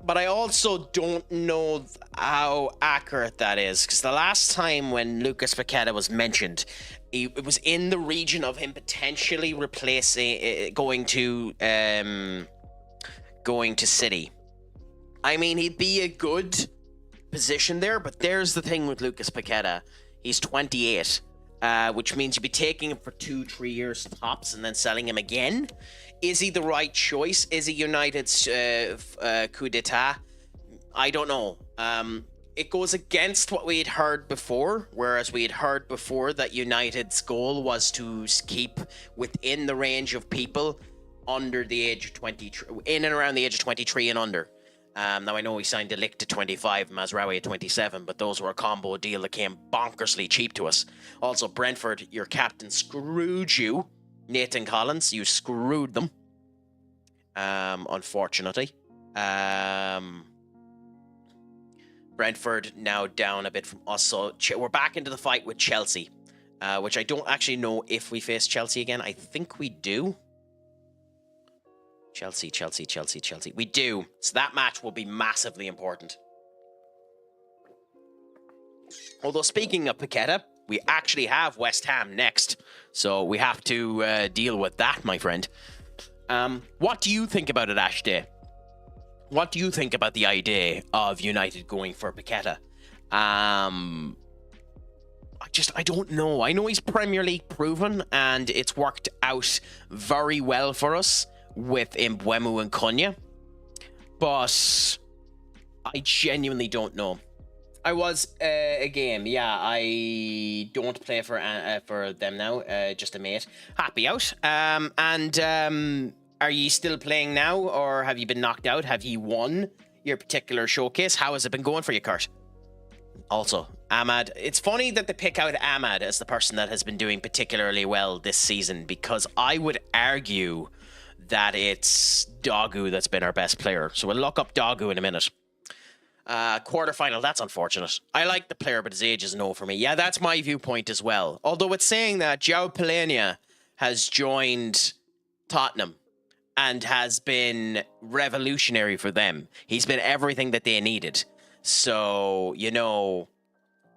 but I also don't know how accurate that is, because the last time when Lucas Paqueta was mentioned, it was in the region of him potentially replacing, going to City. I mean, he'd be a good position there, but there's the thing with Lucas Paqueta. He's 28, which means you'd be taking him for 2-3 years tops and then selling him again. Is he the right choice? Is he United's coup d'etat? I don't know. It goes against what we had heard before, whereas we had heard before that United's goal was to keep within the range of people under the age of 23, in and around the age of 23 and under. Now, I know we signed Delict to 25 and Mazraoui at 27, but those were a combo deal that came bonkersly cheap to us. Also, Brentford, your captain, screwed you. Nathan Collins, you screwed them. Unfortunately. Brentford now down a bit from us, so we're back into the fight with Chelsea, which I don't actually know if we face Chelsea again. I think we do. Chelsea. We do. So that match will be massively important. Although, speaking of Paqueta, we actually have West Ham next, so we have to deal with that, my friend. What do you think about it, Ashday? What do you think about the idea of United going for Paqueta? I don't know. I know he's Premier League proven, and it's worked out very well for us with Mbeumo and Cunha, but I genuinely don't know. I was a game, yeah. I don't play for them now. Just a mate. Happy out. Are you still playing now, or have you been knocked out? Have you won your particular showcase? How has it been going for you, Kurt? Also, Ahmad. It's funny that they pick out Ahmad as the person that has been doing particularly well this season, because I would argue that it's Dogu that's been our best player. So we'll look up Dogu in a minute. Quarterfinal, that's unfortunate. I like the player, but his age is no for me. Yeah, that's my viewpoint as well. Although it's saying that João Palhinha has joined Tottenham and has been revolutionary for them. He's been everything that they needed. So, you know,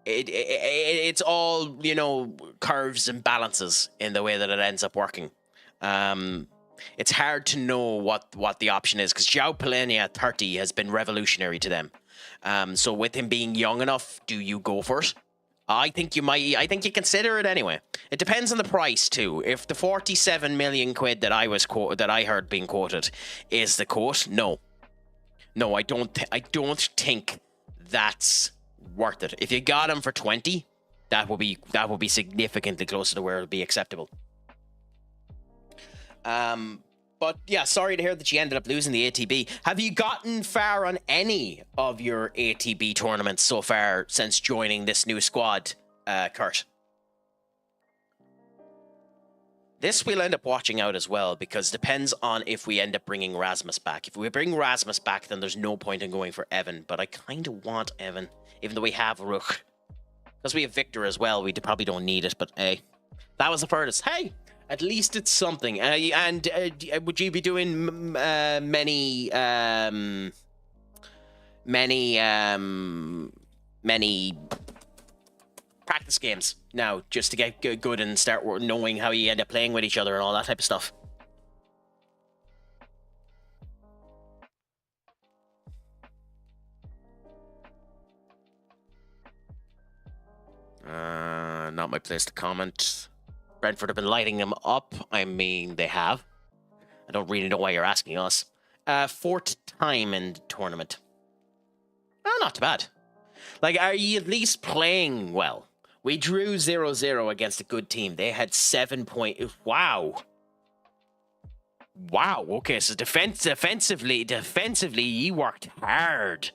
it's all, you know, curves and balances in the way that it ends up working. It's hard to know what the option is, because João Palhinha at 30 has been revolutionary to them. So with him being young enough, do you go for it? I think you might. I think you consider it anyway. It depends on the price too. If the 47 million quid that I heard being quoted is the quote, no, I don't think that's worth it. If you got him for 20, that will be significantly closer to where it would be acceptable. But yeah, sorry to hear that you ended up losing the ATB. Have you gotten far on any of your ATB tournaments so far since joining this new squad, Kurt? This we'll end up watching out as well, because it depends on if we end up bringing Rasmus back. If we bring Rasmus back, then there's no point in going for Evan, but I kind of want Evan, even though we have Rook. Because we have Victor as well, we probably don't need it, but hey, that was the furthest. Hey! At least it's something. Would you be doing many practice games now, just to get good and start knowing how you end up playing with each other and all that type of stuff? Not my place to comment. Brentford have been lighting them up. I mean, they have. I don't really know why you're asking us. Fourth time in the tournament. Oh, not too bad. Like, are you at least playing well? We drew 0-0 against a good team. They had 7 points. Wow. Wow. Okay, so defensively, you worked hard.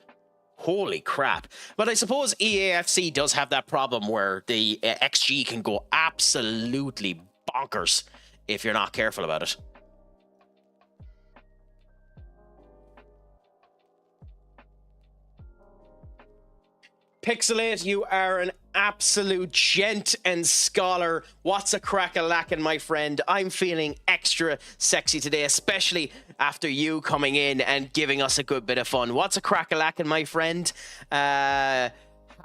Holy crap. But I suppose EAFC does have that problem where the XG can go absolutely bonkers if you're not careful about it. Pixelate, you are an absolute gent and scholar. What's a crack-a-lackin', my friend? I'm feeling extra sexy today, especially after you coming in and giving us a good bit of fun. What's a crack-a-lackin', my friend? How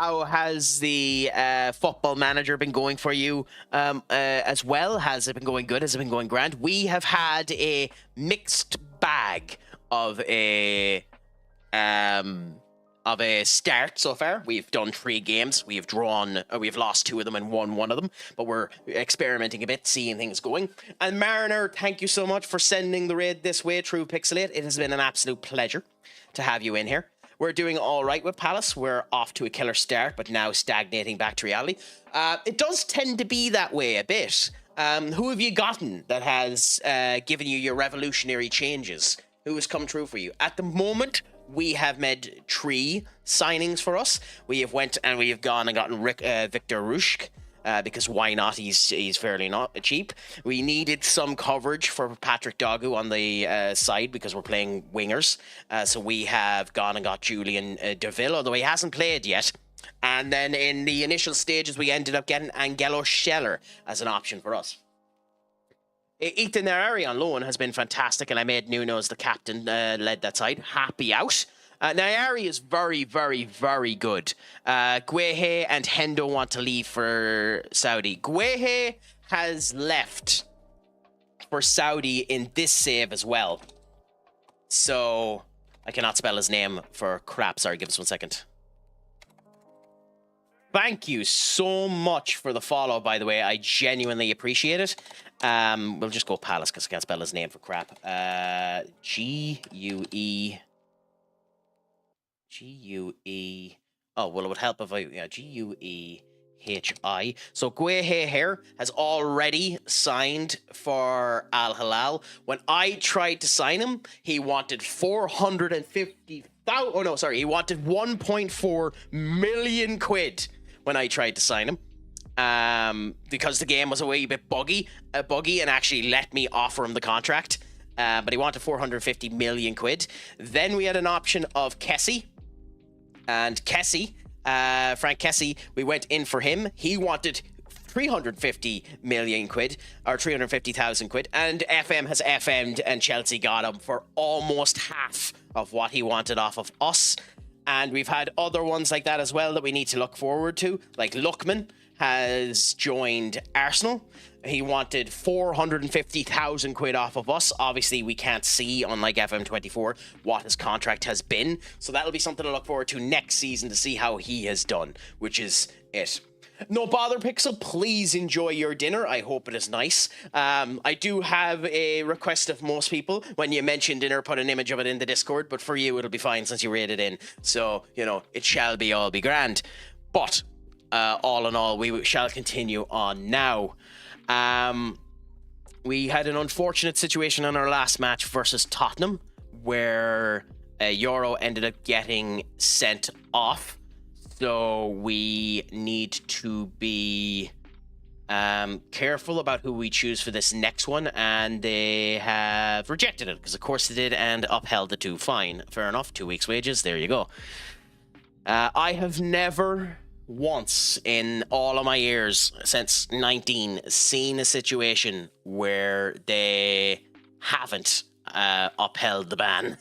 has the football manager been going for you as well? Has it been going good? Has it been going grand? We have had a mixed bag of a start so far. We've done 3 games. We've lost 2 of them and won 1 of them, but we're experimenting a bit, seeing things going. And Mariner, thank you so much for sending the raid this way through Pixelate. It has been an absolute pleasure to have you in here. We're doing all right with Palace. We're off to a killer start, but now stagnating back to reality. It does tend to be that way a bit. Who have you gotten that has given you your revolutionary changes? Who has come true for you? At the moment, we have made 3 signings for us. We have gone and gotten Victor Rushk, because why not? He's fairly not cheap. We needed some coverage for Patrick Dogu on the side because we're playing wingers. So we have gone and got Julian Deville, although he hasn't played yet. And then in the initial stages, we ended up getting Angelo Scheller as an option for us. Ethan Nayari on loan has been fantastic, and I made Nuno as the captain, led that side. Happy out. Nayari is very, very, very good. Guehe and Hendo want to leave for Saudi. Guehe has left for Saudi in this save as well. So, I cannot spell his name for crap. Sorry, give us 1 second. Thank you so much for the follow, by the way. I genuinely appreciate it. We'll just go Palace because I can't spell his name for crap. G-U-E. Oh, well, it would help if I... Yeah, G-U-E-H-I. So, Guehe here has already signed for Al Hilal. When I tried to sign him, he wanted 450,000... Oh, no, sorry. He wanted 1.4 million quid when I tried to sign him. Because the game was a wee bit buggy and actually let me offer him the contract. But he wanted 450 million quid. Then we had an option of Kessie. And Kessie, Frank Kessie, we went in for him. He wanted 350 million quid, or 350,000 quid. And FM has FM'd and Chelsea got him for almost half of what he wanted off of us. And we've had other ones like that as well that we need to look forward to. Like Lookman has joined Arsenal. He wanted 450,000 quid off of us. Obviously, we can't see, unlike FM24, what his contract has been. So that'll be something to look forward to next season to see how he has done, which is it. No bother, Pixel. Please enjoy your dinner. I hope it is nice. I do have a request of most people. When you mention dinner, put an image of it in the Discord. But for you, it'll be fine since you rated in. So, you know, it shall be all be grand. But all in all, we shall continue on now. We had an unfortunate situation in our last match versus Tottenham, where Euro ended up getting sent off. So we need to be careful about who we choose for this next one, and they have rejected it, because of course they did, and upheld it too. Fine, fair enough, 2 weeks' wages, there you go. I have never once in all of my years since 19 seen a situation where they haven't upheld the ban.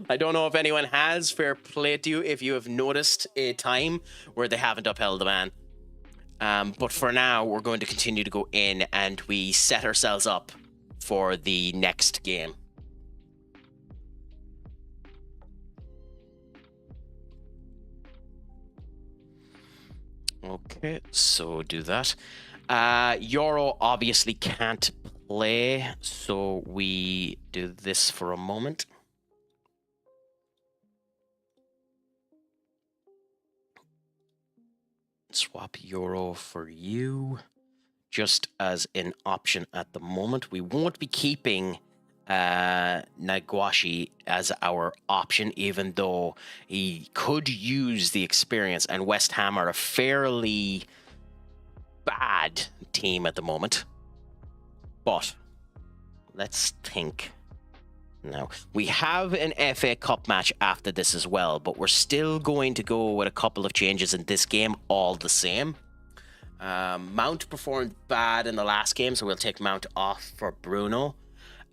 I don't know if anyone has. Fair play to you if you have noticed a time where they haven't upheld the ban. But for now, we're going to continue to go in and we set ourselves up for the next game. Okay, so do that. Euro obviously can't play, so we do this for a moment. Swap Euro for you, just as an option at the moment. We won't be keeping Nagwashi as our option, even though he could use the experience, and West Ham are a fairly bad team at the moment. But let's think. Now, we have an FA Cup match after this as well, but we're still going to go with a couple of changes in this game all the same. Mount performed bad in the last game, so we'll take Mount off for Bruno.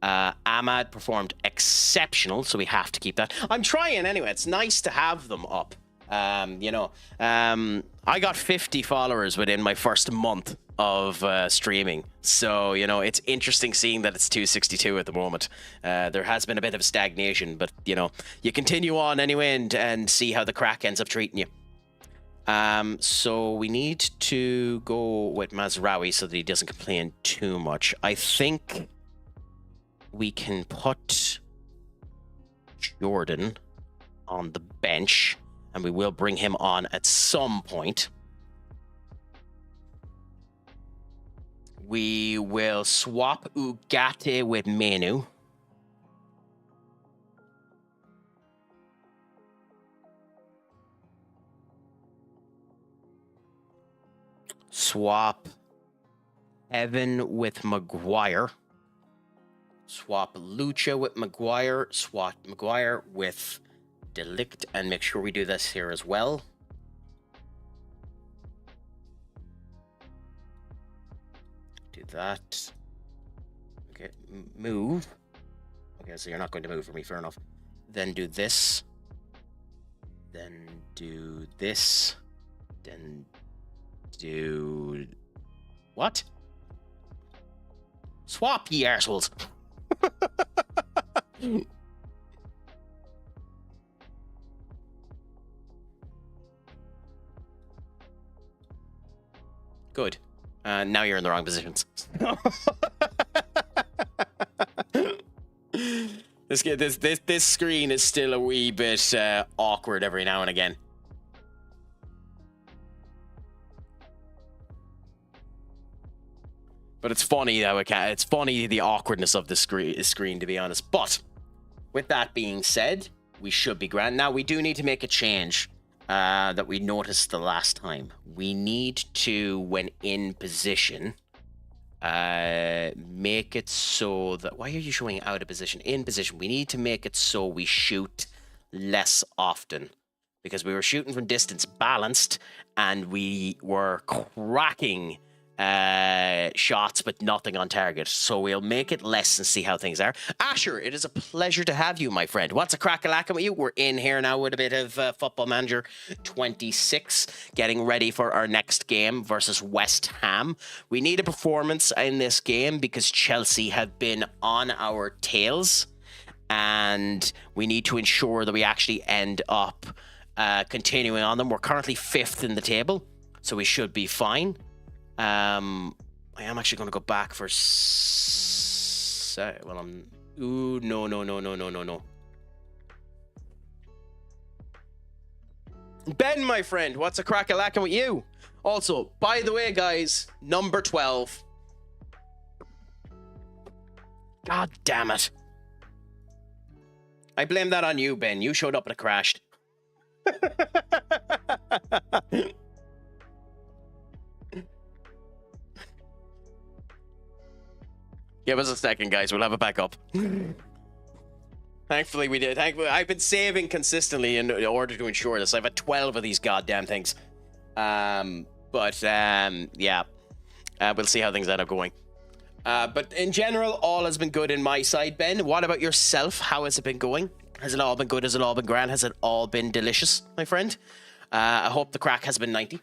Ahmad performed exceptional, so we have to keep that. I'm trying anyway. It's nice to have them up. I got 50 followers within my first month of streaming, so it's interesting seeing that it's 262 at the moment. There has been a bit of stagnation, but you continue on anyway and see how the crack ends up treating you. So we need to go with Mazraoui so that he doesn't complain too much. I think we can put Jordan on the bench, and we will bring him on at some point. We will swap Ugarte with Menu. Swap Evan with Maguire. Swap Lucha with Maguire. Swap Maguire with Delict, and make sure we do this here as well. Do that. Okay, move. Okay, so you're not going to move for me, fair enough. Then do this. Then do this. Then do... What? Swap, ye arseholes. Good. Now you're in the wrong positions. This screen is still a wee bit awkward every now and again. But it's funny how it's funny the awkwardness of the screen, to be honest. But with that being said, we should be grand. Now we do need to make a change that we noticed the last time. We need to, when in position, make it so that... Why are you showing out of position? In position. We need to make it so we shoot less often, because we were shooting from distance balanced and we were cracking shots but nothing on target. So we'll make it less and see how things are. Asher, it is a pleasure to have you, my friend. What's a crack-a-lackin' with you? We're in here now with a bit of Football Manager 26, getting ready for our next game versus West Ham. We need a performance in this game because Chelsea have been on our tails, and we need to ensure that we actually end up continuing on them. We're currently 5th in the table, so we should be fine. I am actually going to go back for... Well, I'm... Ooh, no. Ben, my friend, what's a crack-a-lackin' with you? Also, by the way, guys, number 12. God damn it. I blame that on you, Ben. You showed up and it crashed. Give us a second, guys. We'll have it back up. Thankfully, we did. I've been saving consistently in order to ensure this. I've had 12 of these goddamn things. Yeah. We'll see how things end up going. But in general, all has been good in my side, Ben. What about yourself? How has it been going? Has it all been good? Has it all been grand? Has it all been delicious, my friend? I hope the crack has been 90.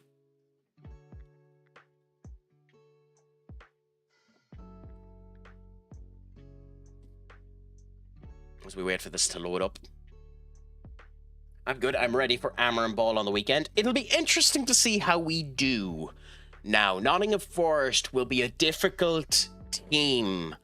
As we wait for this to load up. I'm good. I'm ready for Ammer and Ball on the weekend. It'll be interesting to see how we do. Now, Nottingham Forest will be a difficult team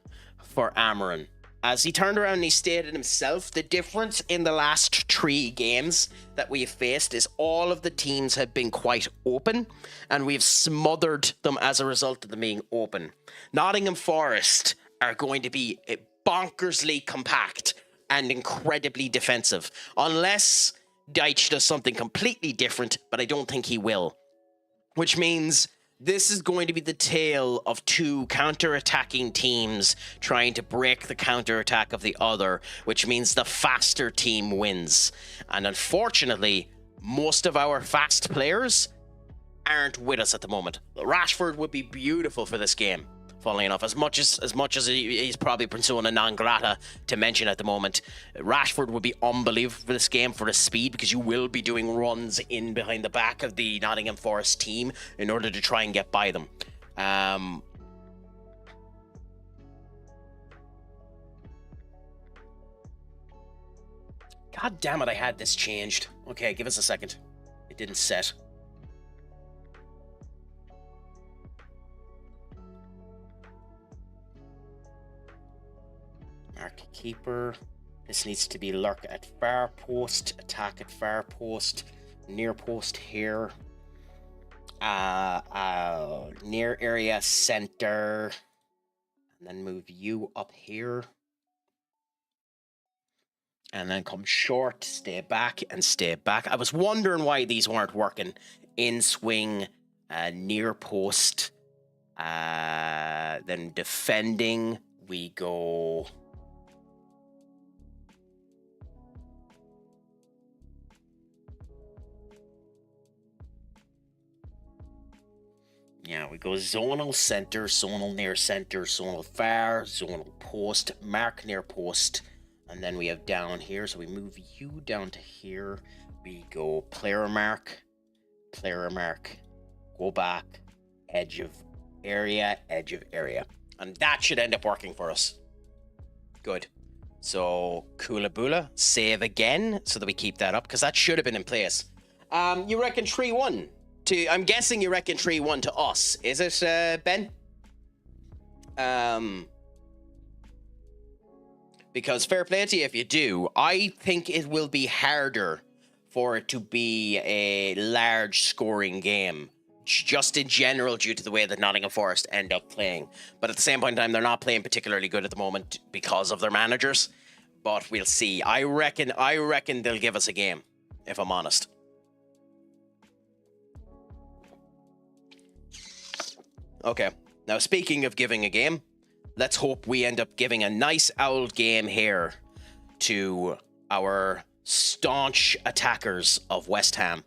for Amarin. As he turned around and he stated himself, the difference in the last 3 games that we've faced is all of the teams have been quite open, and we've smothered them as a result of them being open. Nottingham Forest are going to be bonkersly compact and incredibly defensive, unless Deitch does something completely different, but I don't think he will. Which means this is going to be the tale of 2 counter-attacking teams trying to break the counter-attack of the other, which means the faster team wins. And unfortunately, most of our fast players aren't with us at the moment. Rashford would be beautiful for this game, funnily enough. As much as he's probably persona non grata to mention at the moment, Rashford would be unbelievable for this game for the speed, because you will be doing runs in behind the back of the Nottingham Forest team in order to try and get by them. God damn it, I had this changed. Okay, give us a second. It didn't set. Mark keeper. This needs to be lurk at far post, attack at far post, near post here. Near area center. And then move you up here. And then come short, stay back, and stay back. I was wondering why these weren't working. In swing, near post, then defending, we go... Yeah, we go zonal center, zonal near center, zonal far, zonal post, mark near post, and then we have down here, so we move you down to here. We go player mark, go back, edge of area, and that should end up working for us. Good. So Kula Bula, save again, so that we keep that up, because that should have been in place. You reckon 3-1? I'm guessing you reckon 3-1 to us. Is it, Ben? Because fair play to you if you do. I think it will be harder for it to be a large scoring game, just in general due to the way that Nottingham Forest end up playing. But at the same point in time, they're not playing particularly good at the moment because of their managers. But we'll see. I reckon they'll give us a game, if I'm honest. Okay, now speaking of giving a game, let's hope we end up giving a nice old game here to our staunch attackers of West Ham.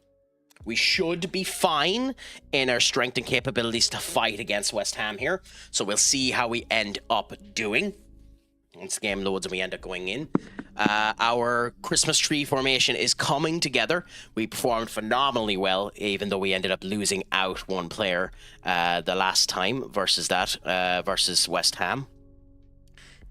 We should be fine in our strength and capabilities to fight against West Ham here, so we'll see how we end up doing. Once the game loads and we end up going in. Our Christmas tree formation is coming together. We performed phenomenally well, even though we ended up losing out one player the last time versus West Ham.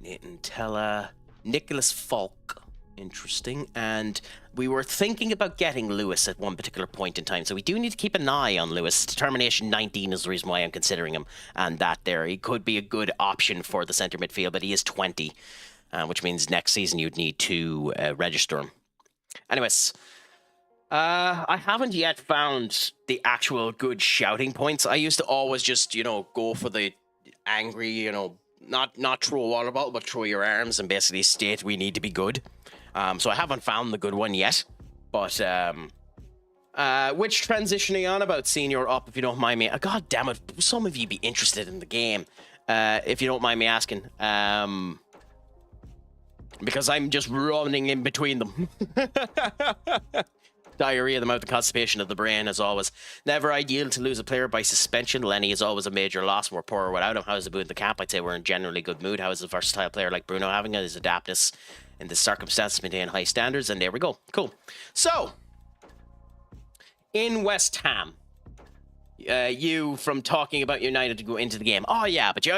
Nathan Tella, Nicholas Falk, interesting. And we were thinking about getting Lewis at one particular point in time, so we do need to keep an eye on Lewis. Determination 19 is the reason why I'm considering him, and that there. He could be a good option for the centre midfield, but he is 20, which means next season you'd need to register him. Anyways, I haven't yet found the actual good shouting points. I used to always just, go for the angry, not throw a water bottle, but throw your arms and basically state we need to be good. So I haven't found the good one yet, but which transition are you on about, Senior Up, if you don't mind me? God damn it, some of you be interested in the game, if you don't mind me asking, because I'm just running in between them. Diarrhea of the mouth and constipation of the brain, as always. Never ideal to lose a player by suspension. Lenny is always a major loss. We're poorer without him. How is the mood in the camp? I'd say we're in generally good mood. How is a versatile player like Bruno having his adaptness in the circumstances, maintain high standards? And there we go. Cool. So, in West Ham, you from talking about United to go into the game. Oh yeah, but you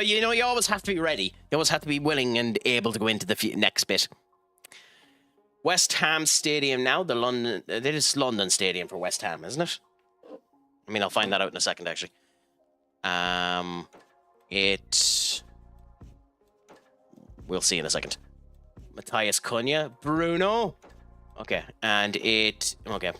always have to be ready. You always have to be willing and able to go into the next bit. West Ham Stadium now. The London, it is London Stadium for West Ham, isn't it? I mean, I'll find that out in a second, actually. We'll see in a second. Matthias Cunha, Bruno. Okay, and okay.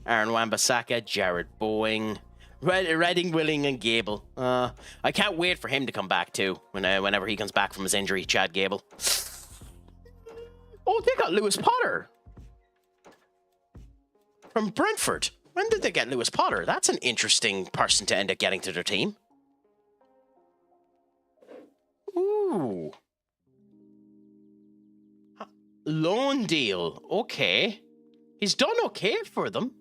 Aaron Wan-Bissaka, Jared Boeing, Redding, Willing, and Gable. I can't wait for him to come back too. Whenever he comes back from his injury, Chad Gable. Oh, they got Lewis Potter from Brentford. When did they get Lewis Potter? That's an interesting person to end up getting to their team. Ooh. Loan deal. Okay. He's done okay for them.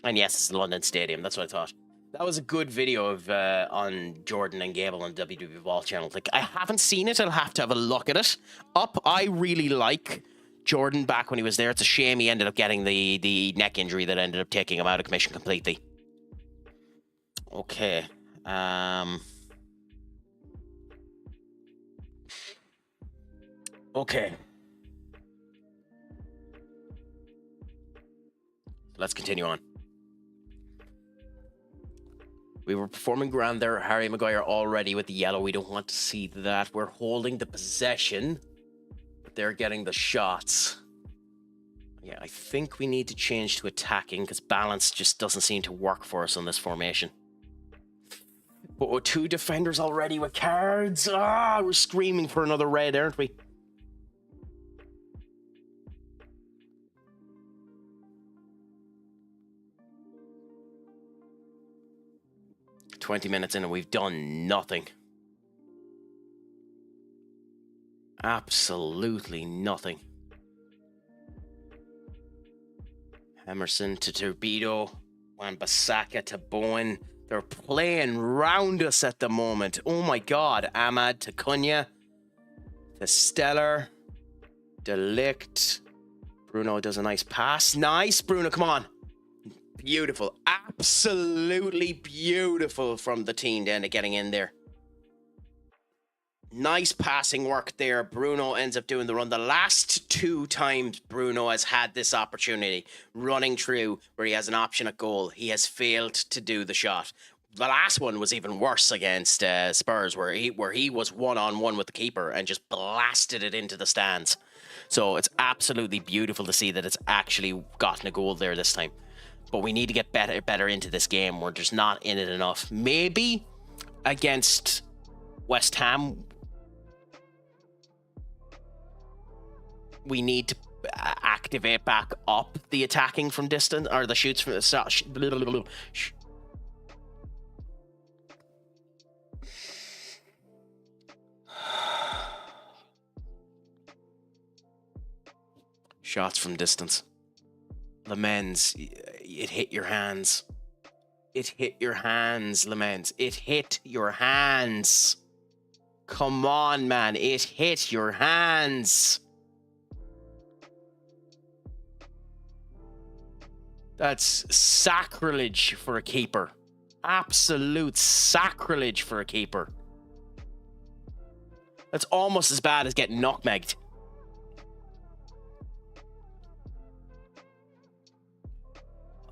And yes, it's the London Stadium. That's what I thought. That was a good video of on Jordan and Gable on the WWE Ball channel. Like, I haven't seen it. I'll have to have a look at it. I really like Jordan back when he was there. It's a shame he ended up getting the neck injury that ended up taking him out of commission completely. Okay. Okay. Let's continue on. We were performing ground there. Harry Maguire already with the yellow. We don't want to see that. We're holding the possession. But they're getting the shots. Yeah, I think we need to change to attacking because balance just doesn't seem to work for us on this formation. But with 2 defenders already with cards. We're screaming for another red, aren't we? "20 minutes in and we've done nothing. Absolutely nothing." Emerson to Turbito. Wan-Bissaka to Bowen. They're playing round us at the moment. Oh my god. Ahmad to Cunha. To Stellar. Delict. Bruno does a nice pass. Nice, Bruno. Come on. Beautiful. Absolutely beautiful from the team then to getting in there. Nice passing work there. Bruno ends up doing the run. The last 2 times Bruno has had this opportunity, running through where he has an option at goal, he has failed to do the shot. The last one was even worse against Spurs, where he was one-on-one with the keeper and just blasted it into the stands. So it's absolutely beautiful to see that it's actually gotten a goal there this time. But we need to get better into this game. We're just not in it enough. Maybe against West Ham, we need to activate back up the attacking from distance, or the shoots from the start. Shots from distance. Lamens, it hit your hands. It hit your hands, Lamens. It hit your hands. Come on, man. It hit your hands. That's sacrilege for a keeper. Absolute sacrilege for a keeper. That's almost as bad as getting nutmegged.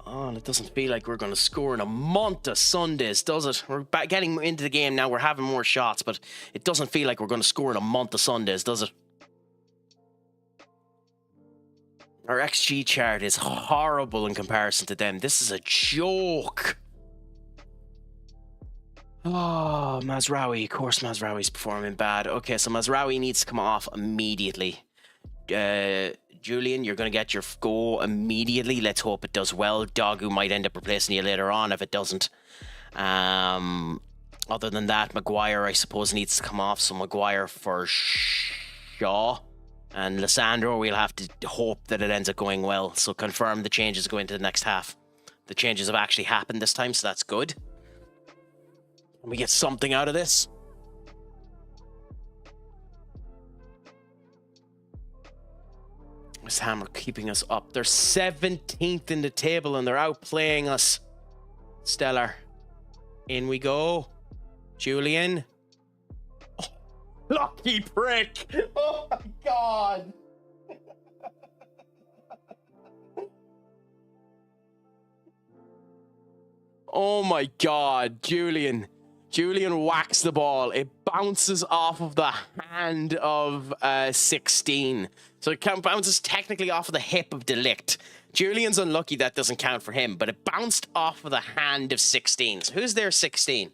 Oh, and it doesn't feel like we're going to score in a month of Sundays, does it? We're getting into the game now. We're having more shots, but it doesn't feel like we're going to score in a month of Sundays, does it? Our XG chart is horrible in comparison to them. This is a joke. Oh, Mazraoui. Of course, Mazraoui's performing bad. Okay, so Mazraoui needs to come off immediately. Julian, you're going to get your go immediately. Let's hope it does well. Dogu might end up replacing you later on if it doesn't. Other than that, Maguire, I suppose, needs to come off. So Maguire for Shaw. And Lissandro, we'll have to hope that it ends up going well. So confirm the changes go into the next half. The changes have actually happened this time, so that's good. And we get something out of this. West Ham are keeping us up. They're 17th in the table and they're outplaying us. Stellar. In we go. Julian. Oh, Lucky prick! Oh my god! Oh my god, Julian. Julian whacks the ball. It bounces off of the hand of 16. So it bounces technically off of the hip of Delict. Julian's unlucky that doesn't count for him, but it bounced off of the hand of 16. So who's there 16?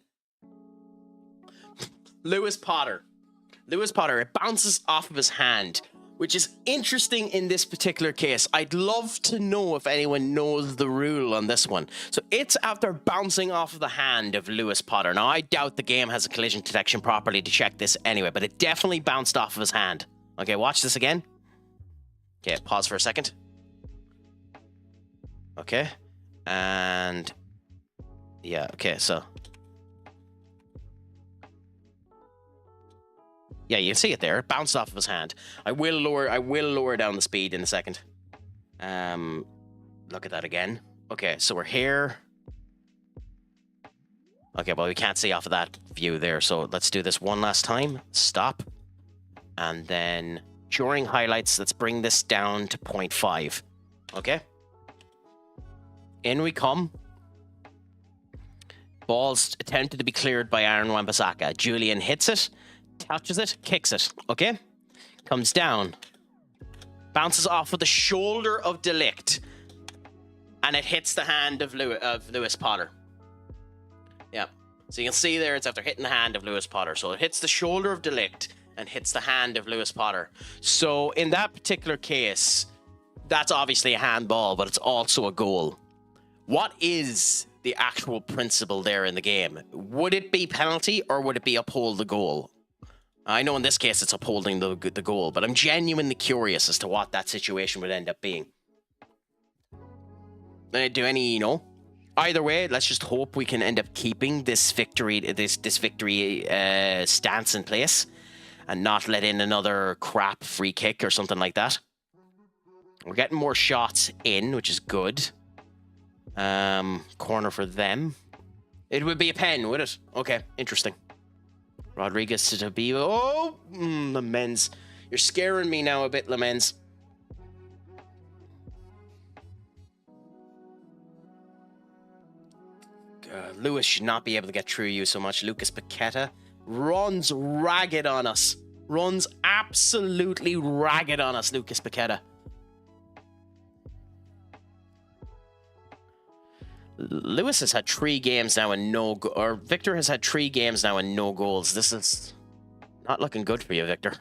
Lewis Potter. Lewis Potter, it bounces off of his hand, which is interesting in this particular case. I'd love to know if anyone knows the rule on this one. So it's after bouncing off of the hand of Lewis Potter. Now, I doubt the game has a collision detection properly to check this anyway, but it definitely bounced off of his hand. Okay, watch this again. Okay, pause for a second. Okay, and yeah, okay, so yeah, you can see it there. It bounced off of his hand. I will lower down the speed in a second. Look at that again. Okay, so we're here. Okay, well, we can't see off of that view there, so let's do this one last time. Stop. And then during highlights, let's bring this down to 0.5. Okay? In we come. Ball's attempted to be cleared by Aaron Wan-Bissaka. Julian hits it, touches it, kicks it. Okay? Comes down. Bounces off with the shoulder of Delict. And it hits the hand of Lewis Potter. Yeah. So you can see there it's after hitting the hand of Lewis Potter. So it hits the shoulder of Delict and hits the hand of Lewis Potter. So in that particular case, that's obviously a handball, but it's also a goal. What is the actual principle there in the game? Would it be penalty or would it be uphold the goal? I know in this case it's upholding the goal, but I'm genuinely curious as to what that situation would end up being. Do any, either way, let's just hope we can end up keeping this victory, stance in place and not let in another crap free kick or something like that. We're getting more shots in, which is good. Corner for them. It would be a pen, would it? Okay, interesting. Rodriguez to Tabio. Oh, Lamens. You're scaring me now a bit, Lamens. Lewis should not be able to get through you so much. Lucas Paqueta runs ragged on us. Runs absolutely ragged on us, Lucas Paqueta. Lewis has had 3 games now and Victor has had 3 games now and no goals. This is not looking good for you, Victor.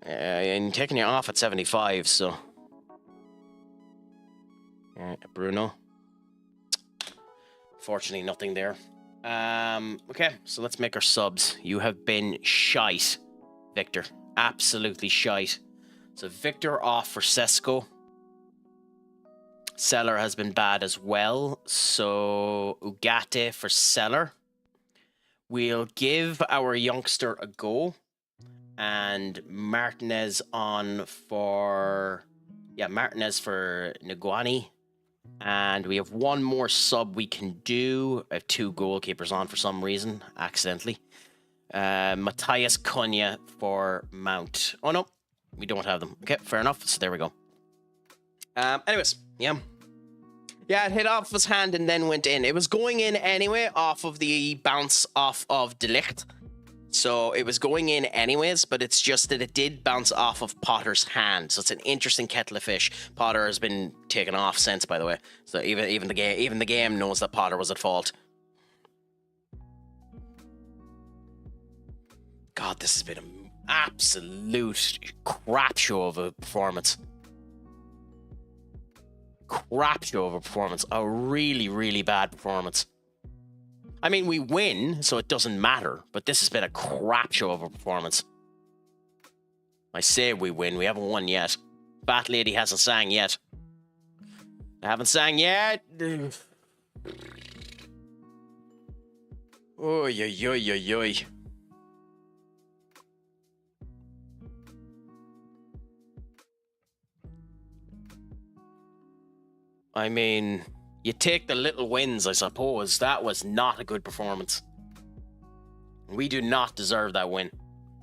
And taking you off at 75, so... Bruno. Fortunately, nothing there. Okay, so let's make our subs. You have been shite, Victor. Absolutely shite. So Victor off for Sesko. Seller has been bad as well. So Ugarte for Seller. We'll give our youngster a go. And Martinez on for... Yeah, Martinez for Nguani. And we have one more sub we can do. I have 2 goalkeepers on for some reason, accidentally. Matthias Cunha for Mount. Oh, no. We don't have them. Okay, fair enough. So there we go. Anyways, yeah. Yeah, it hit off his hand and then went in. It was going in anyway off of the bounce off of Delict. So it was going in anyways, but it's just that it did bounce off of Potter's hand. So it's an interesting kettle of fish. Potter has been taken off since, by the way. So even the game knows that Potter was at fault. God, this has been an absolute crap show of a performance. Crap show of a performance. A really, really bad performance. I mean, we win, so it doesn't matter. But this has been a crap show of a performance. I say we win. We haven't won yet. Bat Lady hasn't sang yet. I haven't sang yet. Oy, oy, oy, oy, oy. I mean, You take the little wins, I suppose. That was not a good performance. We do not deserve that win.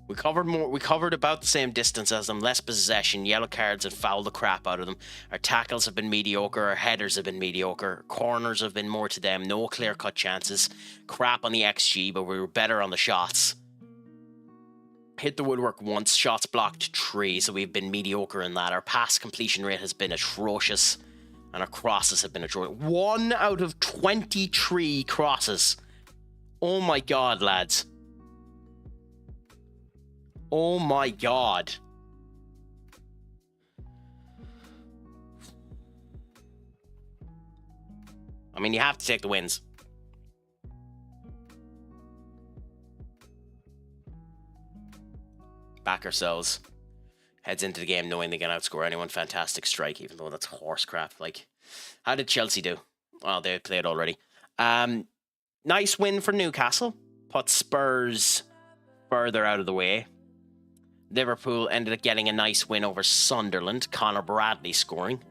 We covered about the same distance as them, less possession, yellow cards and fouled the crap out of them. Our tackles have been mediocre, our headers have been mediocre, corners have been more to them, no clear-cut chances, crap on the XG, but we were better on the shots. Hit the woodwork once, shots blocked 3, so we've been mediocre in that. Our pass completion rate has been atrocious, and our crosses have been atrocious. 1 out of 23 crosses. Oh my god, lads. Oh my god. I mean, you have to take the wins. Back ourselves. Heads into the game knowing they can outscore anyone. Fantastic strike, even though that's horse crap. Like, how did Chelsea do? Well, they played already. Nice win for Newcastle. Put Spurs further out of the way. Liverpool ended up getting a nice win over Sunderland. Connor Bradley scoring.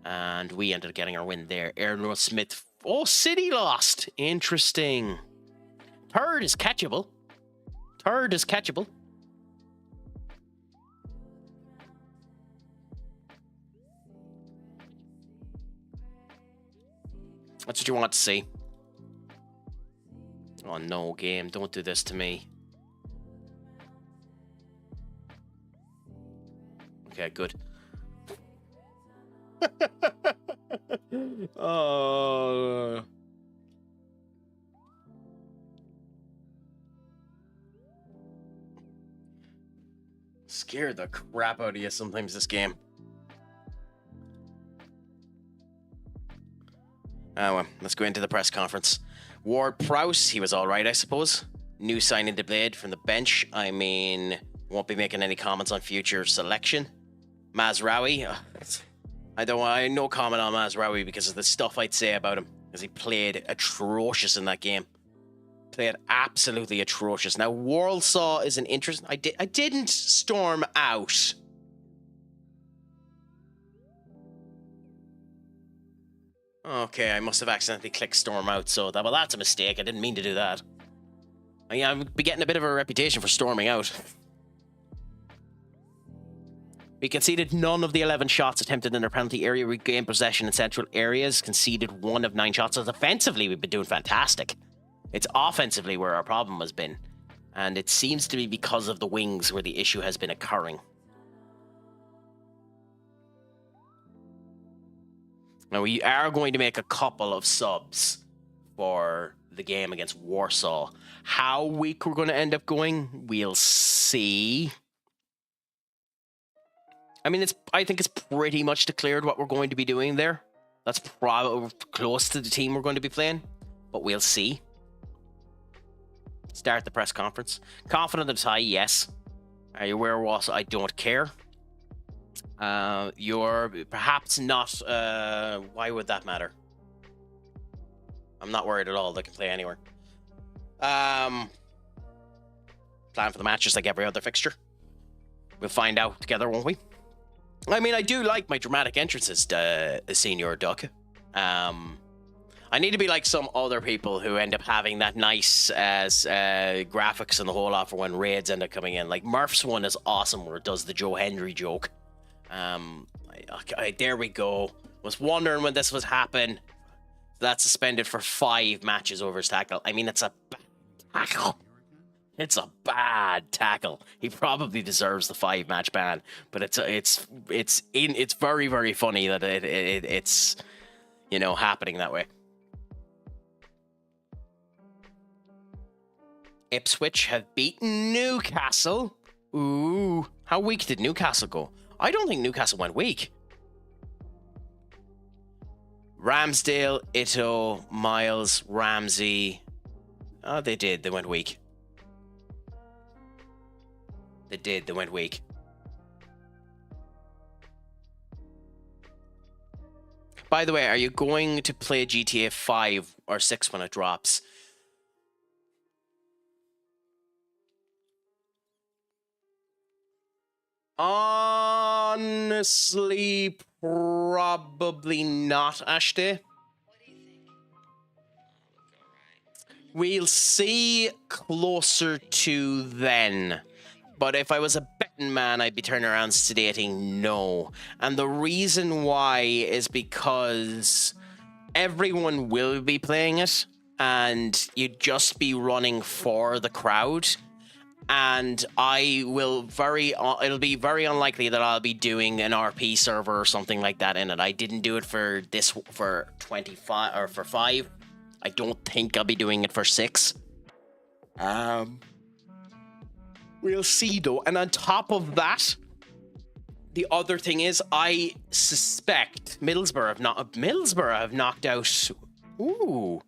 And we ended up getting our win there. Aaron Smith. Oh, City lost. Interesting. Third is catchable. That's what you want to see. Oh no, game. Don't do this to me. Okay, good. Oh. Scared the crap out of you sometimes this game. Oh well, let's go into the press conference. Ward-Prowse, he was alright, I suppose. New signing to Blade from the bench. I mean, won't be making any comments on future selection. Mazraoui, I no comment on Mazraoui because of the stuff I'd say about him, because he played atrocious in that game. Played absolutely atrocious. Now, Warsaw is an interesting. I didn't storm out. Okay, I must have accidentally clicked storm out. So that's a mistake. I didn't mean to do that. I mean, I've been getting a bit of a reputation for storming out. We conceded none of the 11 shots attempted in our penalty area. We gained possession in central areas, conceded 1 of 9 shots. So offensively, we've been doing fantastic. It's offensively where our problem has been. And it seems to be because of the wings where the issue has been occurring. Now, we are going to make a couple of subs for the game against Warsaw. How weak we're going to end up going, we'll see. I mean, I think it's pretty much declared what we're going to be doing there. That's probably close to the team we're going to be playing, but we'll see. Start the press conference. Confident of the tie, yes. Are you aware what? I don't care. You're perhaps not. Why would that matter? I'm not worried at all. They can play anywhere. Plan for the match just like every other fixture. We'll find out together, won't we? I mean, I do like my dramatic entrances, Senior Duck. I need to be like some other people who end up having that nice graphics and the whole lot for when raids end up coming in. Like Murph's one is awesome where it does the Joe Henry joke. There we go. Was wondering when this was happen. That's suspended for 5 matches over his tackle. I mean, it's a bad tackle. It's a bad tackle. He probably deserves the 5-match ban, but it's very, very funny that it's happening that way. Ipswich have beaten Newcastle. Ooh, how weak did Newcastle go? I don't think Newcastle went weak. Ramsdale, Ito, Miles, Ramsey. Oh, they did. They went weak. They went weak. By the way, are you going to play GTA 5 or 6 when it drops? Honestly, probably not, Ashton. We'll see closer to then. But if I was a betting man, I'd be turning around stating no. And the reason why is because everyone will be playing it, and you'd just be running for the crowd. And it'll be very unlikely that I'll be doing an RP server or something like that in it. I didn't do it for 25 or for 5. I don't think I'll be doing it for 6. We'll see though. And on top of that, the other thing is, I suspect Middlesbrough have knocked out. Ooh,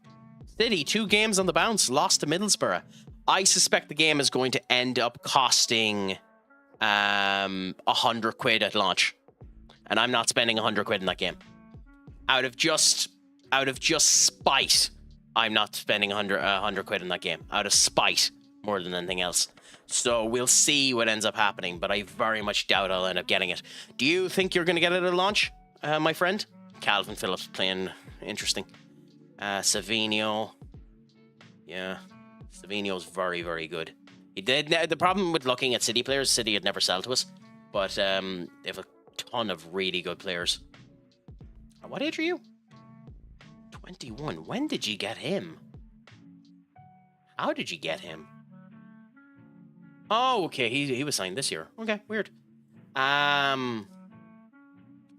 City 2 games on the bounce, lost to Middlesbrough. I suspect the game is going to end up costing 100 quid at launch, and I'm not spending 100 quid in that game. Out of just spite, I'm not spending 100 quid in that game. Out of spite, more than anything else. So we'll see what ends up happening, but I very much doubt I'll end up getting it. Do you think you're going to get it at launch, my friend? Calvin Phillips playing interesting. Savinho, yeah. Savinho's very, very good. He did. The problem with looking at City players, City had never sell to us, but they have a ton of really good players. What age are you? 21. When did you get him? How did you get him? Oh, okay. He was signed this year. Okay, weird.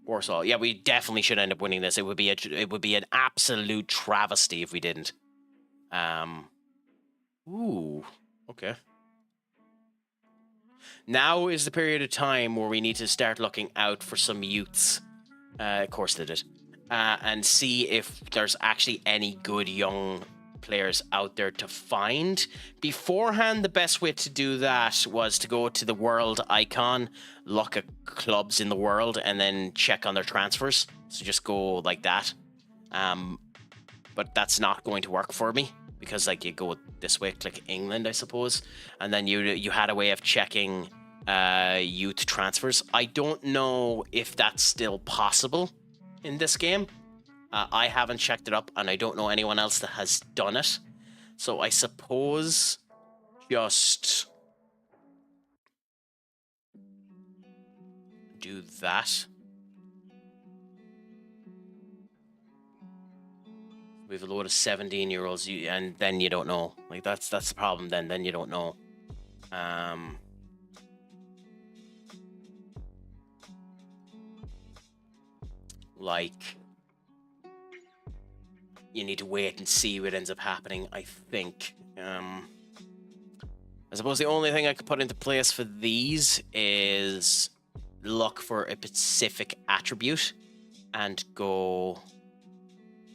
Warsaw. Yeah, we definitely should end up winning this. It would be an absolute travesty if we didn't. Ooh, okay. Now is the period of time where we need to start looking out for some youths. Of course they did. And see if there's actually any good young players out there to find. Beforehand, the best way to do that was to go to the world icon, look at clubs in the world, and then check on their transfers. So just go like that. But that's not going to work for me, because like you go this way, click England, I suppose, and then you had a way of checking youth transfers. I don't know if that's still possible in this game. I haven't checked it up, and I don't know anyone else that has done it. So I suppose just do that. We have a load of 17-year-olds, and then you don't know. Like that's the problem. Then you don't know. Like, you need to wait and see what ends up happening, I think. I suppose the only thing I could put into place for these is look for a specific attribute and go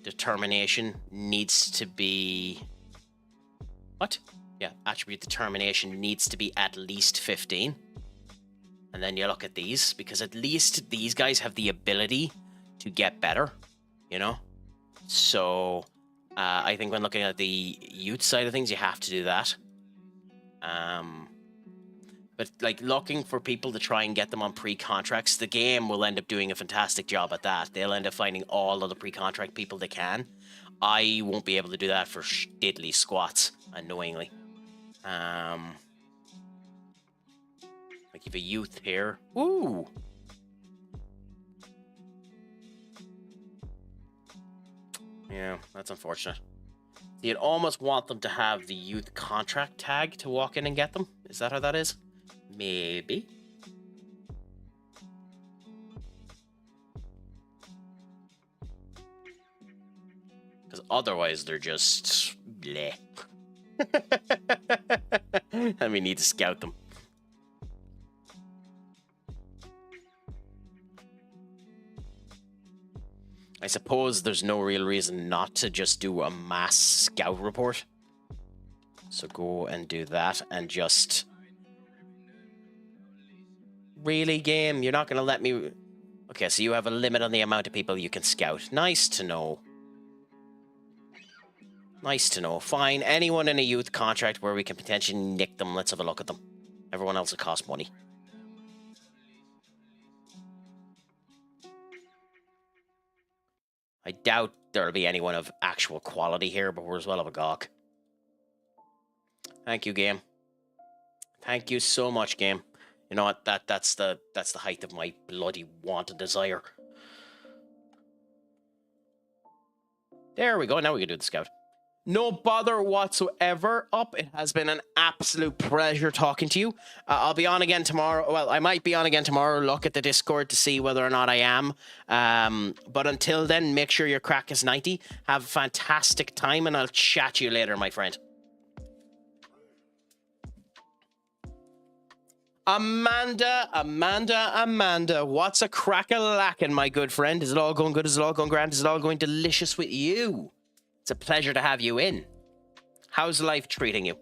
determination needs to be... What? Yeah, attribute determination needs to be at least 15. And then you look at these, because at least these guys have the ability to get better, you know? So I think when looking at the youth side of things, you have to do that. But like looking for people to try and get them on pre-contracts, the game will end up doing a fantastic job at that. They'll end up finding all of the pre-contract people they can. I won't be able to do that for diddly squats, annoyingly. Like if a youth here, woo! Yeah, that's unfortunate. You'd almost want them to have the youth contract tag to walk in and get them. Is that how that is? Maybe. Because otherwise they're just bleh. And we need to scout them. I suppose there's no real reason not to just do a mass scout report. So go and do that and just... Really, game? You're not going to let me... Okay, so you have a limit on the amount of people you can scout. Nice to know. Nice to know. Fine, anyone in a youth contract where we can potentially nick them, let's have a look at them. Everyone else will cost money. I doubt there'll be anyone of actual quality here, but we're as well of a gawk. Thank you, game. Thank you so much, game. You know what? That's the height of my bloody want and desire. There we go. Now we can do the scout. No bother whatsoever. Up. It has been an absolute pleasure talking to you. I'll be on again tomorrow. Well, I might be on again tomorrow. Look at the Discord to see whether or not I am. But until then, make sure your crack is 90. Have a fantastic time, and I'll chat to you later, my friend. Amanda, what's a crack-a-lackin', my good friend? Is it all going good? Is it all going grand? Is it all going delicious with you? It's a pleasure to have you in. How's life treating you?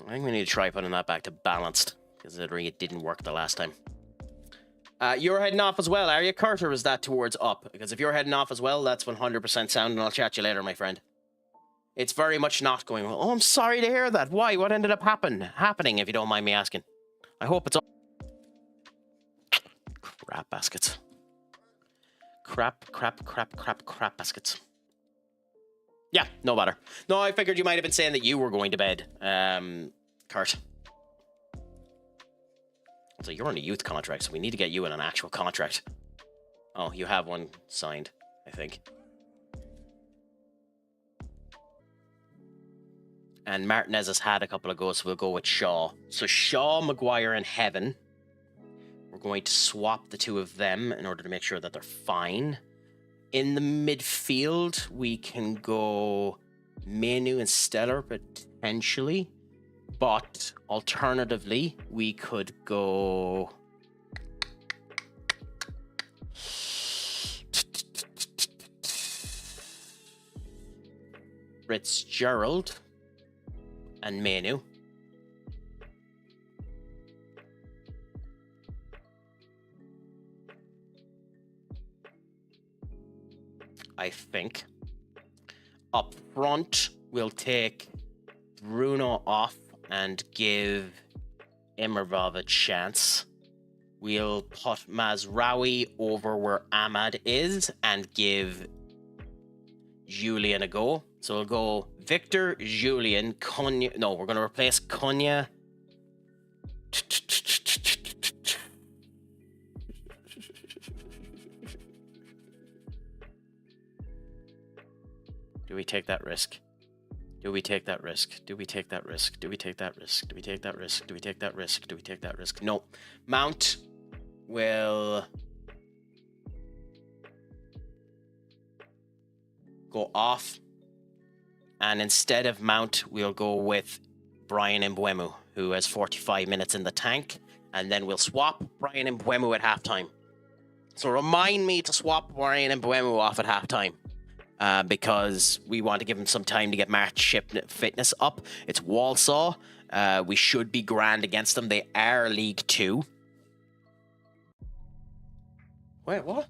I think we need to try putting that back to balanced, considering it didn't work the last time. You're heading off as well, are you, Kurt, or is that towards up? Because if you're heading off as well, that's 100% sound, and I'll chat you later, my friend. It's very much not going well. Oh, I'm sorry to hear that. Why? What ended up happening, if you don't mind me asking? I hope it's all... Crap baskets. Crap baskets. Yeah, no matter. No, I figured you might have been saying that you were going to bed, Kurt. So you're on a youth contract, so we need to get you in an actual contract. Oh, you have one signed, I think. And Martinez has had a couple of goals, so we'll go with Shaw. So Shaw, Maguire, and Heaven. We're going to swap the two of them in order to make sure that they're fine. In the midfield, we can go Menu and Stellar, potentially. But alternatively, we could go... Fitzgerald and Menu. I think. Up front, we'll take Bruno off and give Imirov a chance. We'll put Mazraoui over where Ahmad is and give Julian a go. So we'll go Victor, Julian, Cunha. No, we're going to replace Cunha. Do we take that risk? Do we take that risk? Do we take that risk? Do we take that risk? Do we take that risk? Do we take that risk? Do we take that risk? No. Mount will go off. And instead of Mount, we'll go with Brian Mbeumo, who has 45 minutes in the tank. And then we'll swap Brian Mbeumo at halftime. So remind me to swap Brian Mbeumo off at halftime. Because we want to give him some time to get match fitness up. It's Walsall. We should be grand against them. They are League 2. Wait, what?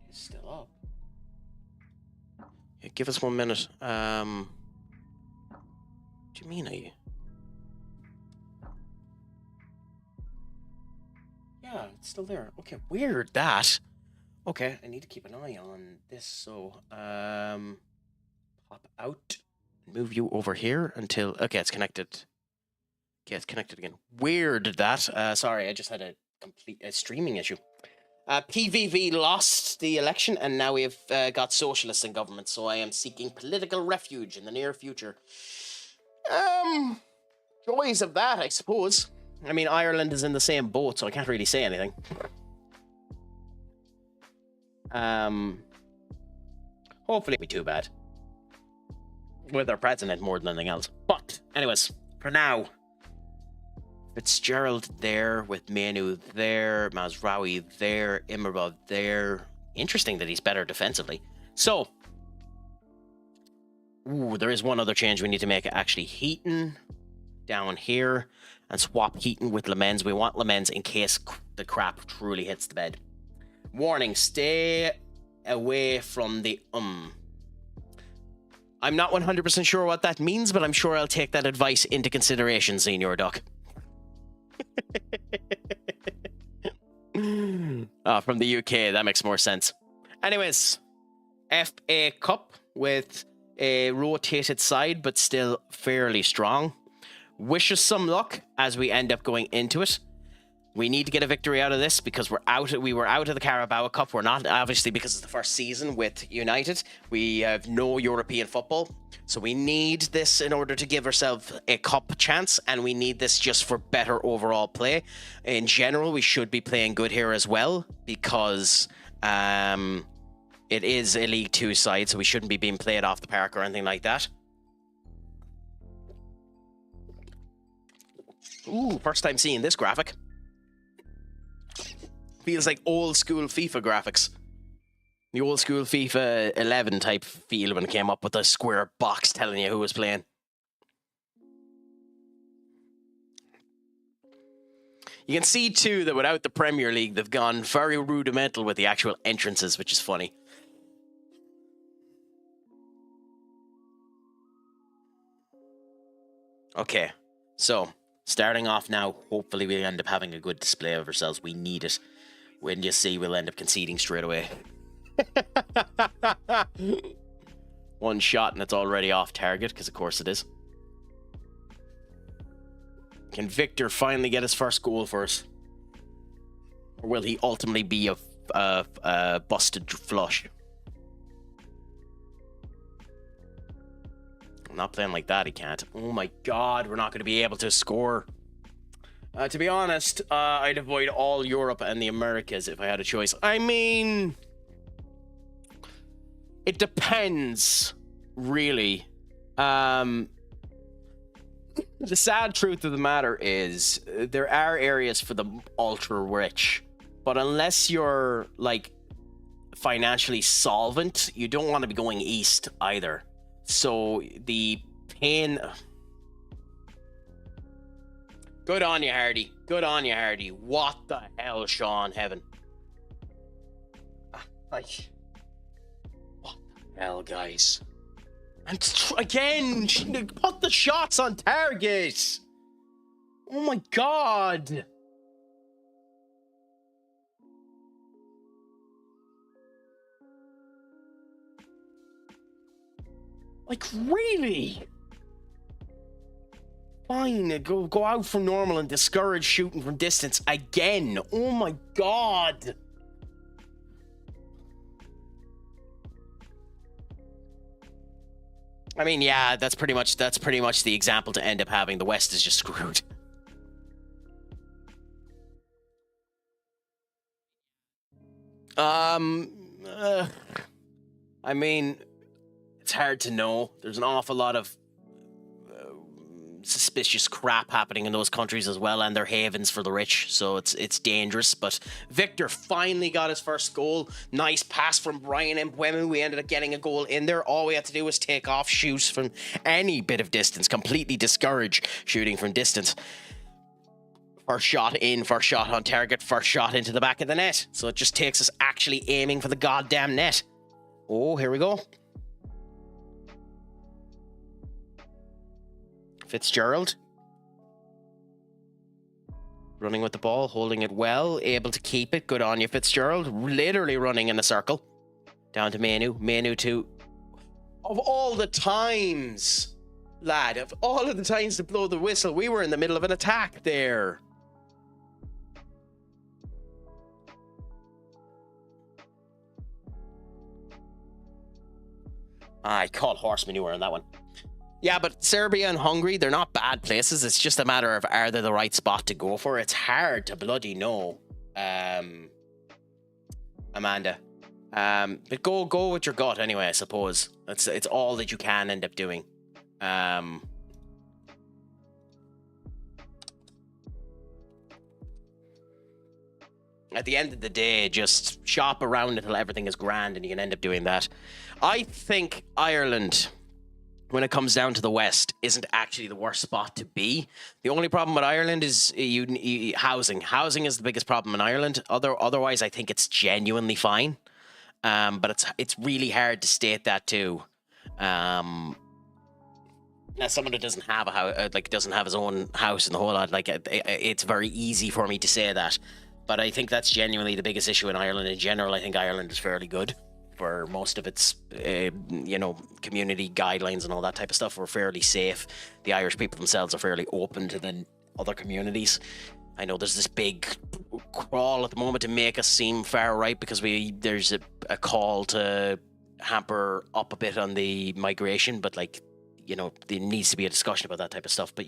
He's still up. Yeah, give us 1 minute. What do you mean, are you? Yeah, it's still there. Okay, weird that. Okay, I need to keep an eye on this. So, pop out, move you over here until. Okay, it's connected. Okay, it's connected again. Weird that. Sorry, I just had a complete streaming issue. PVV lost the election, and now we have got socialists in government. So I am seeking political refuge in the near future. Joys of that, I suppose. I mean, Ireland is in the same boat, so I can't really say anything. Hopefully, it won't be too bad. With our president more than anything else. But, anyways, for now, Fitzgerald there, with Menu there, Mazraoui there, Imirov there. Interesting that he's better defensively. So, there is one other change we need to make. Actually, Heaton down here. And swap Heaton with Lemens. We want Lemens in case the crap truly hits the bed. Warning, stay away from the I'm not 100% sure what that means, but I'm sure I'll take that advice into consideration, Senior Duck. From the UK, that makes more sense. Anyways, FA Cup with a rotated side, but still fairly strong. Wish us some luck as we end up going into it. We need to get a victory out of this because we were out of the Carabao Cup. We're not, obviously, because it's the first season with United. We have no European football. So we need this in order to give ourselves a cup chance, and we need this just for better overall play. In general, we should be playing good here as well because it is a League 2 side, so we shouldn't be being played off the park or anything like that. Ooh, first time seeing this graphic. Feels like old school FIFA graphics. The old school FIFA 11 type feel when it came up with a square box telling you who was playing. You can see too that without the Premier League, they've gone very rudimental with the actual entrances, which is funny. Okay, so starting off now, hopefully we end up having a good display of ourselves. We need it. When you see, we'll end up conceding straight away. One shot and it's already off target, because of course it is. Can Victor finally get his first goal for us? Or will he ultimately be a busted flush? I'm not playing like that, he can't. Oh my god, we're not going to be able to score. To be honest, I'd avoid all Europe and the Americas if I had a choice. I mean, it depends, really. The sad truth of the matter is there are areas for the ultra rich, but unless you're like financially solvent, you don't want to be going east either. So the pain. Good on you, Hardy. Good on you, Hardy. What the hell, Sean Heaven? What the hell, guys? And again, put the shots on target. Oh my god. Like, really? Fine, go out from normal and discourage shooting from distance again. Oh my god. I mean, yeah, that's pretty much the example to end up having. The West is just screwed. I mean, it's hard to know. There's an awful lot of suspicious crap happening in those countries as well, and they're havens for the rich, so it's dangerous. But Victor finally got his first goal. Nice pass from Brian Mbeumo. We ended up getting a goal in there. All we had to do was take off shoots from any bit of distance. Completely discourage shooting from distance. First shot in, first shot on target, first shot into the back of the net. So it just takes us actually aiming for the goddamn net. Oh, here we go. Fitzgerald. Running with the ball, holding it well, able to keep it. Good on you, Fitzgerald. Literally running in a circle. Down to Manu. Manu to... Of all the times, lad, of all of the times to blow the whistle, we were in the middle of an attack there. I call horse manure on that one. Yeah, but Serbia and Hungary, they're not bad places. It's just a matter of, are they the right spot to go for? It's hard to bloody know, Amanda. But go with your gut anyway, I suppose. It's all that you can end up doing. At the end of the day, just shop around until everything is grand and you can end up doing that. I think Ireland, when it comes down to the West, isn't actually the worst spot to be. The only problem with Ireland is housing. Housing is the biggest problem in Ireland. Otherwise, I think it's genuinely fine. But it's really hard to state that too. As someone that doesn't have a house, doesn't have his own house in the whole lot, it's very easy for me to say that. But I think that's genuinely the biggest issue in Ireland in general. I think Ireland is fairly good for most of its, community guidelines and all that type of stuff. We're fairly safe. The Irish people themselves are fairly open to the other communities. I know there's this big crawl at the moment to make us seem far right because there's a call to hamper up a bit on the migration, but there needs to be a discussion about that type of stuff. But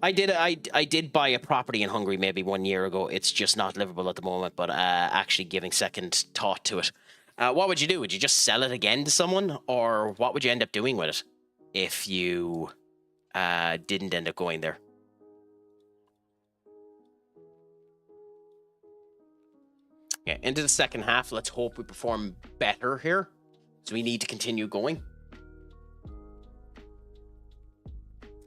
I did buy a property in Hungary maybe 1 year ago. It's just not livable at the moment, but actually giving second thought to it. What would you do? Would you just sell it again to someone, or what would you end up doing with it if you didn't end up going there? Yeah, into the second half. Let's hope we perform better here. So we need to continue going.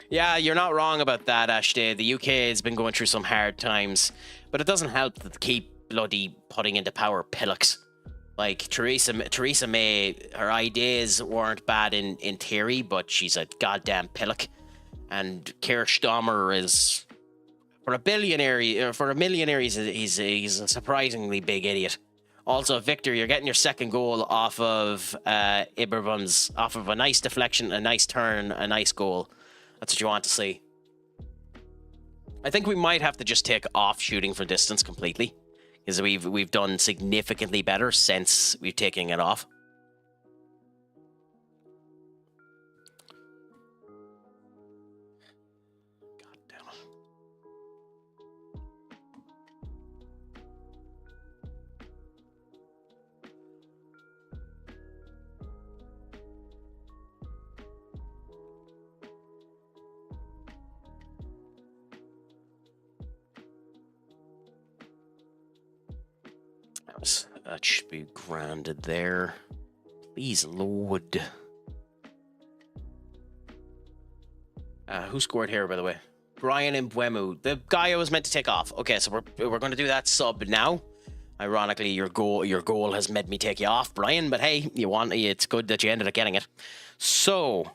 Yeah, you're not wrong about that, Ashday. The UK has been going through some hard times, but it doesn't help that they keep bloody putting into power pillocks. Like Theresa May, her ideas weren't bad in theory, but she's a goddamn pillock. And Keir Starmer is, for a millionaire, he's a surprisingly big idiot. Also, Victor, you're getting your second goal off of Ibrahim's, off of a nice deflection, a nice turn, a nice goal. That's what you want to see. I think we might have to just take off shooting from distance completely, because we've done significantly better since we've taken it off. God damn it. That should be grounded there. Please load. Who scored here, by the way? Brian Mbeumo, the guy I was meant to take off. Okay, so we're going to do that sub now. Ironically, your goal has made me take you off, Brian. But hey, it's good that you ended up getting it. So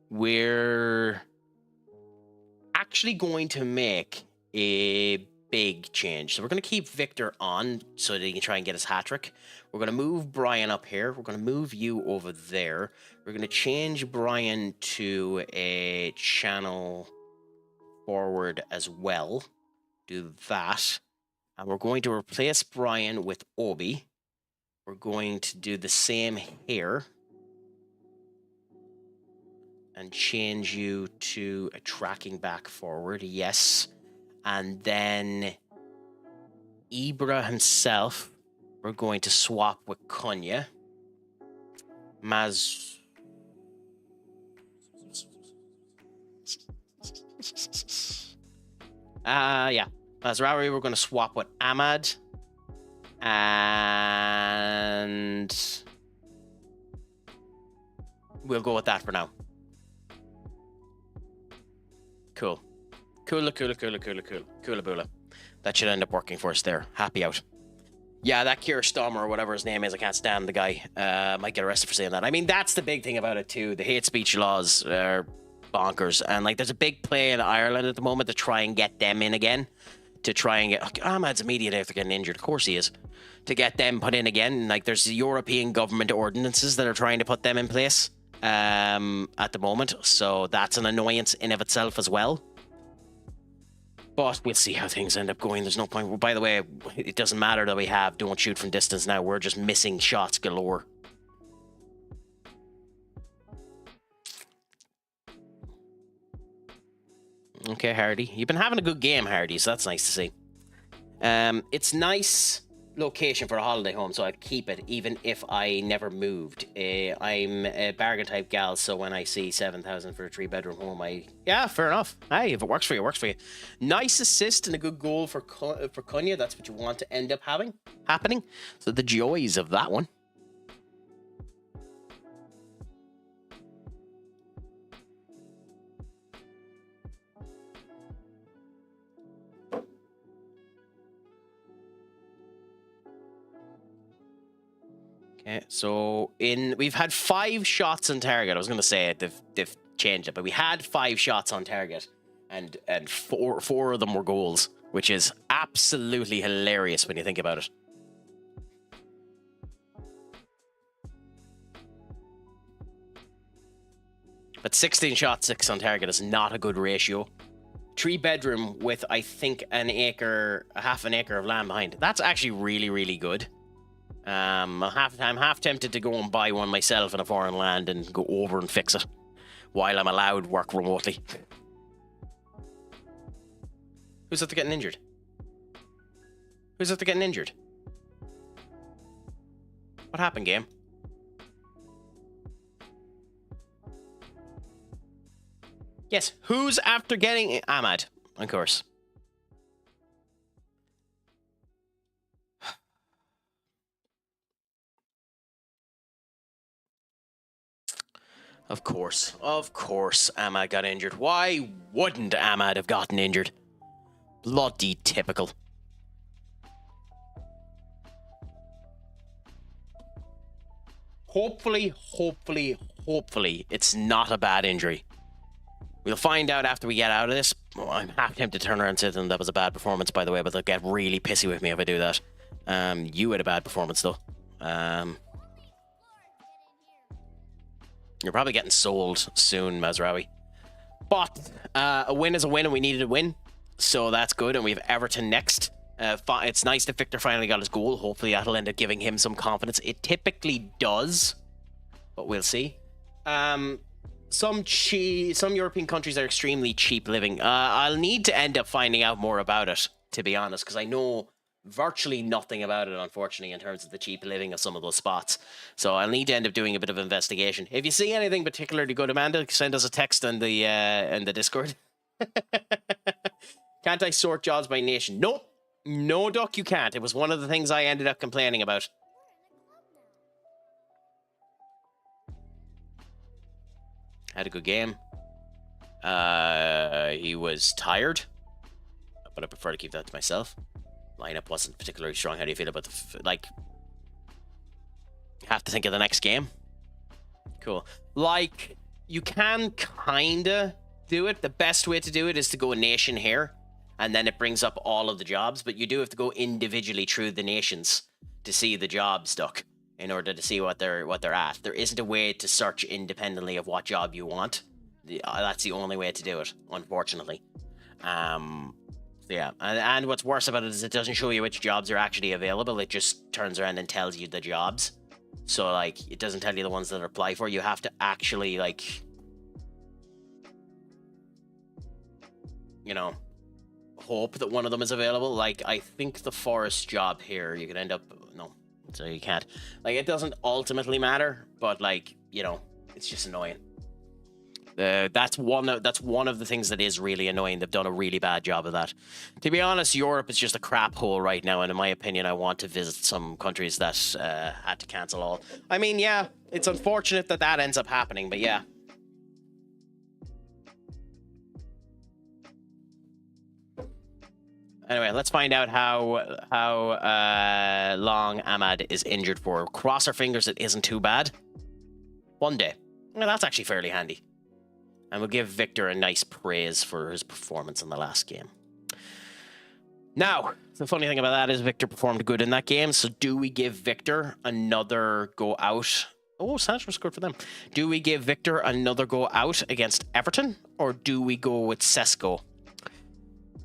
we're actually going to make a big change. So we're going to keep Victor on so that he can try and get his hat trick. We're going to move Brian up here. We're going to move you over there. We're going to change Brian to a channel forward as well. Do that. And we're going to replace Brian with Obi. We're going to do the same here. And change you to a tracking back forward. Yes. And then Ibra himself, we're going to swap with Kunya. Yeah. Mazraoui, we're going to swap with Ahmad. And we'll go with that for now. Cool. Coola boola. That should end up working for us there. Happy out. Yeah, that Keir Starmer or whatever his name is, I can't stand the guy. Might get arrested for saying that. I mean, that's the big thing about it too. The hate speech laws are bonkers. And there's a big play in Ireland at the moment to try and get them in again. To try and get... Ahmad's immediate after getting injured. Of course he is. To get them put in again. There's European government ordinances that are trying to put them in place at the moment. So that's an annoyance in of itself as well. But we'll see how things end up going. There's no point. By the way, it doesn't matter that we have don't shoot from distance now. We're just missing shots galore. Okay, Hardy. You've been having a good game, Hardy, so that's nice to see. It's nice location for a holiday home, so I'd keep it even if I never moved. I'm a bargain type gal, so when I see 7,000 for a 3-bedroom home, yeah, fair enough. Hey, if it works for you, it works for you. Nice assist and a good goal for Kunya. That's what you want to end up happening. So the joys of that one. Okay, so we've had 5 shots on target. I was going to say they've changed it, but we had 5 shots on target, and four of them were goals, which is absolutely hilarious when you think about it. But 16 shots, 6 on target is not a good ratio. 3-bedroom with, I think, half an acre of land behind. That's actually really, really good. I'm half tempted to go and buy one myself in a foreign land and go over and fix it while I'm allowed work remotely. Who's after getting injured? Who's after getting injured? What happened, game? Yes, who's after getting... Ahmad, of course. Of course, Ahmad got injured. Why wouldn't Ahmad have gotten injured? Bloody typical. Hopefully, it's not a bad injury. We'll find out after we get out of this. Oh, I'm half tempted to turn around and say to them that was a bad performance, by the way, but they'll get really pissy with me if I do that. You had a bad performance, though. You're probably getting sold soon, Mazraoui. But a win is a win, and we needed a win. So that's good, and we have Everton next. It's nice that Victor finally got his goal. Hopefully that'll end up giving him some confidence. It typically does, but we'll see. Some European countries are extremely cheap living. I'll need to end up finding out more about it, to be honest, because I know virtually nothing about it, unfortunately, in terms of the cheap living of some of those spots. So I'll need to end up doing a bit of investigation. If you see anything particularly good, Amanda, send us a text in the Discord. Can't I sort jobs by nation? Nope. No, Duck, you can't. It was one of the things I ended up complaining about. Had a good game. He was tired, but I prefer to keep that to myself. Lineup wasn't particularly strong. How do you feel about like? Have to think of the next game. Cool. Like, you can kinda do it. The best way to do it is to go a nation here, and then it brings up all of the jobs. But you do have to go individually through the nations to see the jobs, Duck, in order to see what they're at. There isn't a way to search independently of what job you want. That's the only way to do it, unfortunately. Yeah, and what's worse about it is it doesn't show you which jobs are actually available. It just turns around and tells you the jobs. So, like, it doesn't tell you the ones that apply for. You have to actually, like, you know, hope that one of them is available. Like, I think the forest job here, you could end up... No, so you can't. Like, it doesn't ultimately matter, but, like, you know, it's just annoying. That's one of the things that is really annoying. They've done a really bad job of that. To be honest, Europe is just a crap hole right now, and in my opinion, I want to visit some countries that had to cancel all. I mean, yeah, it's unfortunate that that ends up happening, but yeah. Anyway, let's find out how long Ahmad is injured for. Cross our fingers it isn't too bad. 1 day. Well, that's actually fairly handy. And we'll give Victor a nice praise for his performance in the last game. Now, the funny thing about that is Victor performed good in that game. So do we give Victor another go out? Oh, Sanchez scored for them. Do we give Victor another go out against Everton? Or do we go with Sesko?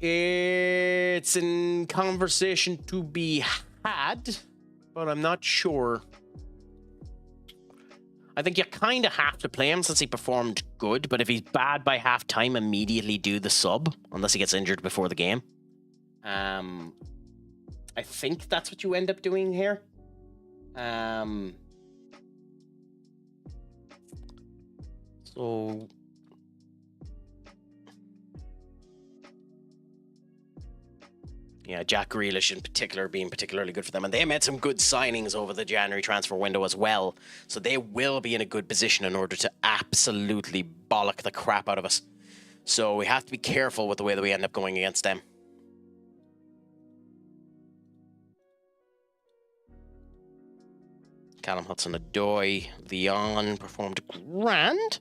It's in conversation to be had, but I'm not sure. I think you kind of have to play him since he performed good, but if he's bad by half time, immediately do the sub, unless he gets injured before the game. I think that's what you end up doing here. So... yeah, Jack Grealish in particular being particularly good for them. And they made some good signings over the January transfer window as well. So they will be in a good position in order to absolutely bollock the crap out of us. So we have to be careful with the way that we end up going against them. Callum Hudson-Odoi. Leon performed grand.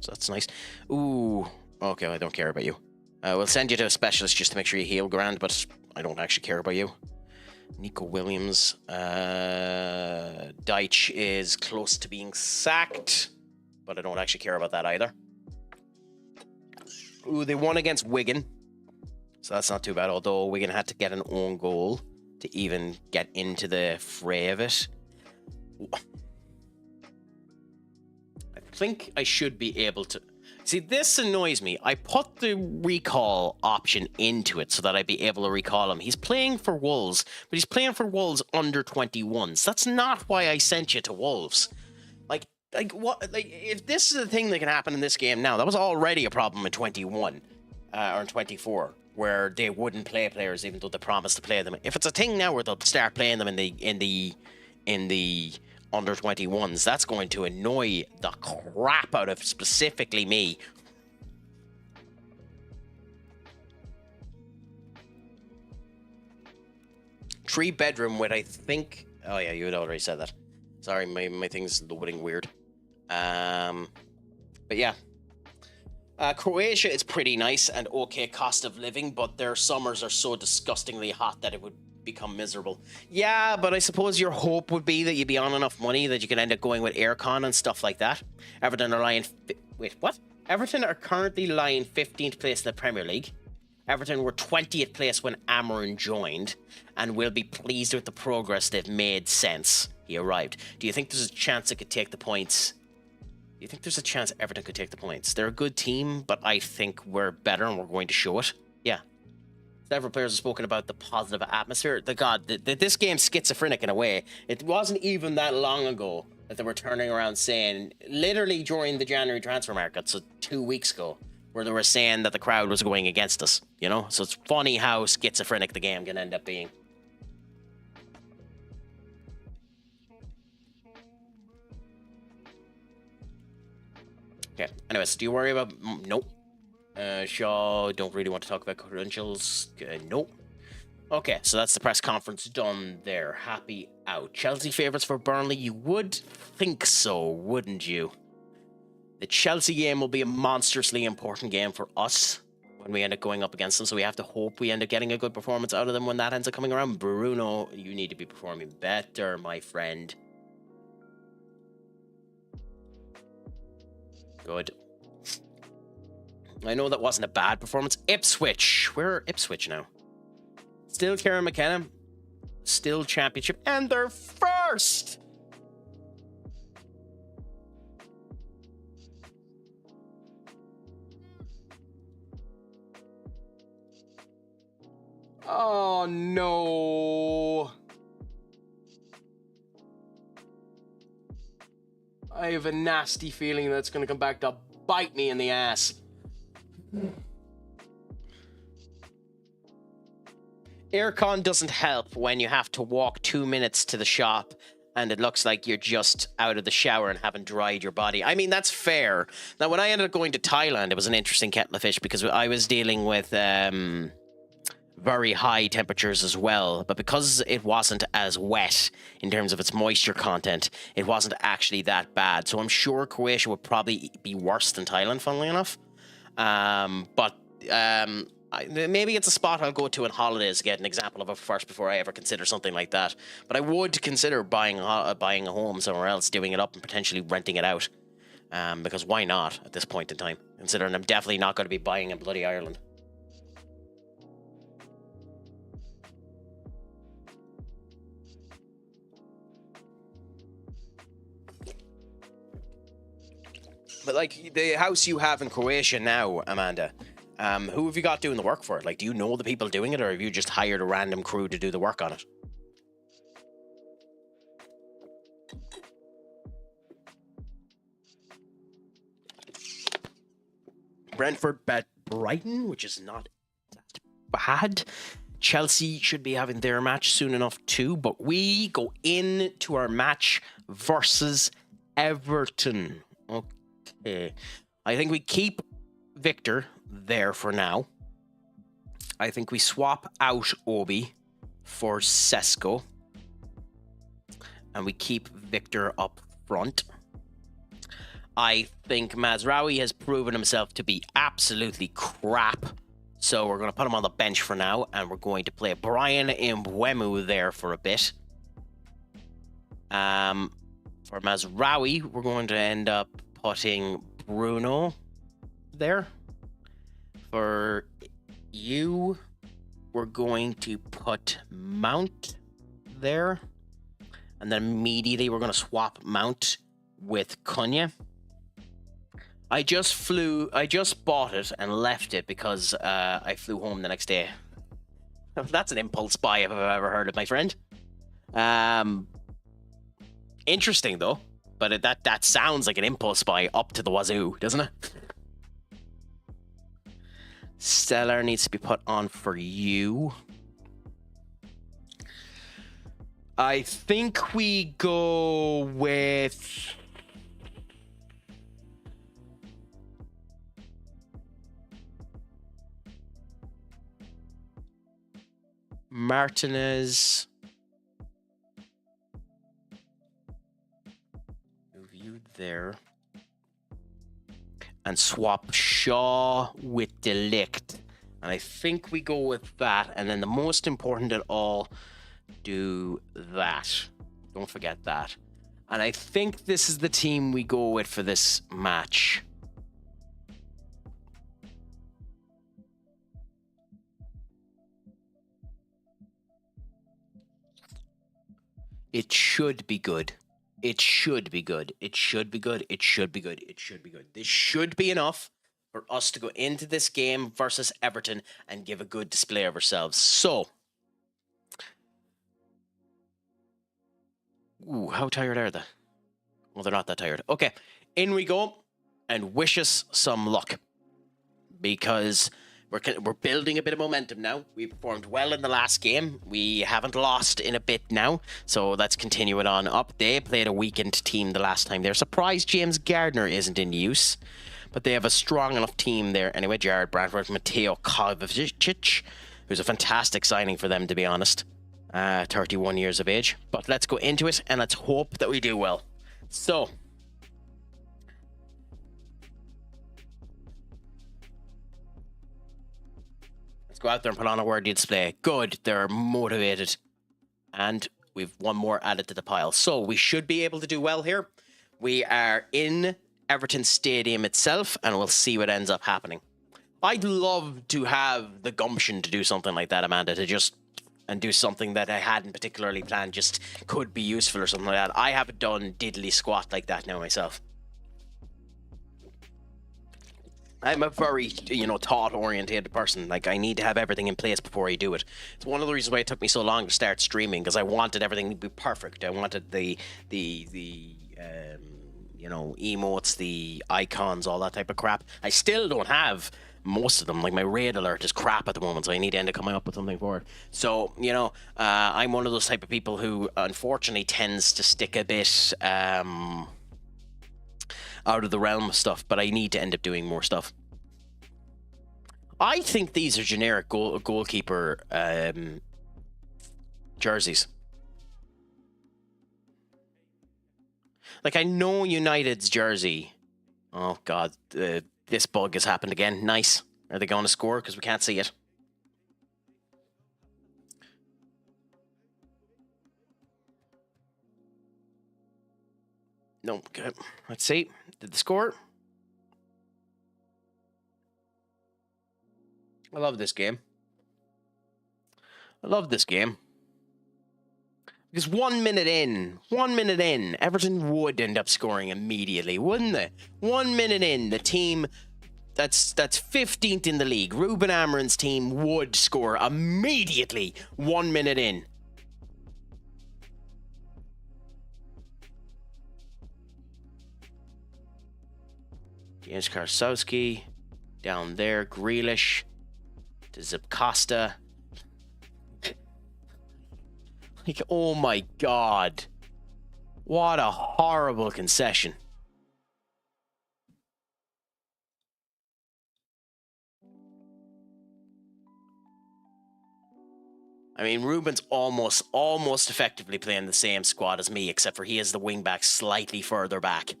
So that's nice. Ooh. Okay, I don't care about you. We'll send you to a specialist just to make sure you heal grand, but I don't actually care about you. Nico Williams. Deitch is close to being sacked, but I don't actually care about that either. Ooh, they won against Wigan. So that's not too bad, although Wigan had to get an own goal to even get into the fray of it. I think I should be able to... See, this annoys me. I put the recall option into it so that I'd be able to recall him. He's playing for Wolves, but he's playing for Wolves under 21s. That's not why I sent you to Wolves. Like what? Like, if this is a thing that can happen in this game now, that was already a problem in 21 or in 24, where they wouldn't play players even though they promised to play them. If it's a thing now where they'll start playing them in the under 21s, that's going to annoy the crap out of specifically me. Three bedroom with, I think... Oh yeah, you had already said that. Sorry, my thing's loading weird. But yeah. Croatia is pretty nice and okay cost of living, but their summers are so disgustingly hot that it would become miserable. Yeah, but I suppose your hope would be that you'd be on enough money that you could end up going with aircon and stuff like that. Everton are lying... Wait, what? Everton are currently lying 15th place in the Premier League. Everton were 20th place when Amarin joined, and will be pleased with the progress they've made since he arrived. Do you think there's a chance it could take the points? Do you think there's a chance Everton could take the points? They're a good team, but I think we're better and we're going to show it. Yeah. Several players have spoken about the positive atmosphere. This game's schizophrenic in a way. It wasn't even that long ago that they were turning around saying, literally during the January transfer market, so 2 weeks ago, where they were saying that the crowd was going against us, you know? So it's funny how schizophrenic the game can end up being. Okay, anyways, do you worry about... Nope. Shaw, don't really want to talk about credentials. Nope. Okay, so that's the press conference done there. Happy out. Chelsea favourites for Burnley? You would think so, wouldn't you? The Chelsea game will be a monstrously important game for us when we end up going up against them, so we have to hope we end up getting a good performance out of them when that ends up coming around. Bruno, you need to be performing better, my friend. Good. I know that wasn't a bad performance. Ipswich. Where are Ipswich now? Still Kieran McKenna. Still championship. And they're first! Oh, no. I have a nasty feeling that's going to come back to bite me in the ass. Aircon doesn't help when you have to walk 2 minutes to the shop and it looks like you're just out of the shower and haven't dried your body. I mean, that's fair. Now, when I ended up going to Thailand, it was an interesting kettle of fish because I was dealing with very high temperatures as well. But because it wasn't as wet in terms of its moisture content, it wasn't actually that bad. So I'm sure Croatia would probably be worse than Thailand, funnily enough. Maybe it's a spot I'll go to on holidays to get an example of it first before I ever consider something like that. But I would consider buying a home somewhere else, doing it up and potentially renting it out. Because why not at this point in time? Considering I'm definitely not going to be buying in bloody Ireland. But like the house you have in Croatia now, Amanda, who have you got doing the work for it? Like, do you know the people doing it, or have you just hired a random crew to do the work on it? Brentford bet Brighton, which is not that bad. Chelsea should be having their match soon enough too, but we go into our match versus Everton. Okay. I think we keep Victor there for now. I think we swap out Obi for Sesko. and we keep Victor up front. I think Mazraoui has proven himself to be absolutely crap. So we're going to put him on the bench for now, and we're going to play Brian Mbeumo there for a bit. For Mazraoui, we're going to end up putting Bruno there. For you, we're going to put Mount there. And then immediately we're going to swap Mount with Cunha. I just bought it and left it because I flew home the next day. That's an impulse buy if I've ever heard of, my friend. Interesting though, but that sounds like an impulse buy up to the wazoo, doesn't it? Stellar needs to be put on for you. I think we go with... Martinez. Move you there. And swap Shaw with De Ligt. And I think we go with that. And then the most important at all, do that. Don't forget that. And I think this is the team we go with for this match. It should be good. It should be good. It should be good. It should be good. It should be good. This should be enough for us to go into this game versus Everton and give a good display of ourselves. So, ooh, how tired are they? Well, they're not that tired. Okay, in we go, and wish us some luck, because we're building a bit of momentum now. We performed well in the last game. We haven't lost in a bit now, so let's continue it on up. They played a weakened team the last time. They're surprised James Gardner isn't in use, but they have a strong enough team there. Anyway, Jared Brantford, Mateo Kovacic, who's a fantastic signing for them, to be honest. 31 years of age. But let's go into it, and let's hope that we do well. So, let's go out there and put on a worthy display. Good, they're motivated. And we've one more added to the pile. So we should be able to do well here. We are in Everton Stadium itself, and we'll see what ends up happening. I'd love to have the gumption to do something like that, Amanda, to just and do something that I hadn't particularly planned, just could be useful or something like that. I haven't done diddly squat like that now myself. I'm a very, thought-oriented person. Like, I need to have everything in place before I do it. It's one of the reasons why it took me so long to start streaming, because I wanted everything to be perfect. I wanted the emotes, the icons, all that type of crap. I still don't have most of them. Like, my raid alert is crap at the moment, so I need to end up coming up with something for it. So, I'm one of those type of people who, unfortunately, tends to stick a bit out of the realm of stuff, but I need to end up doing more stuff. I think these are generic goalkeeper jerseys. Like, I know United's jersey. Oh, God. This bug has happened again. Nice. Are they going to score? Because we can't see it. No, good. Let's see. Did they score? I love this game. I love this game. Because 1 minute in, Everton would end up scoring immediately, wouldn't they? 1 minute in, the team that's 15th in the league, Ruben Amorim's team, would score immediately 1 minute in. James Karsowski, down there, Grealish, to Zip Costa. Like, oh my God. What a horrible concession. I mean, Ruben's almost effectively playing the same squad as me, except for he has the wing back slightly further back.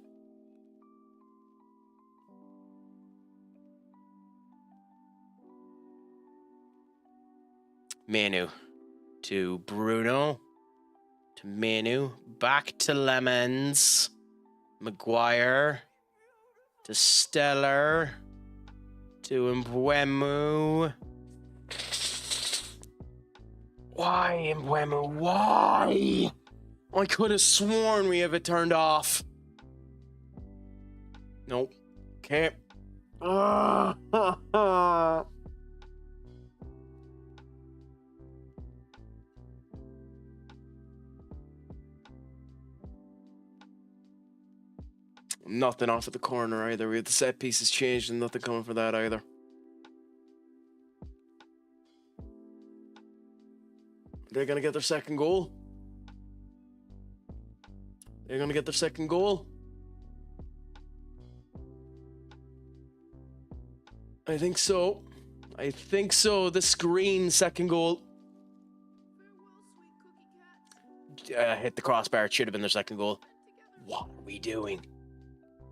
Menu to Bruno to Menu, back to Lemons, Maguire to Stellar to Mbwemu. Why, Mbwemu? Why? I could have sworn we have it turned off. Nope. Okay. Nothing off at the corner either. We have the set pieces changed and nothing coming for that either. They're going to get their second goal. They're going to get their second goal. I think so. I think so. The screen, second goal. Hit the crossbar. It should have been their second goal. What are we doing?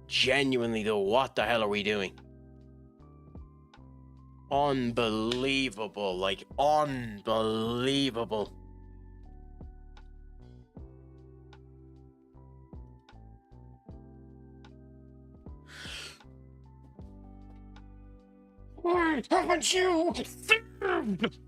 Genuinely, though, what the hell are we doing? Unbelievable. Like, unbelievable. Why haven't you served?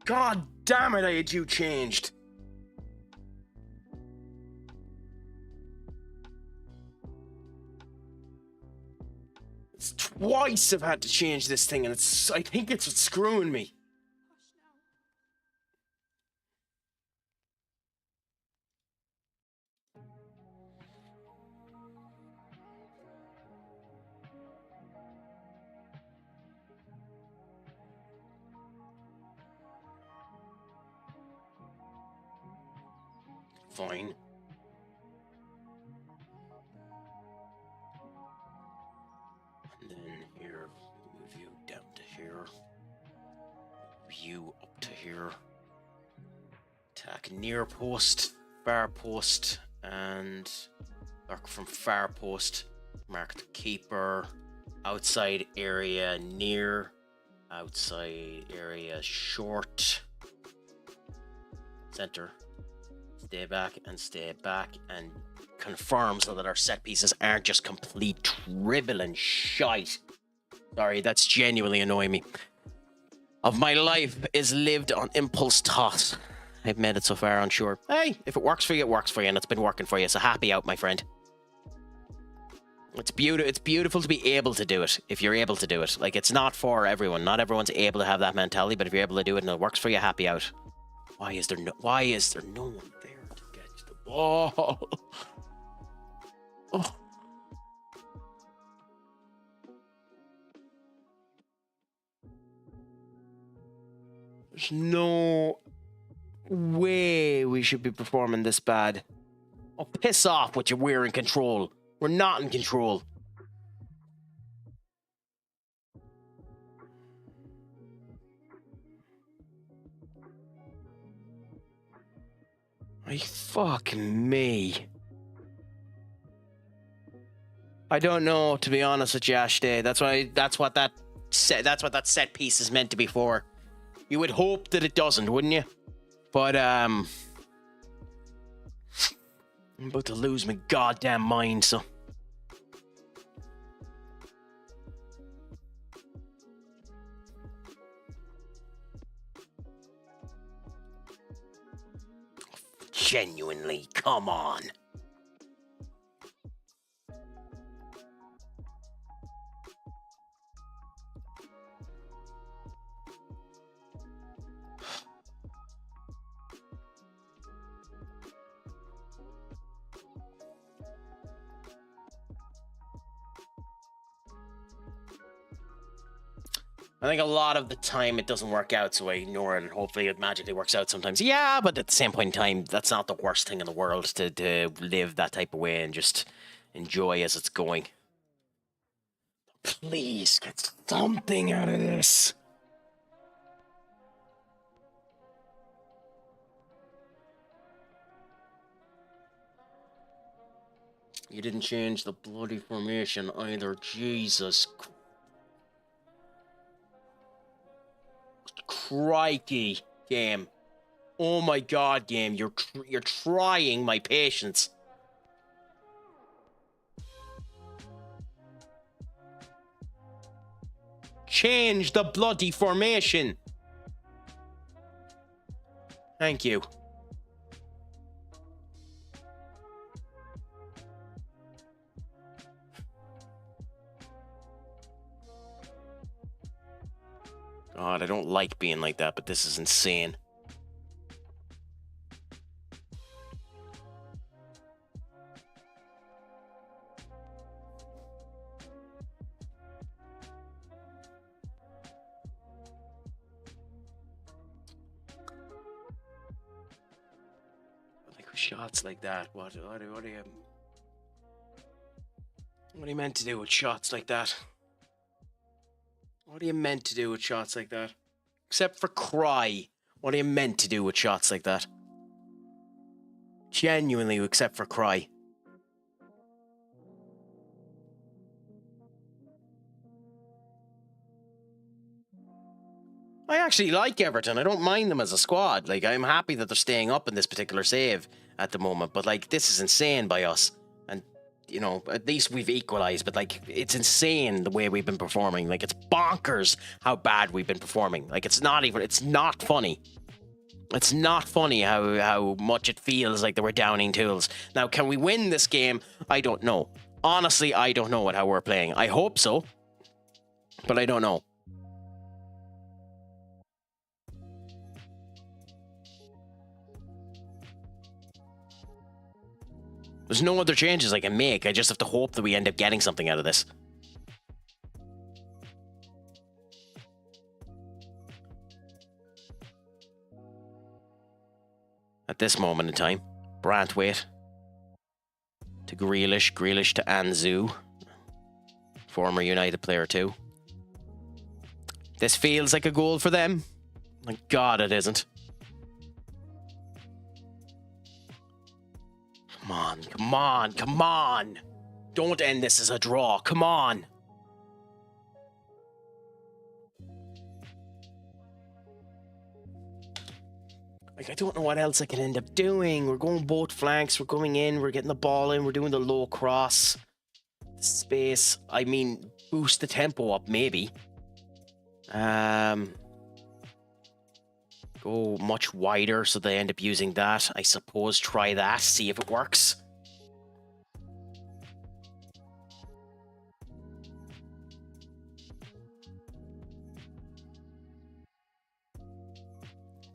God damn it, I had you changed. It's twice I've had to change this thing, and I think it's what's screwing me. Fine. And then here, move you down to here. You up to here. Attack near post, far post, and mark from far post. Mark the keeper. Outside area near. Outside area short. Center. Stay back, and confirm so that our set pieces aren't just complete dribbling shite. Sorry, that's genuinely annoying me. Of my life is lived on impulse toss. I've made it so far, unsure. Hey, if it works for you, it works for you, and it's been working for you, so happy out, my friend. It's beautiful to be able to do it, if you're able to do it. Like, it's not for everyone. Not everyone's able to have that mentality, but if you're able to do it and it works for you, happy out. Why is there no one there to catch the ball? Oh. There's no way we should be performing this bad. Oh, piss off with your we're in control. We're not in control. Ay, fuck me. I don't know, to be honest with you, Ashday. That's what that set piece is meant to be for. You would hope that it doesn't, wouldn't you? But I'm about to lose my goddamn mind, so. Genuinely, come on. I think a lot of the time it doesn't work out, so I ignore it, and hopefully it magically works out sometimes. Yeah, but at the same point in time, that's not the worst thing in the world to live that type of way and just enjoy as it's going. Please get something out of this. You didn't change the bloody formation either. Jesus. Crikey, game. Oh my god, game. You're trying my patience. Change the bloody formation. Thank you. God, I don't like being like that, but this is insane. Like shots like that. What are you meant to do with shots like that? What are you meant to do with shots like that? Except for cry. What are you meant to do with shots like that? Genuinely, except for cry. I actually like Everton. I don't mind them as a squad. Like, I'm happy that they're staying up in this particular save at the moment. But, like, this is insane by us. And, you know, at least we've equalised. But, like, it's insane the way we've been performing. Like, it's bonkers how bad we've been performing. Like, it's not funny. It's not funny how much it feels like that we're downing tools. Now, can we win this game? I don't know. Honestly, I don't know how we're playing. I hope so. But I don't know. There's no other changes I can make. I just have to hope that we end up getting something out of this. At this moment in time, Brantwaite to Grealish, Grealish to Anzu, former United player too. This feels like a goal for them. Thank God it isn't. Come on, come on, come on. Don't end this as a draw. Come on. Like, I don't know what else I can end up doing. We're going both flanks. We're going in. We're getting the ball in. We're doing the low cross. Space. I mean, boost the tempo up, maybe. Go much wider so they end up using that. I suppose try that, see if it works.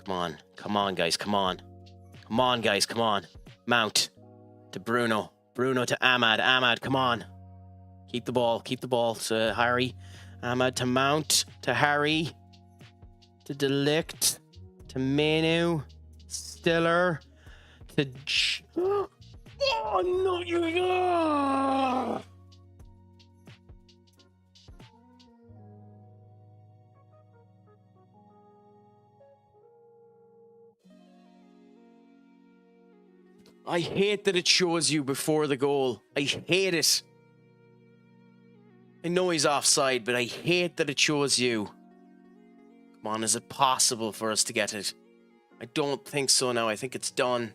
Come on. Come on, guys. Come on. Come on, guys. Come on. Mount to Bruno. Bruno to Ahmad. Ahmad, come on. Keep the ball. Keep the ball to Harry. Ahmad to Mount. To Harry. To Delict. To Menu. Stiller. To... Oh, no, you... I hate that it shows you before the goal. I hate it. I know he's offside, but I hate that it shows you. Come on, is it possible for us to get it? I don't think so now. I think it's done.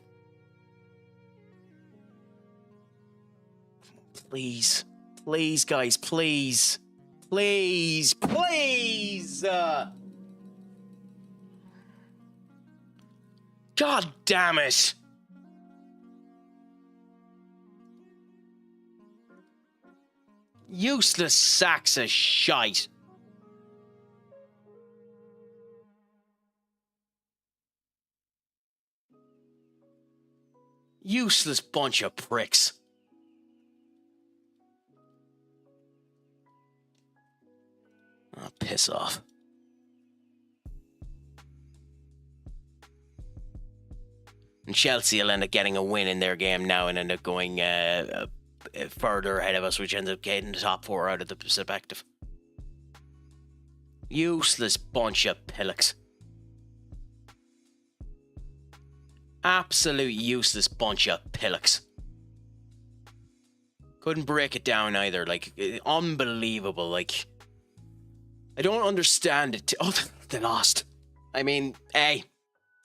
Please. Please, guys. Please. Please. Please. God damn it. Useless sacks of shite. Useless bunch of pricks. Oh, piss off. And Chelsea will end up getting a win in their game now and end up going further ahead of us, which ends up getting the top 4 out of the perspective. Useless bunch of pillocks. Absolute useless bunch of pillocks. Couldn't break it down either. Like, unbelievable. Like, I don't understand it. Oh, they lost. I mean, hey,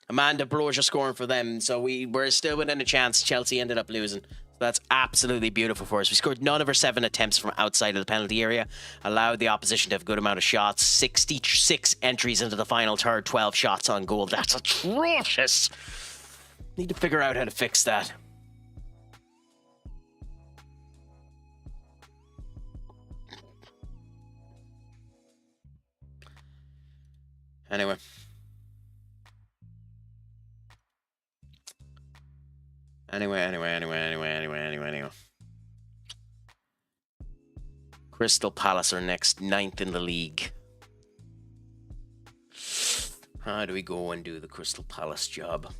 Amanda Broja scoring for them, so we're still within a chance. Chelsea ended up losing. So that's absolutely beautiful for us. We scored none of our 7 attempts from outside of the penalty area, allowed the opposition to have a good amount of shots. 66 entries into the final third, 12 shots on goal. That's atrocious. Need to figure out how to fix that. Anyway. Anyway. Crystal Palace are next, 9th in the league. How do we go and do the Crystal Palace job?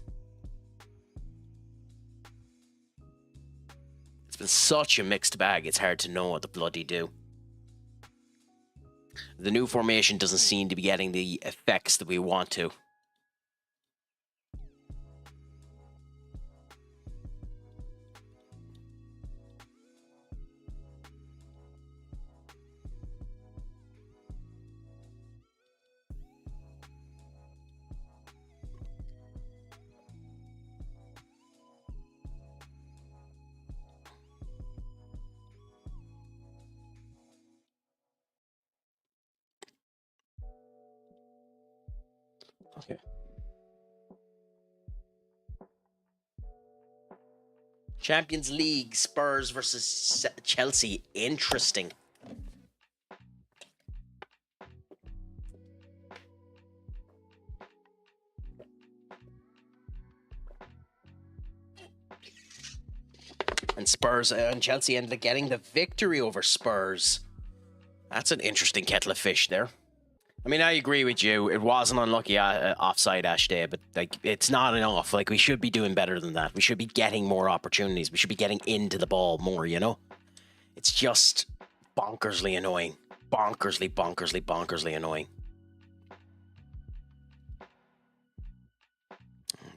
It's been such a mixed bag, it's hard to know what to bloody do. The new formation doesn't seem to be getting the effects that we want to. Okay. Champions League, Spurs versus Chelsea. Interesting. And Spurs and Chelsea ended up getting the victory over Spurs. That's an interesting kettle of fish there. I mean, I agree with you. It was an unlucky offside Ash day, but like, it's not enough. Like, we should be doing better than that. We should be getting more opportunities. We should be getting into the ball more, you know? It's just bonkersly annoying. Bonkersly annoying.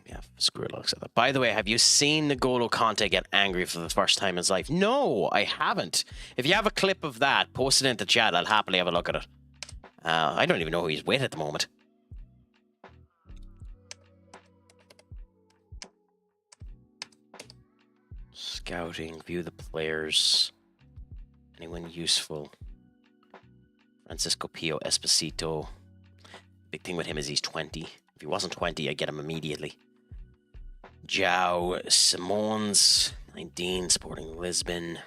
Yeah, screw it, looks at that. By the way, have you seen N'Golo Kante get angry for the first time in his life? No, I haven't. If you have a clip of that, post it into chat. I'll happily have a look at it. I don't even know who he's with at the moment. Scouting, view the players. Anyone useful? Francisco Pio Esposito. Big thing with him is he's 20. If he wasn't 20, I'd get him immediately. João Simões, 19, Sporting Lisbon,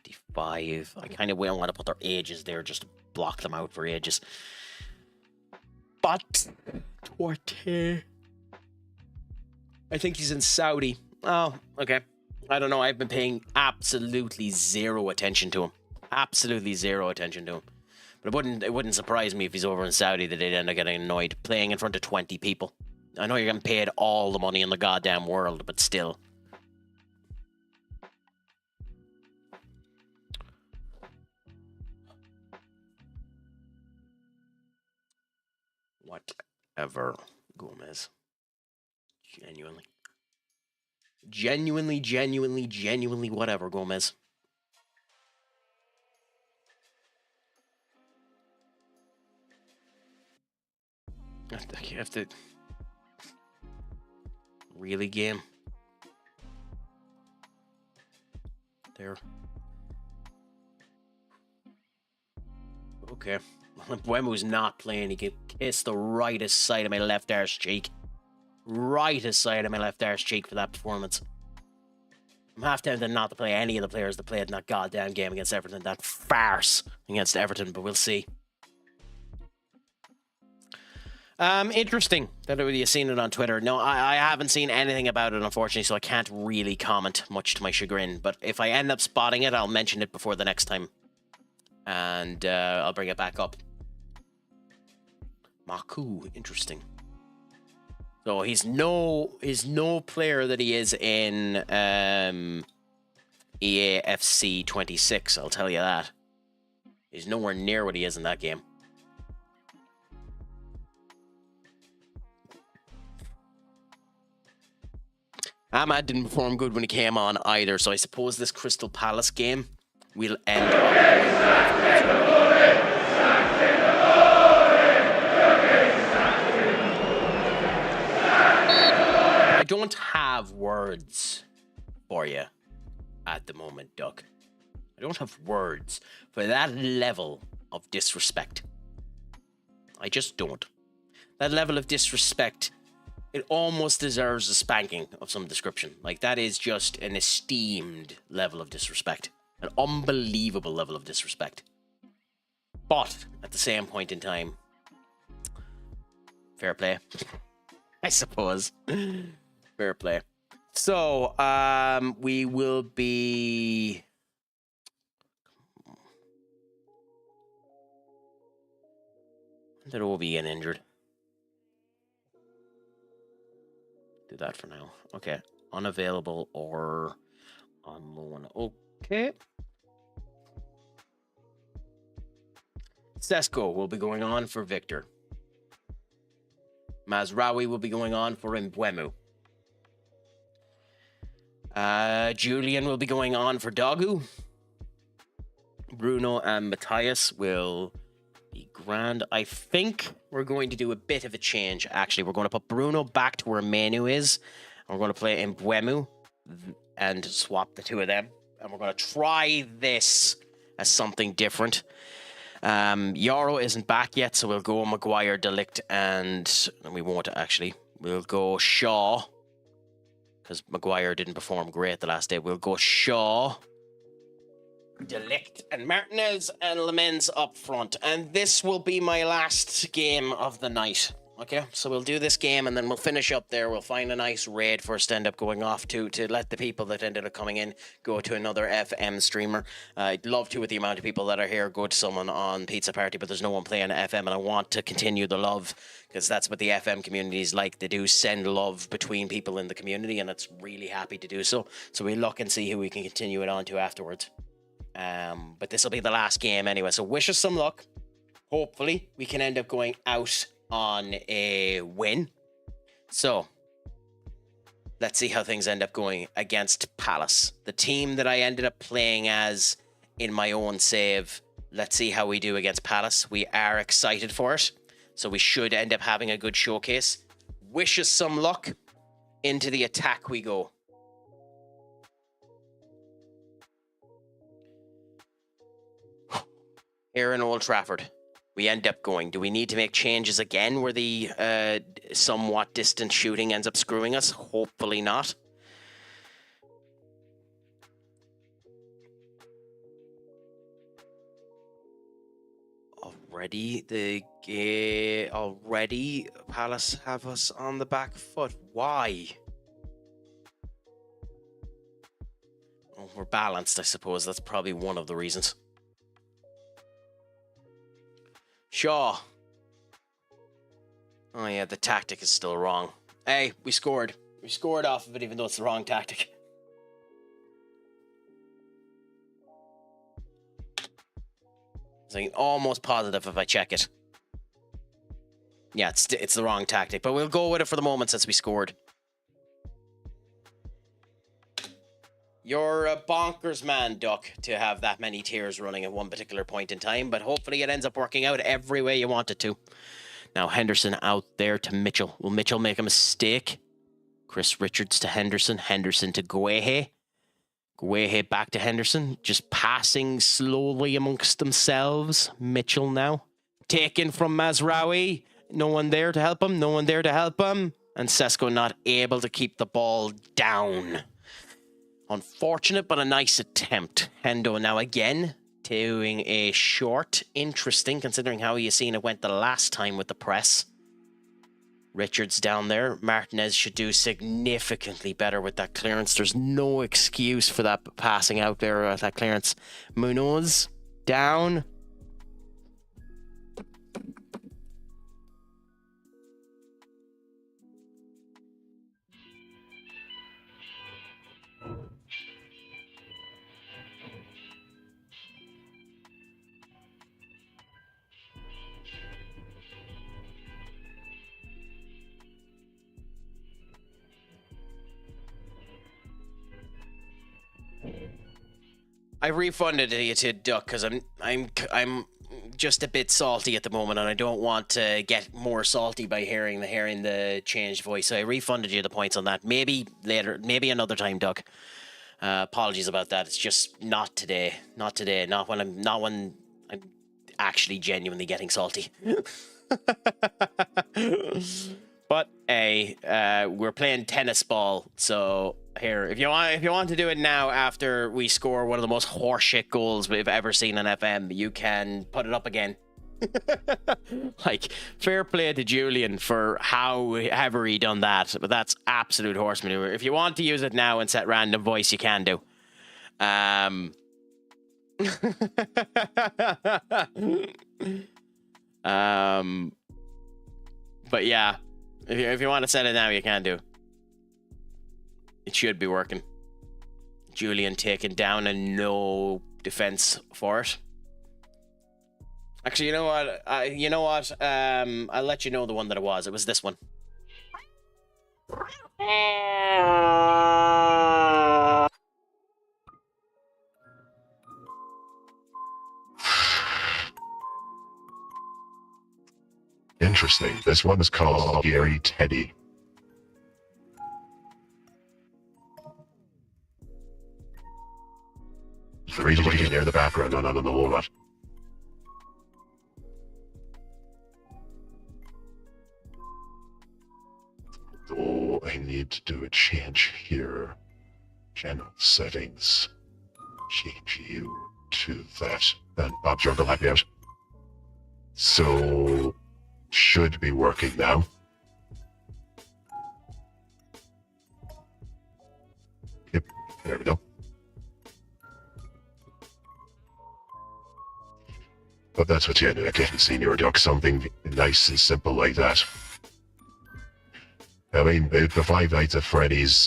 25. I kind of want to put their ages there just to block them out for ages. But 20. I think he's in Saudi. Oh, okay. I don't know. I've been paying absolutely zero attention to him. Absolutely zero attention to him. But it wouldn't surprise me if he's over in Saudi that they'd end up getting annoyed playing in front of 20 people. I know you're getting paid all the money in the goddamn world, but still. Whatever, Gomez. Genuinely, whatever, Gomez. You have to... Really, game? There. Okay. Buemo's not playing. He can kiss the rightest side of my left arse cheek. Rightest side of my left arse cheek for that performance. I'm half tempted not to play any of the players that played in that goddamn game against Everton. That farce against Everton, but we'll see. Interesting that you've seen it on Twitter. No, I haven't seen anything about it, unfortunately, so I can't really comment, much to my chagrin. But if I end up spotting it, I'll mention it before the next time. And I'll bring it back up. Maku, interesting. So he's no player that he is in EAFC 26, I'll tell you that. He's nowhere near what he is in that game. Ahmad didn't perform good when he came on either, so I suppose this Crystal Palace game will end up. I don't have words for you at the moment, Duck. I don't have words for that level of disrespect. I just don't. That level of disrespect, it almost deserves a spanking of some description. Like, that is just an esteemed level of disrespect. An unbelievable level of disrespect. But, at the same point in time, fair play, I suppose. Fair play. So, we will be... Did Obi get injured? Do that for now. Okay. Unavailable or on loan. Okay. Sesko will be going on for Victor. Mazraoui will be going on for Mbeumo. Julian will be going on for Dogu. Bruno and Matthias will be grand. I think we're going to do a bit of a change, actually. We're going to put Bruno back to where Manu is. And we're going to play Mbeumo and swap the two of them. And we're going to try this as something different. Yaro isn't back yet, so we'll go Maguire, De Ligt, and we won't actually. We'll go Shaw, because Maguire didn't perform great the last day. We'll go Shaw, De Ligt, and Martinez, and Lemens up front. And this will be my last game of the night. Okay, so we'll do this game, and then we'll finish up there. We'll find a nice raid for us to end up going off to let the people that ended up coming in go to another FM streamer. I'd love to, with the amount of people that are here, go to someone on Pizza Party, but there's no one playing FM, and I want to continue the love, because that's what the FM community is like. They do send love between people in the community, and it's really happy to do so. So we look and see who we can continue it on to afterwards. But this will be the last game anyway, so wish us some luck. Hopefully we can end up going out on a win. So let's see how things end up going against Palace, the team that I ended up playing as in my own save. Let's see how we do against Palace. We are excited for it, so we should end up having a good showcase. Wish us some luck. Into the attack we go. Here in Old Trafford, we end up going. Do we need to make changes again where the somewhat distant shooting ends up screwing us? Hopefully not. Already Palace have us on the back foot. Why? Oh, we're balanced, I suppose. That's probably one of the reasons. Shaw. Oh yeah, the tactic is still wrong. Hey, we scored. We scored off of it even though it's the wrong tactic. I'm almost positive if I check it. Yeah, it's the wrong tactic, but we'll go with it for the moment since we scored. You're a bonkers man, Duck, to have that many tiers running at one particular point in time, but hopefully it ends up working out every way you want it to. Now, Henderson out there to Mitchell. Will Mitchell make a mistake? Chris Richards to Henderson. Henderson to Guehi. Guehi back to Henderson. Just passing slowly amongst themselves. Mitchell now. Taken from Mazraoui. No one there to help him. No one there to help him. And Sesko not able to keep the ball down. Unfortunate, but a nice attempt. Hendo now again doing a short. Interesting, considering how you seen it went the last time with the press. Richards down there. Martinez should do significantly better with that clearance. There's no excuse for that passing out there, that clearance. Munoz down. I refunded it to Duck because I'm just a bit salty at the moment, and I don't want to get more salty by hearing the changed voice. So I refunded you the points on that. Maybe later, maybe another time, Duck. Apologies about that. It's just not today. Not today. Not when I'm actually genuinely getting salty. But hey, we're playing tennis ball, so here, if you want to do it now after we score one of the most horseshit goals we've ever seen on FM, you can put it up again. Like, fair play to Julian for however he done that, but that's absolute horse manure. If you want to use it now and set random voice, you can do. But yeah, if you want to set it now, you can do. It should be working. Julian taken down and no defense for it. Actually, you know what? I'll let you know the one that it was. It was this one. Interesting. This one is called Gary Teddy. Really near the background on the whole lot. Oh, I need to do a change here. Channel settings. Change you to that. And Bob Juggle happy out. So, should be working now. Yep, there we go. But that's what you ended up getting, Senior Duck. Something nice and simple like that. I mean, the Five Nights at Freddy's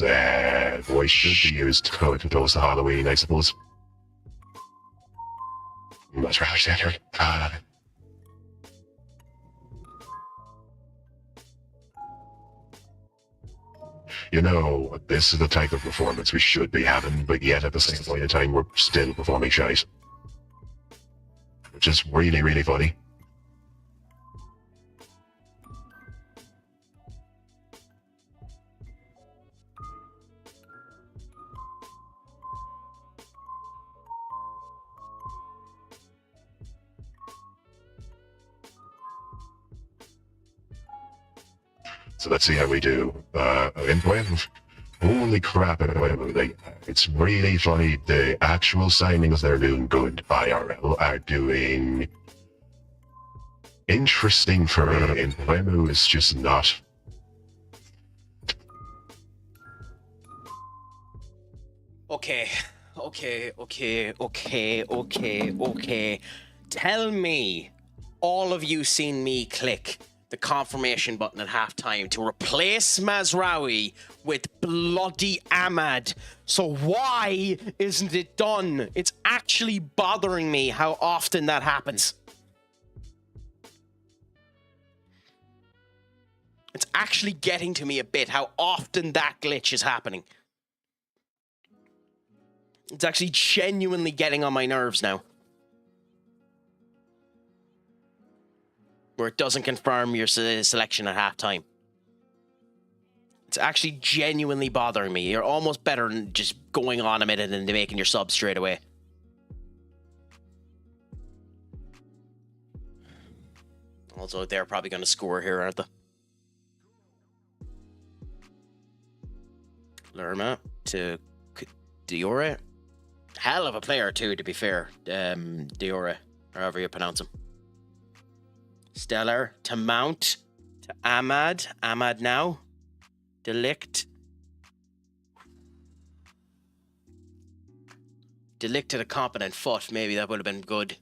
voice should be used to close to Halloween, I suppose. That's right, Senior. You know, this is the type of performance we should be having, but yet at the same point in time, we're still performing shite. Which is really, really funny. So let's see how we do. In Pueblo, holy crap, it's really funny. The actual signings they're doing good. IRL are doing interesting for me. In Pueblo, it's just not. Okay. Tell me, all of you seen me click the confirmation button at halftime to replace Mazraoui with bloody Ahmad. So why isn't it done? It's actually bothering me how often that happens. It's actually getting to me a bit how often that glitch is happening. It's actually genuinely getting on my nerves now. Where it doesn't confirm your selection at halftime. It's actually genuinely bothering me. You're almost better than just going on a minute and making your sub straight away. Also, they're probably going to score here, aren't they? Lerma to Diore. Hell of a player too, to be fair. Diore, however you pronounce him. Stellar to Mount to Ahmad. Ahmad now. Delict. Delict to the competent foot. Maybe that would have been good.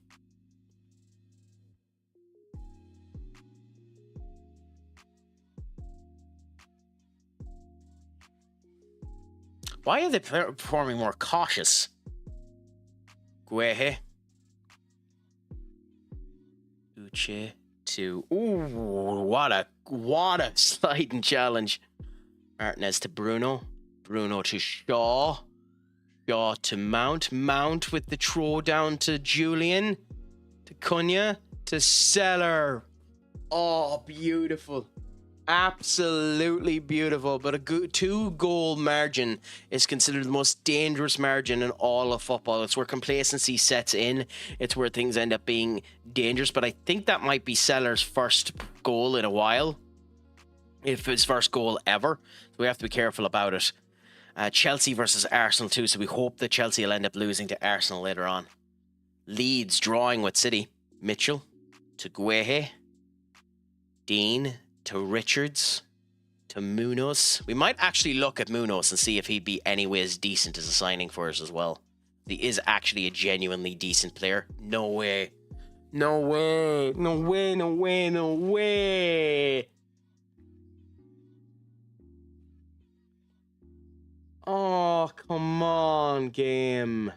Why are they performing more cautious? Guehe. Uche to... Ooh, what a sliding challenge. Martinez to Bruno. Bruno to Shaw. Shaw to Mount. Mount with the throw down to Julian. To Cunha. To Seller. Oh, beautiful. Absolutely beautiful. But a good 2-goal margin is considered the most dangerous margin in all of football. It's where complacency sets in. It's where things end up being dangerous. But I think that might be Seller's first goal in a while. If his first goal ever. So we have to be careful about it. Chelsea versus Arsenal too. So we hope that Chelsea will end up losing to Arsenal later on. Leeds drawing with City. Mitchell to Guehi. Dean to Richards, to Munoz. We might actually look at Munoz and see if he'd be anyways decent as a signing for us as well. He is actually a genuinely decent player. No way. No way. No way, no way, no way. Oh, come on, game.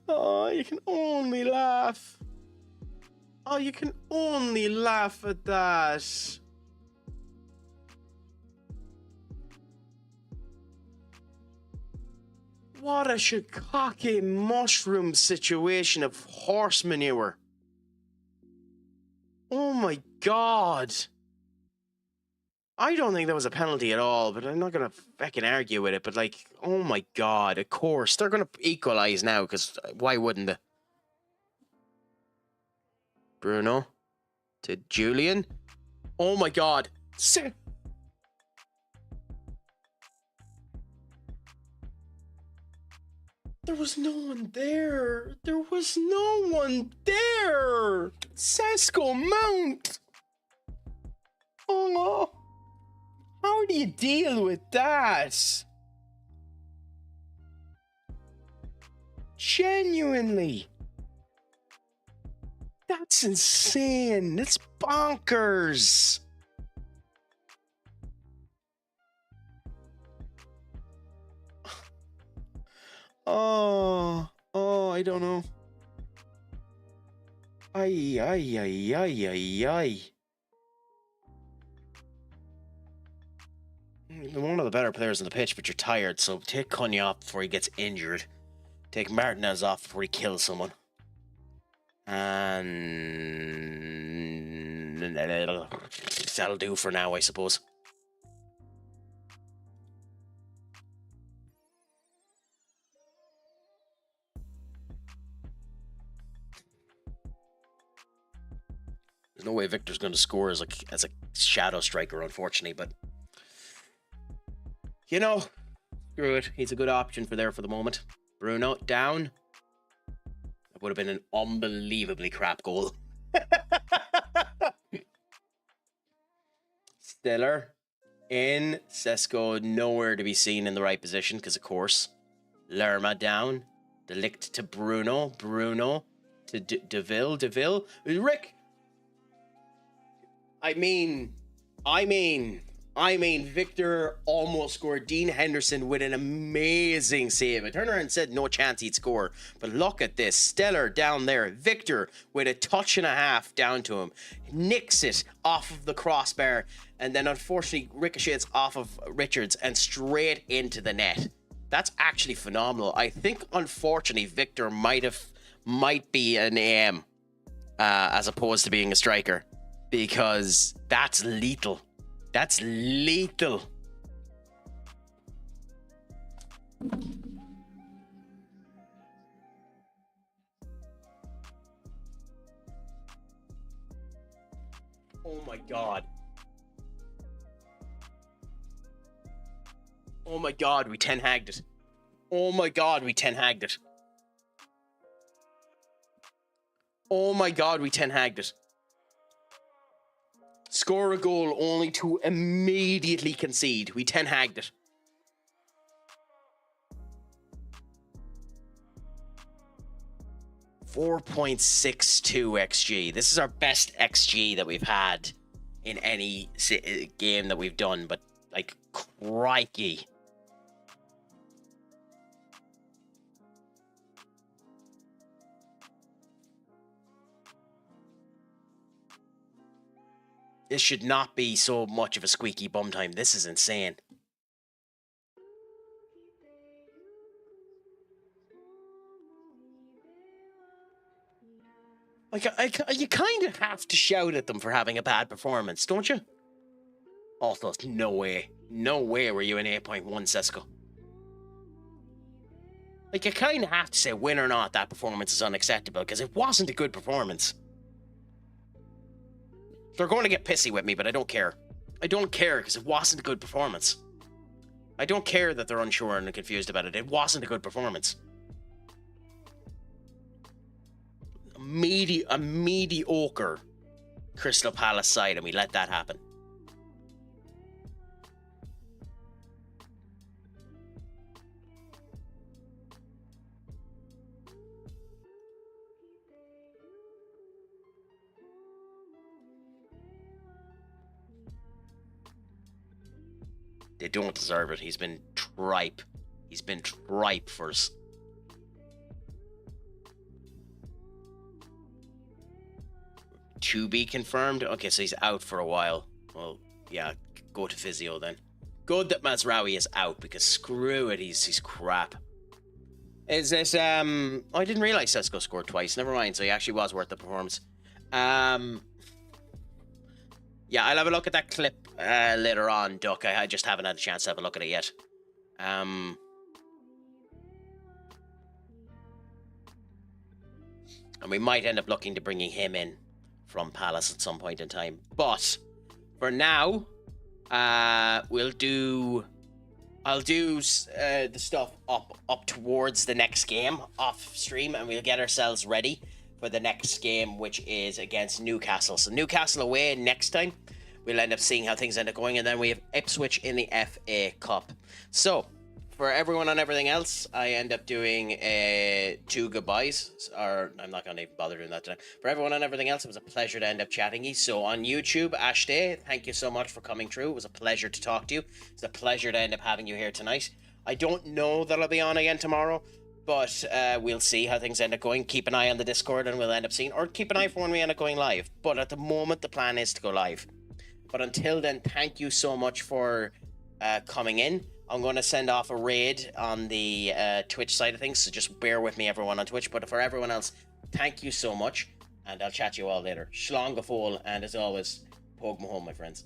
Oh, you can only laugh. Oh, you can only laugh at that. What a shiitake mushroom situation of horse manure. Oh my god. I don't think that was a penalty at all, but I'm not going to fucking argue with it. But, like, oh my god, of course. They're going to equalise now, because why wouldn't they? Bruno to Julian. Oh my god. There was no one there. There was no one there. Sesko Mount. Oh. How do you deal with that? Genuinely. That's insane. That's bonkers. I don't know. Ay, ay, ay, ay, ay, ay. One of the better players on the pitch, but you're tired, so take Cunha off before he gets injured. Take Martinez off before he kills someone. And that'll do for now, I suppose. There's no way Victor's going to score as a shadow striker, unfortunately, but you know, screw it. He's a good option for the moment. Bruno down. That would have been an unbelievably crap goal. Stiller in. Sesko nowhere to be seen in the right position because, of course, Lerma down. Delict to Bruno. Bruno to Deville. Deville. Rick. I mean, Victor almost scored. Dean Henderson with an amazing save. I turned around and said no chance he'd score. But look at this. Stellar down there. Victor with a touch and a half down to him. Nicks it off of the crossbar. And then unfortunately ricochets off of Richards and straight into the net. That's actually phenomenal. I think unfortunately Victor might be an AM as opposed to being a striker. Because that's lethal. That's lethal. Oh my god. Oh my god, we 10-hagged it. Oh my god, we 10-hagged it. Oh my god, we 10-hagged it. Score a goal only to immediately concede. We 10-hagged it. .62 XG. This is our best XG that we've had in any game that we've done. But, like, crikey. This should not be so much of a squeaky bum time. This is insane. Like, you kind of have to shout at them for having a bad performance, don't you? Also, no way. No way were you an 8.1, Sesko. Like, you kind of have to say, win or not, that performance is unacceptable, because it wasn't a good performance. They're going to get pissy with me, but I don't care. I don't care, because it wasn't a good performance. I don't care that they're unsure and confused about it. It wasn't a good performance. A mediocre Crystal Palace side, and we let that happen. They don't deserve it. He's been tripe. He's been tripe for us. To be confirmed? Okay, so he's out for a while. Well, yeah, go to physio then. Good that Mazraoui is out, because screw it, he's crap. Is this, I didn't realize Sesko scored twice. Never mind, so he actually was worth the performance. Yeah, I'll have a look at that clip later on, Duck. I just haven't had a chance to have a look at it yet. And we might end up looking to bringing him in from Palace at some point in time. But for now, I'll do the stuff up towards the next game off stream, and we'll get ourselves ready for the next game, which is against Newcastle. So Newcastle away next time. We'll end up seeing how things end up going, and then we have Ipswich in the FA Cup. So for everyone and everything else, I end up doing 2 goodbyes, or I'm not going to even bother doing that today. For everyone and everything else, it was a pleasure to end up chatting you. So on YouTube, Ash Day, thank you so much for coming through. It was a pleasure to talk to you. It's a pleasure to end up having you here tonight. I don't know that I'll be on again tomorrow, but we'll see how things end up going. Keep an eye on the Discord and we'll end up seeing, or keep an eye for when we end up going live. But at the moment, the plan is to go live. But until then, thank you so much for coming in. I'm going to send off a raid on the Twitch side of things, so just bear with me, everyone on Twitch. But for everyone else, thank you so much, and I'll chat to you all later. Shlong gafol, and as always, Pog Mahone, my friends.